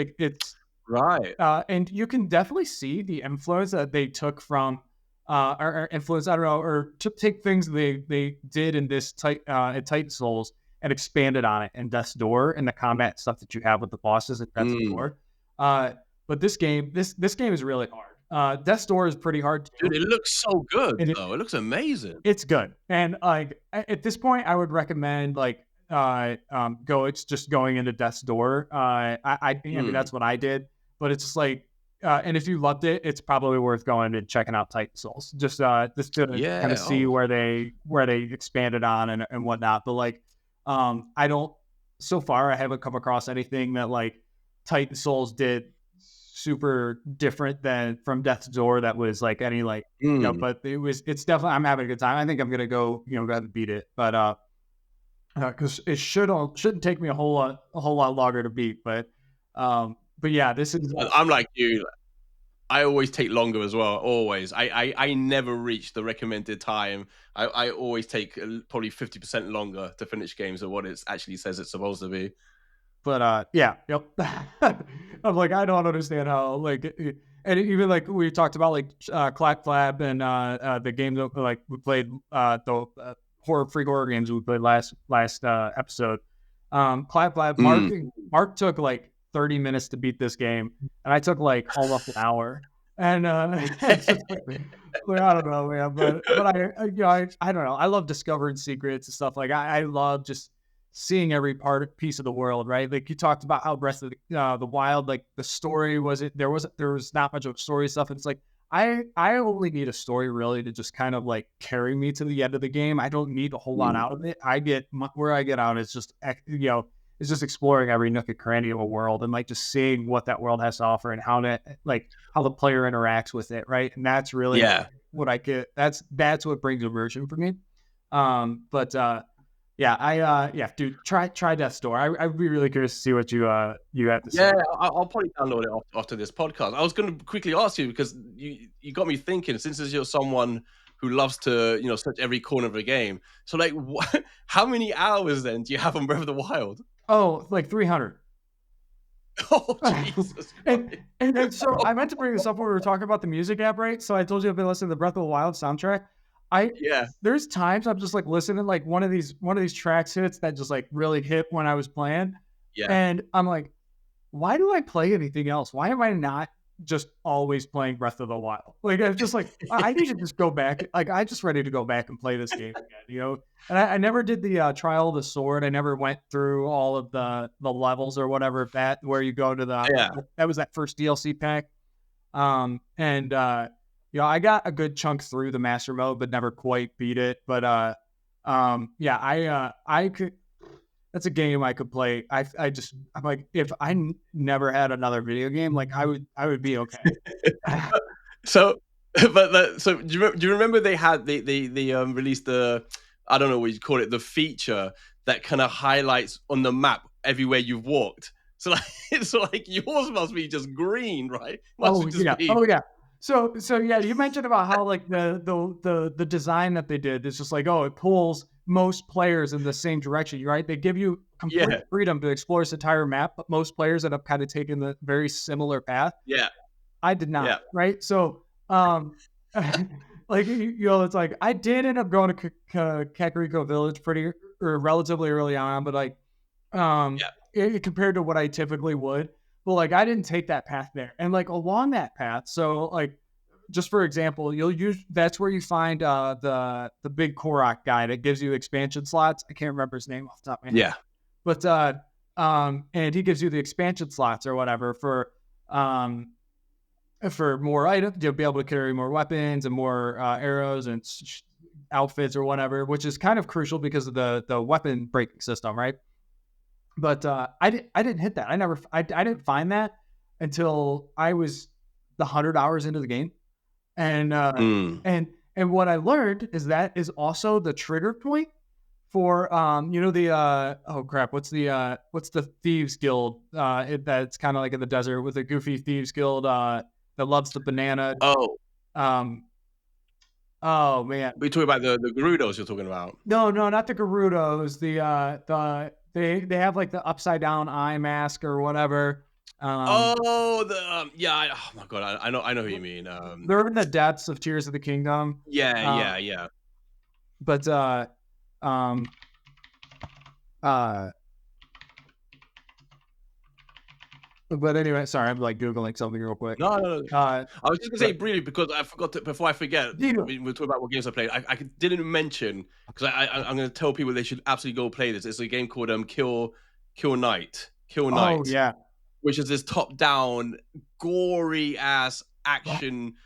right. And you can definitely see the influence that they took from or influence, I don't know, or to take things they did in this Titan Souls and expanded on it in Death's Door and the combat stuff that you have with the bosses at Death's Door. But this game is really hard. Death's Door is pretty hard too. Dude, it looks so good though. It looks amazing. It's good. And like at this point I would recommend like it's just going into Death's Door. I mean that's what I did, but it's just like and if you loved it, it's probably worth going and checking out Titan Souls. Just to kind of see where they expanded on and whatnot. But like I don't so far I haven't come across anything that like Titan Souls did super different than from Death's Door that was like any like you know, but it's definitely I'm having a good time. I think I'm gonna go ahead and beat it. But because it shouldn't take me a whole lot longer to beat, but yeah, this is. I'm like you. I always take longer as well. Always. I never reach the recommended time. I always take probably 50% longer to finish games than what it actually says it's supposed to be. But yeah, yep. I'm like I don't understand how like, and even like we talked about like Clap Flab and the game that like we played the free horror games we played last episode. Clap Flab, Mark took like 30 minutes to beat this game, and I took like almost an hour. And it's just like, I don't know, man. But I don't know. I love discovering secrets and stuff. Like I love just seeing every piece of the world, right? Like you talked about how Breath of the Wild, like the story there was not much of story stuff. And it's like I only need a story really to just kind of like carry me to the end of the game. I don't need a whole lot out of it. Where I get out is just it's just exploring every nook and cranny of a world and like just seeing what that world has to offer and how the player interacts with it, right? And that's really Yeah. what I get. That's what brings immersion for me. Dude, try Death's Door. I'd be really curious to see what you have to say. Yeah, I'll probably download it after this podcast. I was going to quickly ask you because you got me thinking. Since you're someone who loves to search every corner of a game, so like, how many hours then do you have on Breath of the Wild? Oh, like 300. Oh Jesus! and so I meant to bring this up when we were talking about the music app, right? So I told you I've been listening to the Breath of the Wild soundtrack. There's times I'm just like listening, like one of these tracks hits that just like really hit when I was playing. Yeah. And I'm like, why do I play anything else? Why am I not just always playing Breath of the Wild? Like I'm just like, I need to just go back. Like I'm just ready to go back and play this game again, And I never did the Trial of the Sword. I never went through all of the levels or whatever where you go to that was that first DLC pack. I got a good chunk through the master mode, but never quite beat it. But I could. That's a game I could play. I'm like, if I never had another video game, like I would be okay. So do you remember they released the, I don't know what you call it, the feature that kind of highlights on the map everywhere you've walked. So like it's like yours must be just green, right? Oh yeah. So yeah, you mentioned about how like the design that they did is just like, it pulls most players in the same direction, right? They give you complete freedom to explore this entire map, but most players end up kind of taking the very similar path. Yeah. I did not, right? So like it's like I did end up going to Kakariko Village relatively early on, but like compared to what I typically would. Well, like I didn't take that path there, and like along that path. So, like, just for example, that's where you find the big Korok guy that gives you expansion slots. I can't remember his name off the top of my head. But and he gives you the expansion slots or whatever for more items. You'll be able to carry more weapons and more arrows and outfits or whatever, which is kind of crucial because of the weapon breaking system, right? But I didn't hit that. I didn't find that until I was 100 hours into the game, and what I learned is that is also the trigger point for what's the Thieves Guild that's kind of like in the desert with a goofy Thieves Guild that loves the banana. Oh man, we talking about the Gerudos you're talking about? No, not the Gerudos. They have like the upside down eye mask or whatever. Oh my god, I know who you mean. They're in the depths of Tears of the Kingdom. Yeah. But but anyway, sorry, I'm like Googling something real quick. No. I was just gonna say briefly because I forgot to, before I forget, we were talking about what games I played. I didn't mention because I'm gonna tell people they should absolutely go play this. It's a game called Kill Knight. Oh yeah. Which is this top-down, gory ass action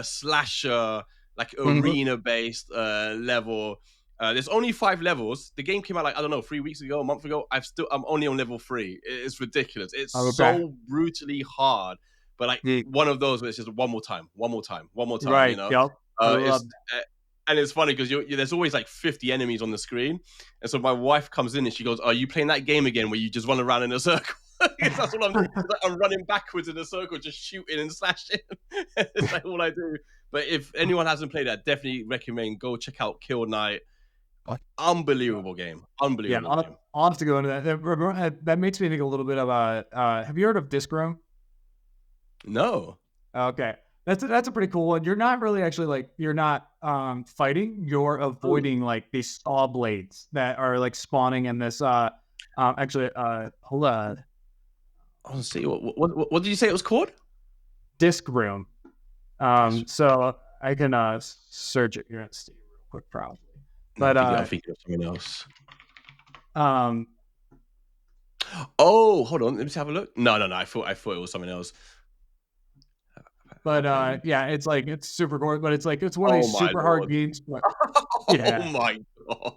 slasher, like arena-based level. There's only 5 levels. The game came out like, I don't know, 3 weeks ago, a month ago. I'm only on level 3. It's ridiculous. It's so brutally hard. But like one of those where it's just one more time. Right. You know? Yep. And it's funny because there's always like 50 enemies on the screen. And so my wife comes in and she goes, "Are you playing that game again where you just run around in a circle?" That's what I'm doing. I'm running backwards in a circle, just shooting and slashing. It's like all I do. But if anyone hasn't played that, definitely recommend go check out Kill Knight. Unbelievable game. Game. I'll have to go into that. That makes me think a little bit about. Have you heard of Disc Room? No. Okay. That's a pretty cool one. You're not really actually you're not fighting. You're avoiding like these saw blades that are like spawning in this. Hold on. I'll see. What did you say it was called? Disc Room. So I can search it here on Steam real quick, probably. No, But I'm thinking of something else. um, Oh, hold on. Let me have a look. No. I thought it was something else. but yeah, it's super gory, but it's one of Oh these my super hard lord. games. But Oh yeah, my god.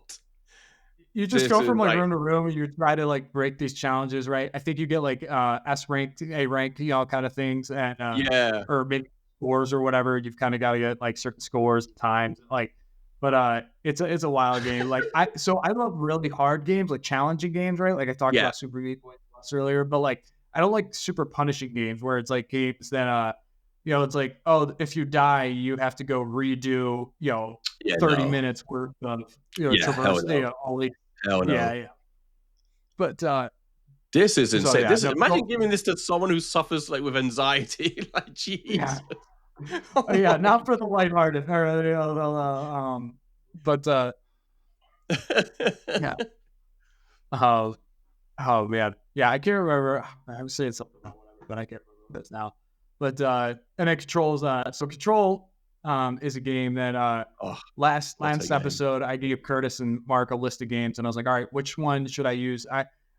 you just This go is from like like, room to room and you try to like break these challenges, right? I think you get like S rank, A rank, kind of things, and yeah, or maybe scores or whatever. You've kind of got to get like certain scores, times, like. But it's a wild game. Like I love really hard games, like challenging games, right? Like I talked yeah, about Super Meat Boy Plus earlier, but like I don't like super punishing games where it's like games that it's like, oh, if you die, you have to go redo, yeah. 30 No, minutes worth of yeah, hell traverse, no, all these. hell Yeah, no. yeah. But This is so insane. yeah, This is, no, imagine giving this to someone who suffers like with anxiety. Like, yeah, jeez. yeah, not for the lighthearted, or, but yeah, oh, oh man, yeah, I can't remember. I was saying something about whatever, but I can't remember this now. But and it controls. So Control is a game that Oh, what a last game. episode I gave Curtis and Mark a list of games, and I was like, all right, which one should I use?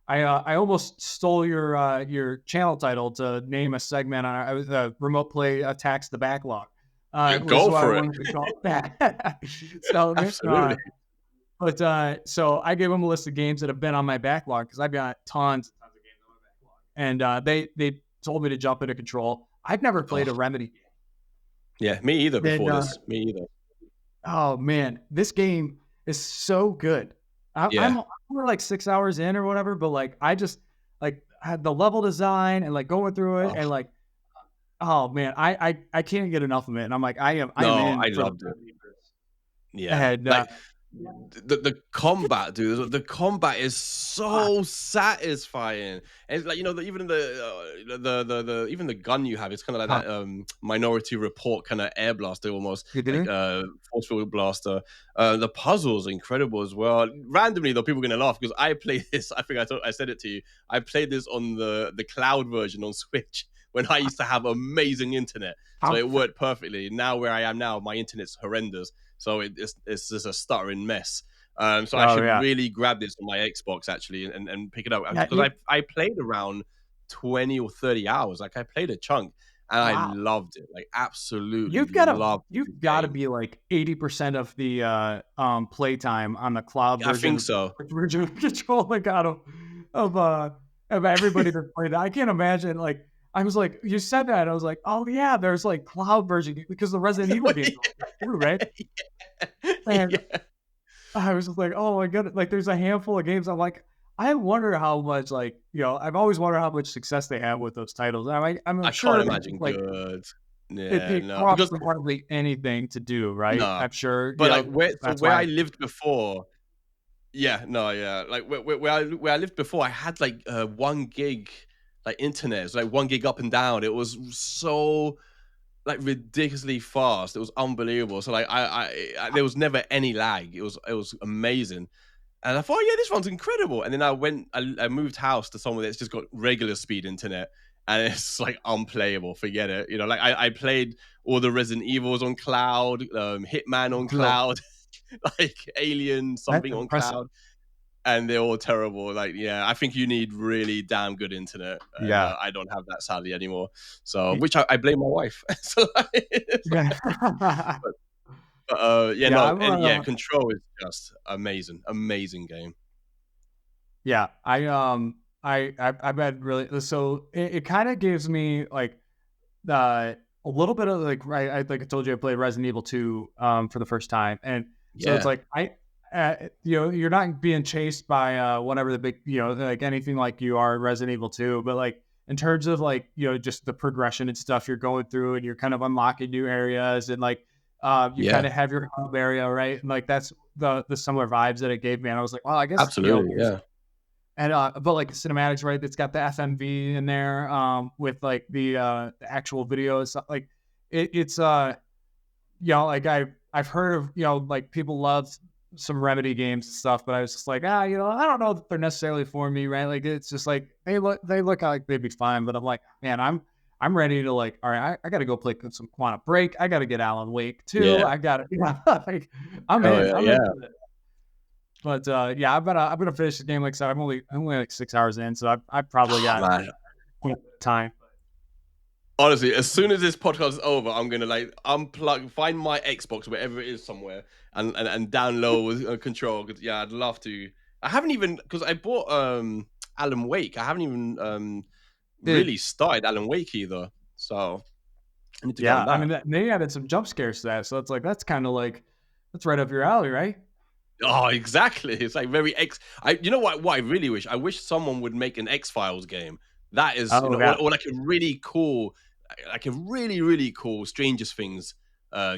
I almost stole your channel title to name a segment on remote play attacks the backlog. Was Go what I for it. wanted to call that. So Absolutely. but so I gave them a list of games that have been on my backlog because I've got tons and tons of games on my backlog, and they told me to jump into Control. I've never played Oh, a Remedy yeah, me either game. before this. Me either. Oh man, this game is so good. Yeah. We're like 6 hours in or whatever, but like I just like had the level design and like going through it Oh, and like, oh man, I can't get enough of it. And I'm like, I am no, in I for the loved it. Yeah. and Like, the combat, dude. The combat is so satisfying, and like, even the even the gun you have, it's kind of like that Minority Report kind of air blaster, almost you like did? force field blaster. The puzzles are incredible as well. Randomly though, people are gonna laugh because I play this. I think I said it to you. I played this on the cloud version on Switch when I used to have amazing internet, so How it worked perfectly. Now where I am now, my internet's horrendous. So it's just a stuttering mess. So I Oh should yeah. really grab this on my Xbox actually and pick it up Yeah, because I played around 20 or 30 hours. Like I played a chunk and I wow. loved it. Like absolutely loved this You've got to game. be like 80% of the playtime on the cloud I version think of so. Control, like out of of everybody that played that. I can't imagine, like I was like, you said that, I was like, oh yeah, there's like cloud version because the Resident Evil games are like that too, right? And Yeah. I was just like, oh my god, like there's a handful of games. I'm like, I wonder how much, like, I've always wondered how much success they have with those titles. I'm I can't sure that imagine like good. it, Yeah, it no. costs Because them hardly anything to do, right? no. I'm sure, But like that's where I why. lived before. Yeah, no, yeah. Like where I lived before, I had like 1 gig like internet. It's like 1 gig up and down. It was so like ridiculously fast. It was unbelievable. So like there was never any lag. It was amazing. And I thought, yeah, this one's incredible. And then I moved house to somewhere that's just got regular speed internet, and it's like unplayable. Forget it. Like I played all the Resident Evils on cloud, Hitman on So cloud, like Alien that's something on impressive. cloud, and they're all terrible. Like, yeah, I think you need really damn good internet, and Yeah. I don't have that sadly anymore. So, which I blame my wife. So, Yeah. yeah, Yeah. no, and yeah, Control is just amazing, amazing game. Yeah. I've had really, so it kind of gives me like a little bit of like, right. Like I told you, I played Resident Evil 2 for the first time. And so it's Yeah, like, you're not being chased by whatever the big, like anything like you are in Resident Evil 2, but like in terms of like, just the progression and stuff you're going through and you're kind of unlocking new areas and like, you kind yeah, of have your hub area, right? And like that's the similar vibes that it gave me. And I was like, well, I guess, absolutely, yeah, and but like the cinematics, right? It's got the FMV in there, with like the actual video and stuff. Like it's like I've heard of, like people love some Remedy games and stuff, but I was just like, I don't know that they're necessarily for me, right? Like it's just like they look like they'd be fine, but I'm like, man, I'm ready to like, all right, I got to go play some Quantum Break. I got to get Alan Wake too. Yeah. I got to, like, I'm Oh in. yeah, I'm yeah. into it. But yeah, I'm gonna finish the game. Like I said, I'm only like 6 hours in, so I probably Oh, got man. time. Honestly, as soon as this podcast is over, I'm gonna like unplug, find my Xbox wherever it is somewhere, and download Control. Cause yeah, I'd love to. I haven't even because I bought Alan Wake. I haven't even Dude, really started Alan Wake either. So I need to get on yeah, I that. mean, they added some jump scares to that, so it's like that's kind of like that's right up your alley, right? Oh, exactly. It's like very X. You know what? What I really wish. I wish someone would make an X-Files game. That is, Oh yeah. or like a really cool, like a really cool Stranger Things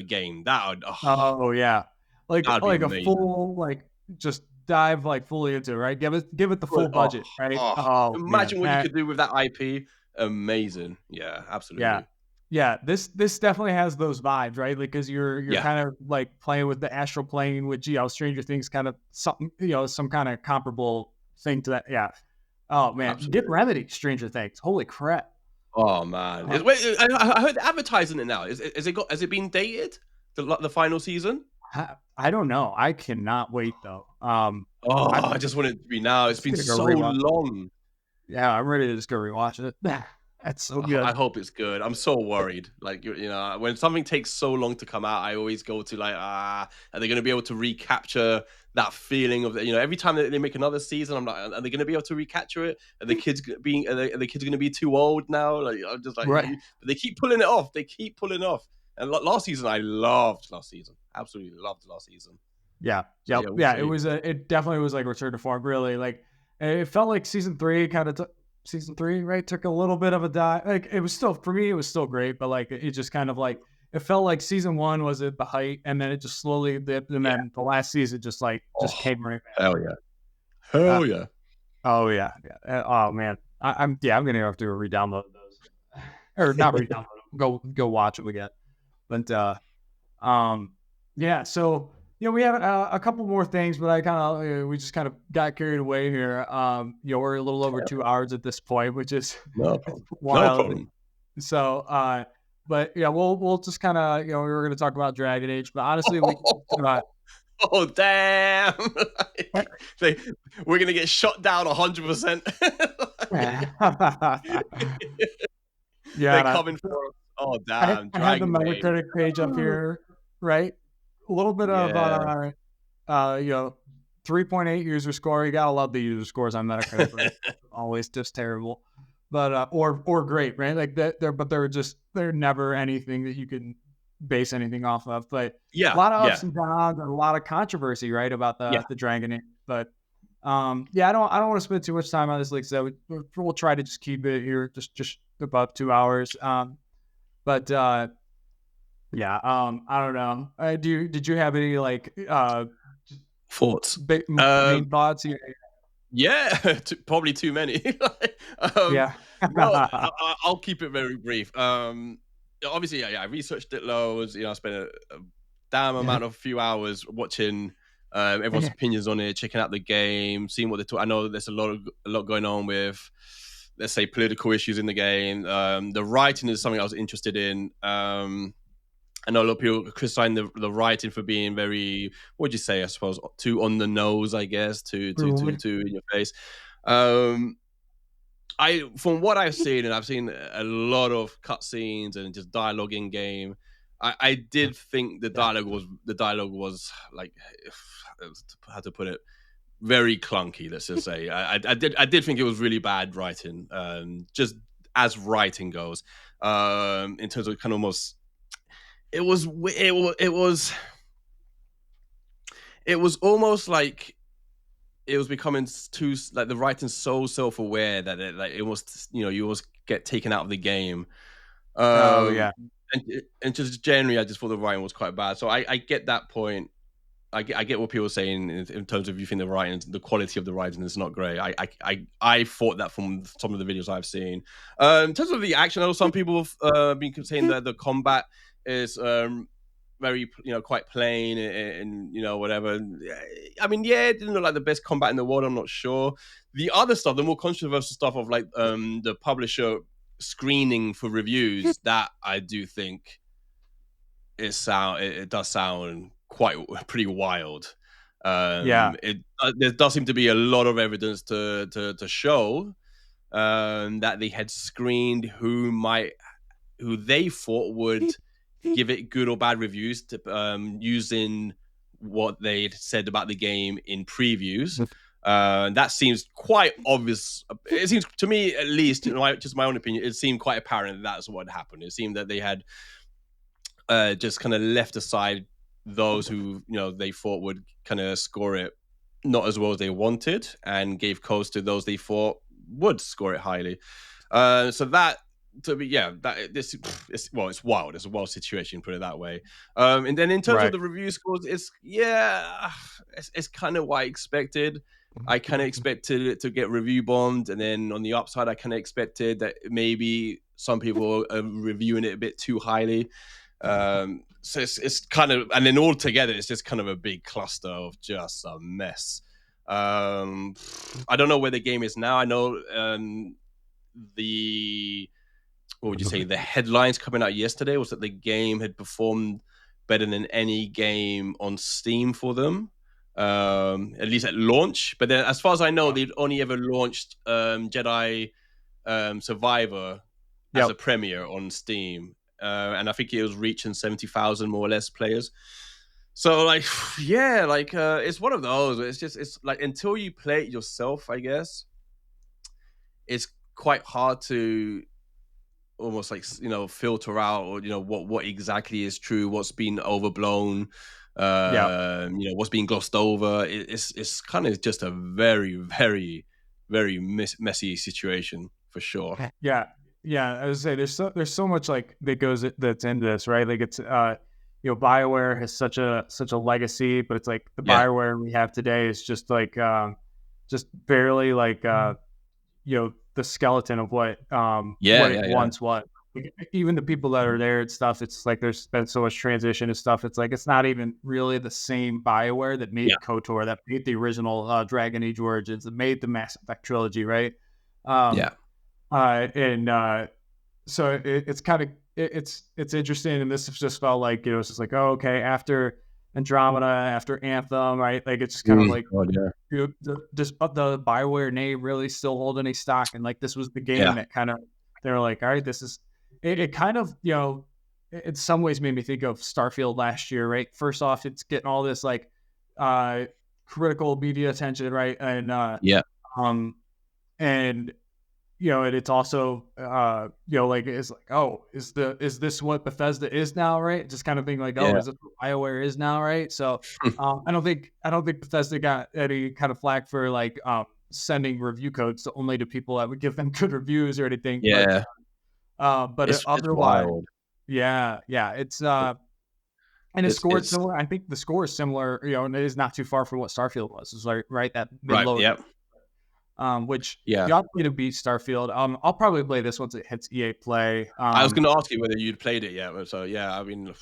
game. Oh yeah. That'd be Like a amazing. full like just dive like fully into it, right? Give it the full Oh, budget, right? oh, Oh man. imagine what you could do with that IP. Amazing. Yeah, Yeah. absolutely. Yeah, this definitely has those vibes, right? Like, because you're Yeah, kind of like playing with the astral plane, which Stranger Things kind of something, some kind of comparable thing to that. Yeah. Oh man, get absolutely. Remedy Stranger Things. Holy crap! Oh man, Uh, wait, I heard they're advertising it now. Is it got? Has it been dated? The final season? I don't know. I cannot wait though. Oh, I'm I just want it to be now. It's just been gonna go so rewatch. long. Yeah, I'm ready to just go rewatch it. That's so good. I hope it's good. I'm so worried. Like you know, when something takes so long to come out, I always go to like, are they going to be able to recapture that feeling of every time that they make another season, I'm like, are they going to be able to recapture it? Are the kids being are the kids going to be too old now? Like I'm just like, Right. but they keep pulling it off. They keep pulling it off. And last season, I loved last season. Absolutely loved last season. Yeah. So Yep. yeah, we'll Yeah. see. It definitely was like return to form. Really, like it felt like season three kind of season three, right? Took a little bit of a dive. Like it was still for me, it was still great, but like it just kind of like it felt like season one was at the height, and then it just slowly dipped, and Yeah. then the last season just Oh, came right hell yeah. back. Hell yeah. Oh yeah. Yeah. Oh man. I'm gonna have to re-download those, or not re-download them. Go watch them again. But um, yeah. So we have a couple more things, but I kind of we just kind of got carried away here. We're a little over 2 hours at this point, which is No problem. No wild. problem. So but yeah, we'll just kind of we were going to talk about Dragon Age, but honestly, we Oh damn! They, we're gonna get shot down 100%. They're yeah. coming for us. Oh I damn! have the Dragon Age. Metacritic page up here, right? A little bit of Yeah. 3.8 user score. You gotta love the user scores on Metacritic, right? Always just terrible, but or great, right? Like that, they're never anything that you can base anything off of. But a Yeah. lot of Yeah. ups and downs and a lot of controversy, right, about Yeah. the Dragon Age. But yeah, I don't want to spend too much time on this. Like so, we'll try to just keep it here, just above 2 hours. But yeah, I don't know. Did you have any like Thoughts. main thoughts here? Yeah. Probably too many. um, Yeah. well, I'll keep it very brief. Obviously, yeah. I researched it loads. I spent a damn amount of few hours watching everyone's opinions on it, checking out the game, seeing what they talk. I know there's a lot going on with, let's say, political issues in the game. The writing is something I was interested in. I know a lot of people criticizing the writing for being very, what would you say? I suppose too on the nose, I guess, too in your face. From what I've seen, and I've seen a lot of cutscenes and just dialogue in game. I did think the dialogue was like, how to put it, very clunky. Let's just say I did think it was really bad writing, just as writing goes, in terms of kind of almost. It was almost like it was becoming too, like, the writing's so self-aware that it almost, you almost get taken out of the game. Oh yeah. And just generally, I just thought the writing was quite bad. So I get that point. I get what people are saying in terms of, you think the writing, the quality of the writing is not great. I thought that from some of the videos I've seen. In terms of the action, I know some people have been saying that the combat is very, quite plain and whatever. I mean, yeah, it didn't look like the best combat in the world. I'm not sure. The other stuff, the more controversial stuff of like the publisher screening for reviews, that I do think it does sound pretty wild. Yeah. There does seem to be a lot of evidence to show that they had screened who they thought would give it good or bad reviews using what they said about the game in previews. That seems quite obvious. It seems to me, at least, just my own opinion, it seemed quite apparent that that's what happened. It seemed that they had just kind of left aside those who they thought would kind of score it not as well as they wanted, and gave codes to those they thought would score it highly. So that to be it's wild. It's a wild situation, put it that way. And then in terms of the review scores, it's kind of what I expected. I kind of expected it to get review bombed, and then on the upside, I kind of expected that maybe some people are reviewing it a bit too highly. So it's kind of, and then all together, it's just kind of a big cluster of just a mess. I don't know where the game is now. I know what would you say, the headlines coming out yesterday was that the game had performed better than any game on Steam for them, at least at launch. But then, as far as I know, they'd only ever launched Jedi Survivor as a premiere on Steam. And I think it was reaching 70,000 more or less players. So it's one of those. It's like, until you play it yourself, I guess, it's quite hard to almost filter out, or what exactly is true, what's been overblown, what's being glossed over. It's kind of just a very, very, very messy situation for sure. Yeah, I would say there's so much that's into this, right? Like, it's BioWare has such a legacy, but it's like the BioWare we have today is just just barely the skeleton of what it once was. Even the people that are there and stuff, it's like there's been so much transition and stuff. It's like it's not even really the same BioWare that made KOTOR, that made the original Dragon Age Origins, that made the Mass Effect trilogy, right? So it's kind of it's interesting, and this just felt like it's just like, oh, okay, after Andromeda, after Anthem, right? Like, it's just kind of like just the BioWare name really still hold any stock, and like this was the game that kind of they're like, all right, this is it kind of in some ways made me think of Starfield last year, right? First off, it's getting all this critical media attention, right? And and and it's also it's like, oh, is this what Bethesda is now, right? Just kind of being like, oh, is this what BioWare is now, right? So I don't think Bethesda got any kind of flack for sending review codes to only to people that would give them good reviews or anything. But it's otherwise, wild. It's and it's scored similar. I think the score is similar, and it is not too far from what Starfield was. It's like that mid-low. Which you ought to beat Starfield. I'll probably play this once it hits EA Play. I was going to ask you whether you'd played it yet. So I mean,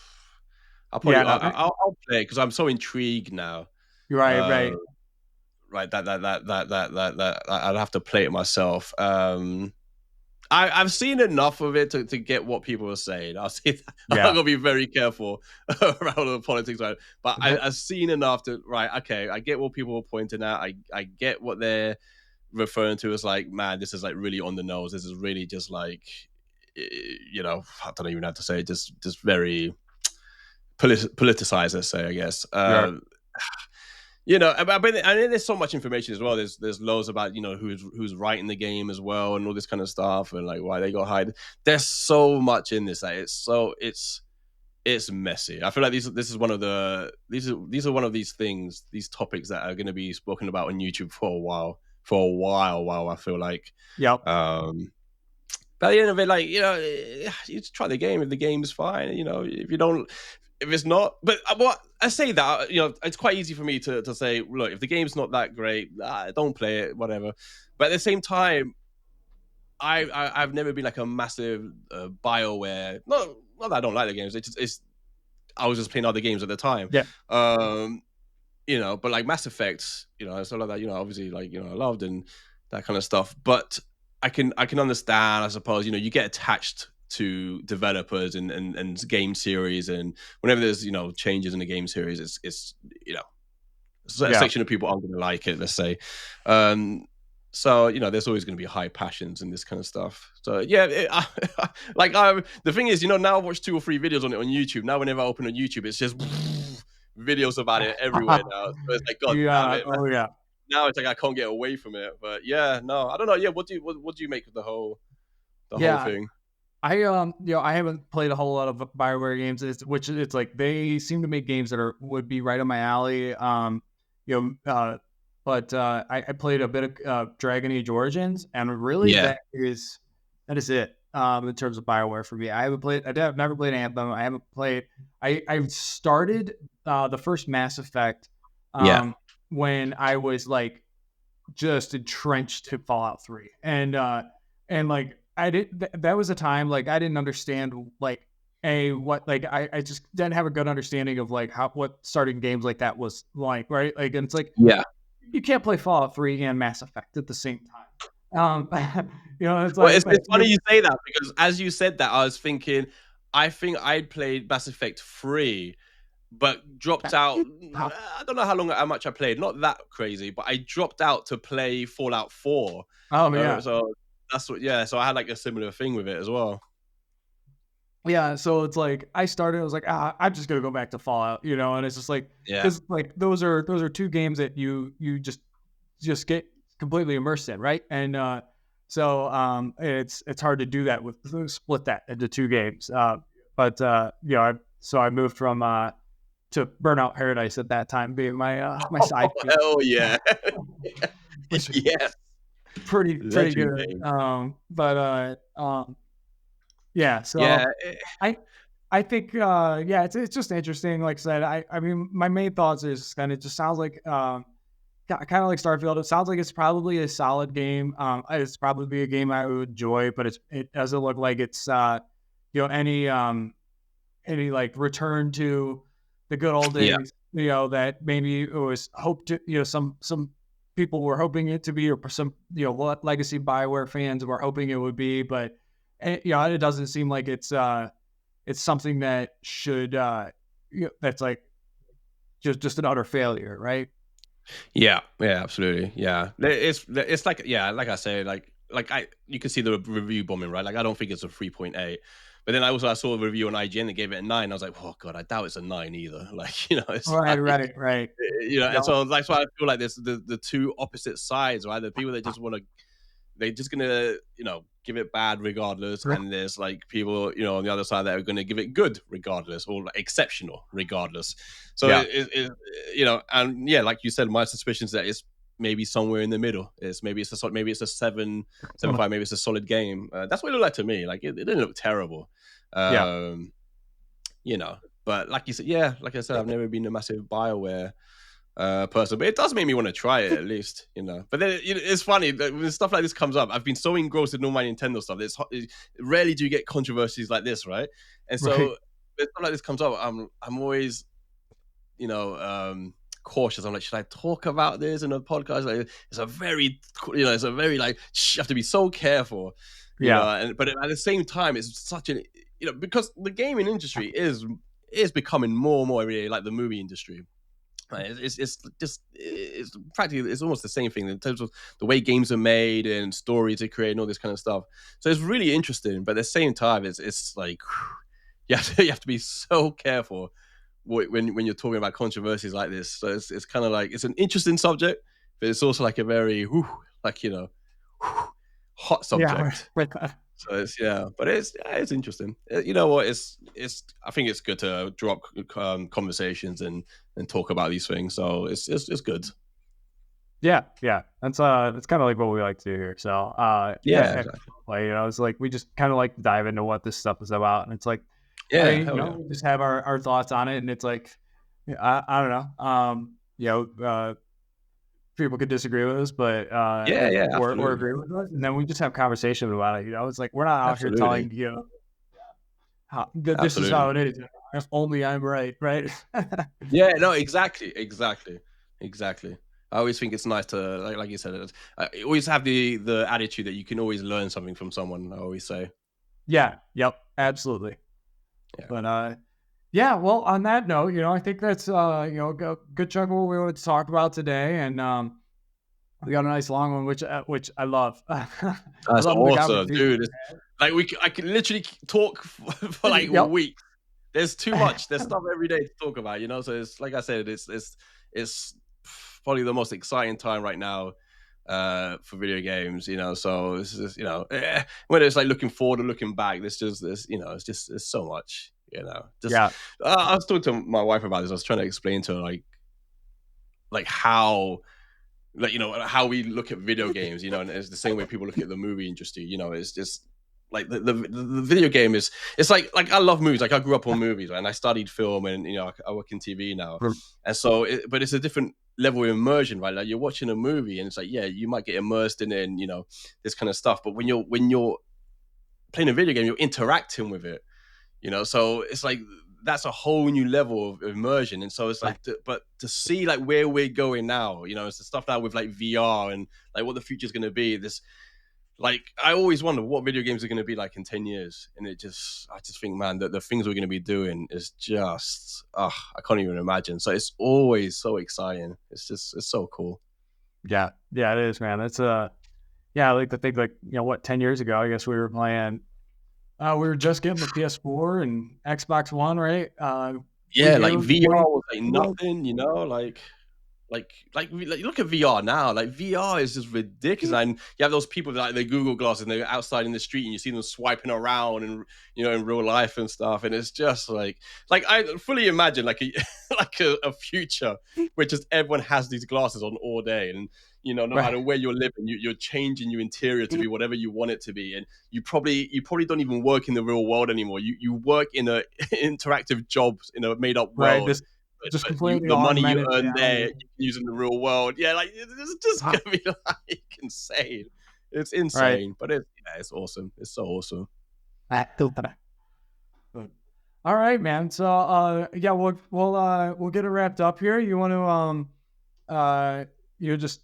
I'll probably I'll play it because I'm so intrigued now. Right. That I'd have to play it myself. I've seen enough of it to get what people are saying. I'll say that. I'm gonna be very careful around all the politics, right? But I've seen enough to okay, I get what people are pointing out. I get what they're referring to as like, man, this is like really on the nose. This is really just like, I don't even have to say it, just very politicized, let's say, I guess. But there's so much information as well. There's loads about who's writing the game as well, and all this kind of stuff, and like why they got hired. There's so much in this. Like, it's messy. I feel like this is one of these are one of these things, these topics that are going to be spoken about on YouTube for a while. I feel like. But at the end of it, you just try the game. If the game is fine, if it's not. But what I say that, it's quite easy for me to say, look, if the game's not that great, don't play it, whatever. But at the same time, I've never been like a massive BioWare. Not that I don't like the games. I was just playing other games at the time. But like Mass Effect, stuff like that, obviously, I loved and that kind of stuff. But I can understand, I suppose, you get attached to developers and game series, and whenever there's changes in the game series, it's a Yeah. section of people aren't going to like it, let's say. So there's always going to be high passions and this kind of stuff. So yeah, the thing is, now I've watched 2 or 3 videos on it on YouTube. Now whenever I open on YouTube, it's just videos about it everywhere now. So it's like, God damn Yeah. it, man. Oh yeah. Now it's like I can't get away from it. But yeah, no, I don't know. Yeah, what do you make of the whole Yeah. thing? I I haven't played a whole lot of Bioware games, which it's like they seem to make games that would be right on my alley. But I played a bit of Dragon Age Origins, and really Yeah, that is it in terms of Bioware for me. I've never played Anthem. I haven't played. I started the first Mass Effect yeah, when I was like just entrenched to Fallout 3, and like I did that was a time like I didn't understand like what like I just didn't have a good understanding of like what starting games like that was like, right? Like, and it's like yeah. you can't play Fallout 3 and Mass Effect at the same time. It's Well, like it's funny you say that, because as you said that, I was thinking, I think I'd played Mass Effect 3, but dropped out. I don't know how much I played. Not that crazy, but I dropped out to play Fallout 4. oh yeah. So that's what. Yeah. So I had like a similar thing with it as well. Yeah, so it's like I was like, I'm just gonna go back to Fallout, and it's just like Yeah. because like those are 2 games that you just get completely immersed in, right? And so it's hard to do that with split that into 2 games. But I moved from to Burnout Paradise at that time being my Oh, side game, hell yeah. which is Yes. pretty Legend good. game. Yeah, Yeah. so I think it's just interesting. Like I said, I mean my main thoughts is kind of just sounds like kind of like Starfield. It sounds like it's probably a solid game. It's probably a game I would enjoy, but it doesn't look like it's any like return to the good old Yeah. days. That maybe it was hoped to. Some people were hoping it to be, or some legacy Bioware fans were hoping it would be, but it doesn't seem like it's something that should that's like just an utter failure, right? Yeah, yeah, absolutely. Yeah, it's like, yeah, like I say, you can see the review bombing, right? Like I don't think it's a 3.8, but then I saw a review on IGN that gave it a 9. I was like, oh god, I doubt it's a 9 either. Like it's Right, like, right. and so that's why I feel like there's the 2 opposite sides, right? The people that just want to, they're just gonna give it bad regardless, Right. and there's like people on the other side that are gonna give it good regardless, or like exceptional regardless. So Yeah. and yeah, like you said, my suspicion is that it's maybe somewhere in the middle. Maybe it's a 7.5, maybe it's a solid game. That's what it looked like to me. Like it didn't look terrible. Yeah. But like you said, yeah, like I said, I've never been a massive BioWare person, but it does make me want to try it at least, But then it's funny that when stuff like this comes up, I've been so engrossed in all my Nintendo stuff. Rarely do you get controversies like this, right? And so Right. when stuff like this comes up, I'm always, cautious. I'm like, should I talk about this in a podcast? Like, it's a very like, you have to be so careful, Yeah. but at the same time, it's such an, because the gaming industry is becoming more and more every day like the movie industry. It's practically, it's almost the same thing in terms of the way games are made and stories are created and all this kind of stuff. So it's really interesting, but at the same time, it's like you have to be so careful when you're talking about controversies like this. So it's kind of like, it's an interesting subject, but it's also like a very hot subject. Yeah. So but it's interesting. You know what? I think it's good to drop conversations and talk about these things. So it's good. Yeah. That's kind of like what we like to do here. So Yeah, exactly. it's like we just kind of like to dive into what this stuff is about, and it's like Yeah, hell yeah. we just have our thoughts on it, and it's like I don't know. People could disagree with us, but Yeah, or absolutely. agree with us, and then we just have conversation about it. It's like we're not out here Absolutely. telling that this is Absolutely. how it is. If only I'm right. Yeah, no, exactly. I always think it's nice to, like you said, always have the attitude that you can always learn something from someone. I always say, Yeah. Yep. Absolutely. yeah, But yeah. Well, on that note, I think that's a good chunk of what we wanted to talk about today, and we got a nice long one, which I love. I that's love the awesome, conversation. dude. Like I can literally talk for like Yep. weeks. There's too much. There's stuff every day to talk about, So it's like I said, it's probably the most exciting time right now for video games. So it's just whether it's like looking forward or looking back, there's just this, it's so much. Just Yeah. I was talking to my wife about this. I was trying to explain to her like how how we look at video games, and it's the same way people look at the movie industry. It's just like the video game is, it's like I love movies. Like I grew up on movies, right? And I studied film, and I work in TV now, and so but it's a different level of immersion, right? Like you're watching a movie and it's like, yeah, you might get immersed in it and this kind of stuff, but when you're playing a video game, you're interacting with it, so it's like that's a whole new level of immersion. And so it's like but to see like where we're going now, it's the stuff now with like VR and like what the future is going to be. This, like, I always wonder what video games are going to be like in 10 years, and I just think, man, that the things we're going to be doing is just I can't even imagine. So it's always so exciting. It's so cool. Yeah. Yeah. It is, man. It's yeah. I like to think, like, 10 years ago, I guess we were playing. We were just getting the PS4 and Xbox One, right? Yeah, like VR was like nothing, like look at VR now. Like VR is just ridiculous. And you have those people that like the Google glasses and they're outside in the street and you see them swiping around and in real life and stuff. And it's just like I fully imagine like a like a future where just everyone has these glasses on all day, and no matter where you're living, you're changing your interior to be whatever you want it to be. And you probably don't even work in the real world anymore. You work in a interactive jobs in a made up right. world. Just But completely the money you augmented earn there, reality. you can use in the real world. Yeah, like it's just gonna be like insane. It's Right. insane, but it's awesome. It's so awesome. All right, man. So yeah, we'll get it wrapped up here. You want to just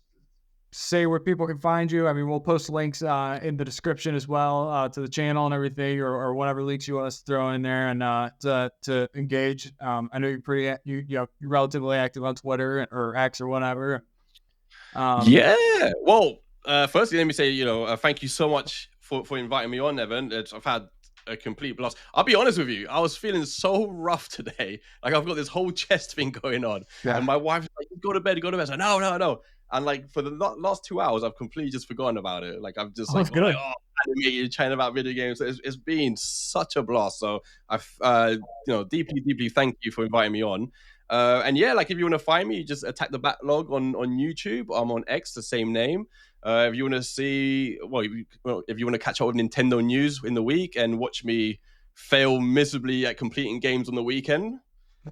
say where people can find you? I mean, we'll post links in the description as well to the channel and everything, or whatever links you want us to throw in there, and to engage. I know you're relatively active on Twitter or X or whatever. Yeah. Well, firstly, let me say, thank you so much for inviting me on, Evan. I've had a complete blast. I'll be honest with you, I was feeling so rough today. Like I've got this whole chest thing going on, and my wife's like, "Go to bed, go to bed." I was like, no. And like for the last 2 hours, I've completely just forgotten about it. Like I've just Good. animated, chatting about video games. So it's been such a blast. So I've deeply thank you for inviting me on. And yeah, like if you want to find me, you just attack the backlog on YouTube. I'm on X, the same name. If you want to see, if you want to catch up with Nintendo news in the week and watch me fail miserably at completing games on the weekend,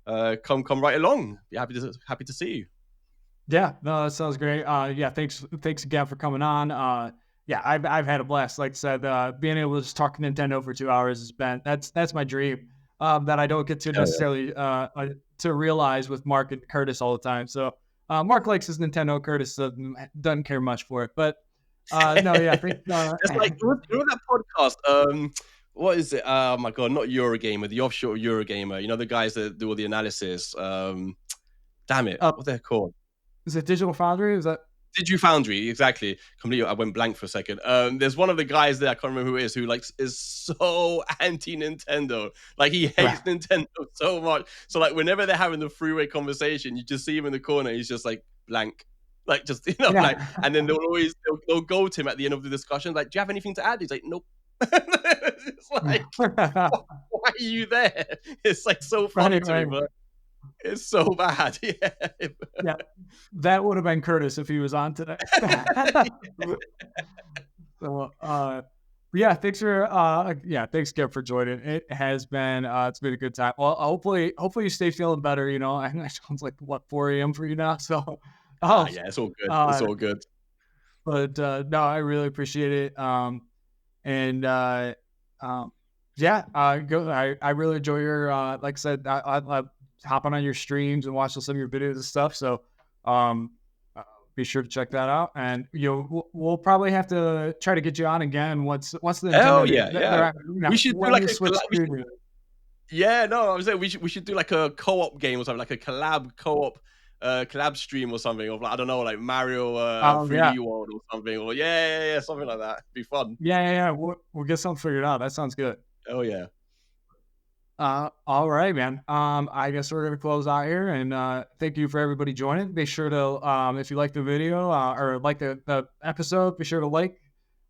come right along. Be happy to see you. Yeah, no, that sounds great. Yeah, thanks again for coming on. Yeah, I've had a blast. Like I said, being able to just talk Nintendo for 2 hours has been that's my dream. That I don't get to necessarily to realize with Mark and Curtis all the time. So Mark likes his Nintendo, Curtis doesn't care much for it. But no, yeah, I think it's like that podcast. What is it? Oh my god, not Eurogamer, the offshore Eurogamer. The guys that do all the analysis. Damn it, what they're called? Is it Digital Foundry? Is that DigiFoundry? Exactly. Completely. I went blank for a second. There's one of the guys there, I can't remember who it is, who is so anti-Nintendo. Like he hates Nintendo so much. So like whenever they're having the freeway conversation, you just see him in the corner. He's just like blank. Like just like, and then they'll go to him at the end of the discussion. Like, do you have anything to add? He's like, nope. It's like, why are you there? It's like so funny to me, but it's so bad. Yeah, that would have been Curtis if he was on today. So, yeah, thanks Gib, for joining. It has been it's been a good time. Well, hopefully you stay feeling better. I know it sounds like 4 a.m. for you now. So, yeah, it's all good. It's all good. But no, I really appreciate it. Yeah, I really enjoy your like I said, I hopping on your streams and watching some of your videos and stuff. So be sure to check that out. And we'll probably have to try to get you on again once the Hell Nintendo yeah, yeah. We should do when like the a Switch collab. 2 Yeah, no, I was saying we should do like a co-op game or something, like a collab stream or something of like, I don't know, like Mario Oh 3D World or something, or yeah, something like that. Be fun. yeah. We'll get something figured out. That sounds good. Oh yeah. All right, man. I guess we're gonna close out here, and thank you for everybody joining. Be sure to, if you like the video or like the episode, be sure to like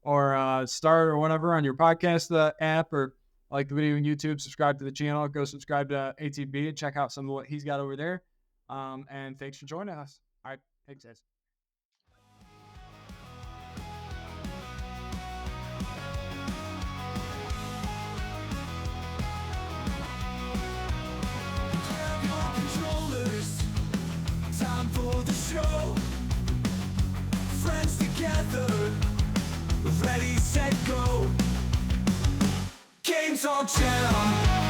or start or whatever on your podcast app, or like the video on YouTube. Subscribe to the channel. Go subscribe to ATB and check out some of what he's got over there. And thanks for joining us. All right, thanks, guys. Time for the show. Friends together, ready, set, go. Games on channel.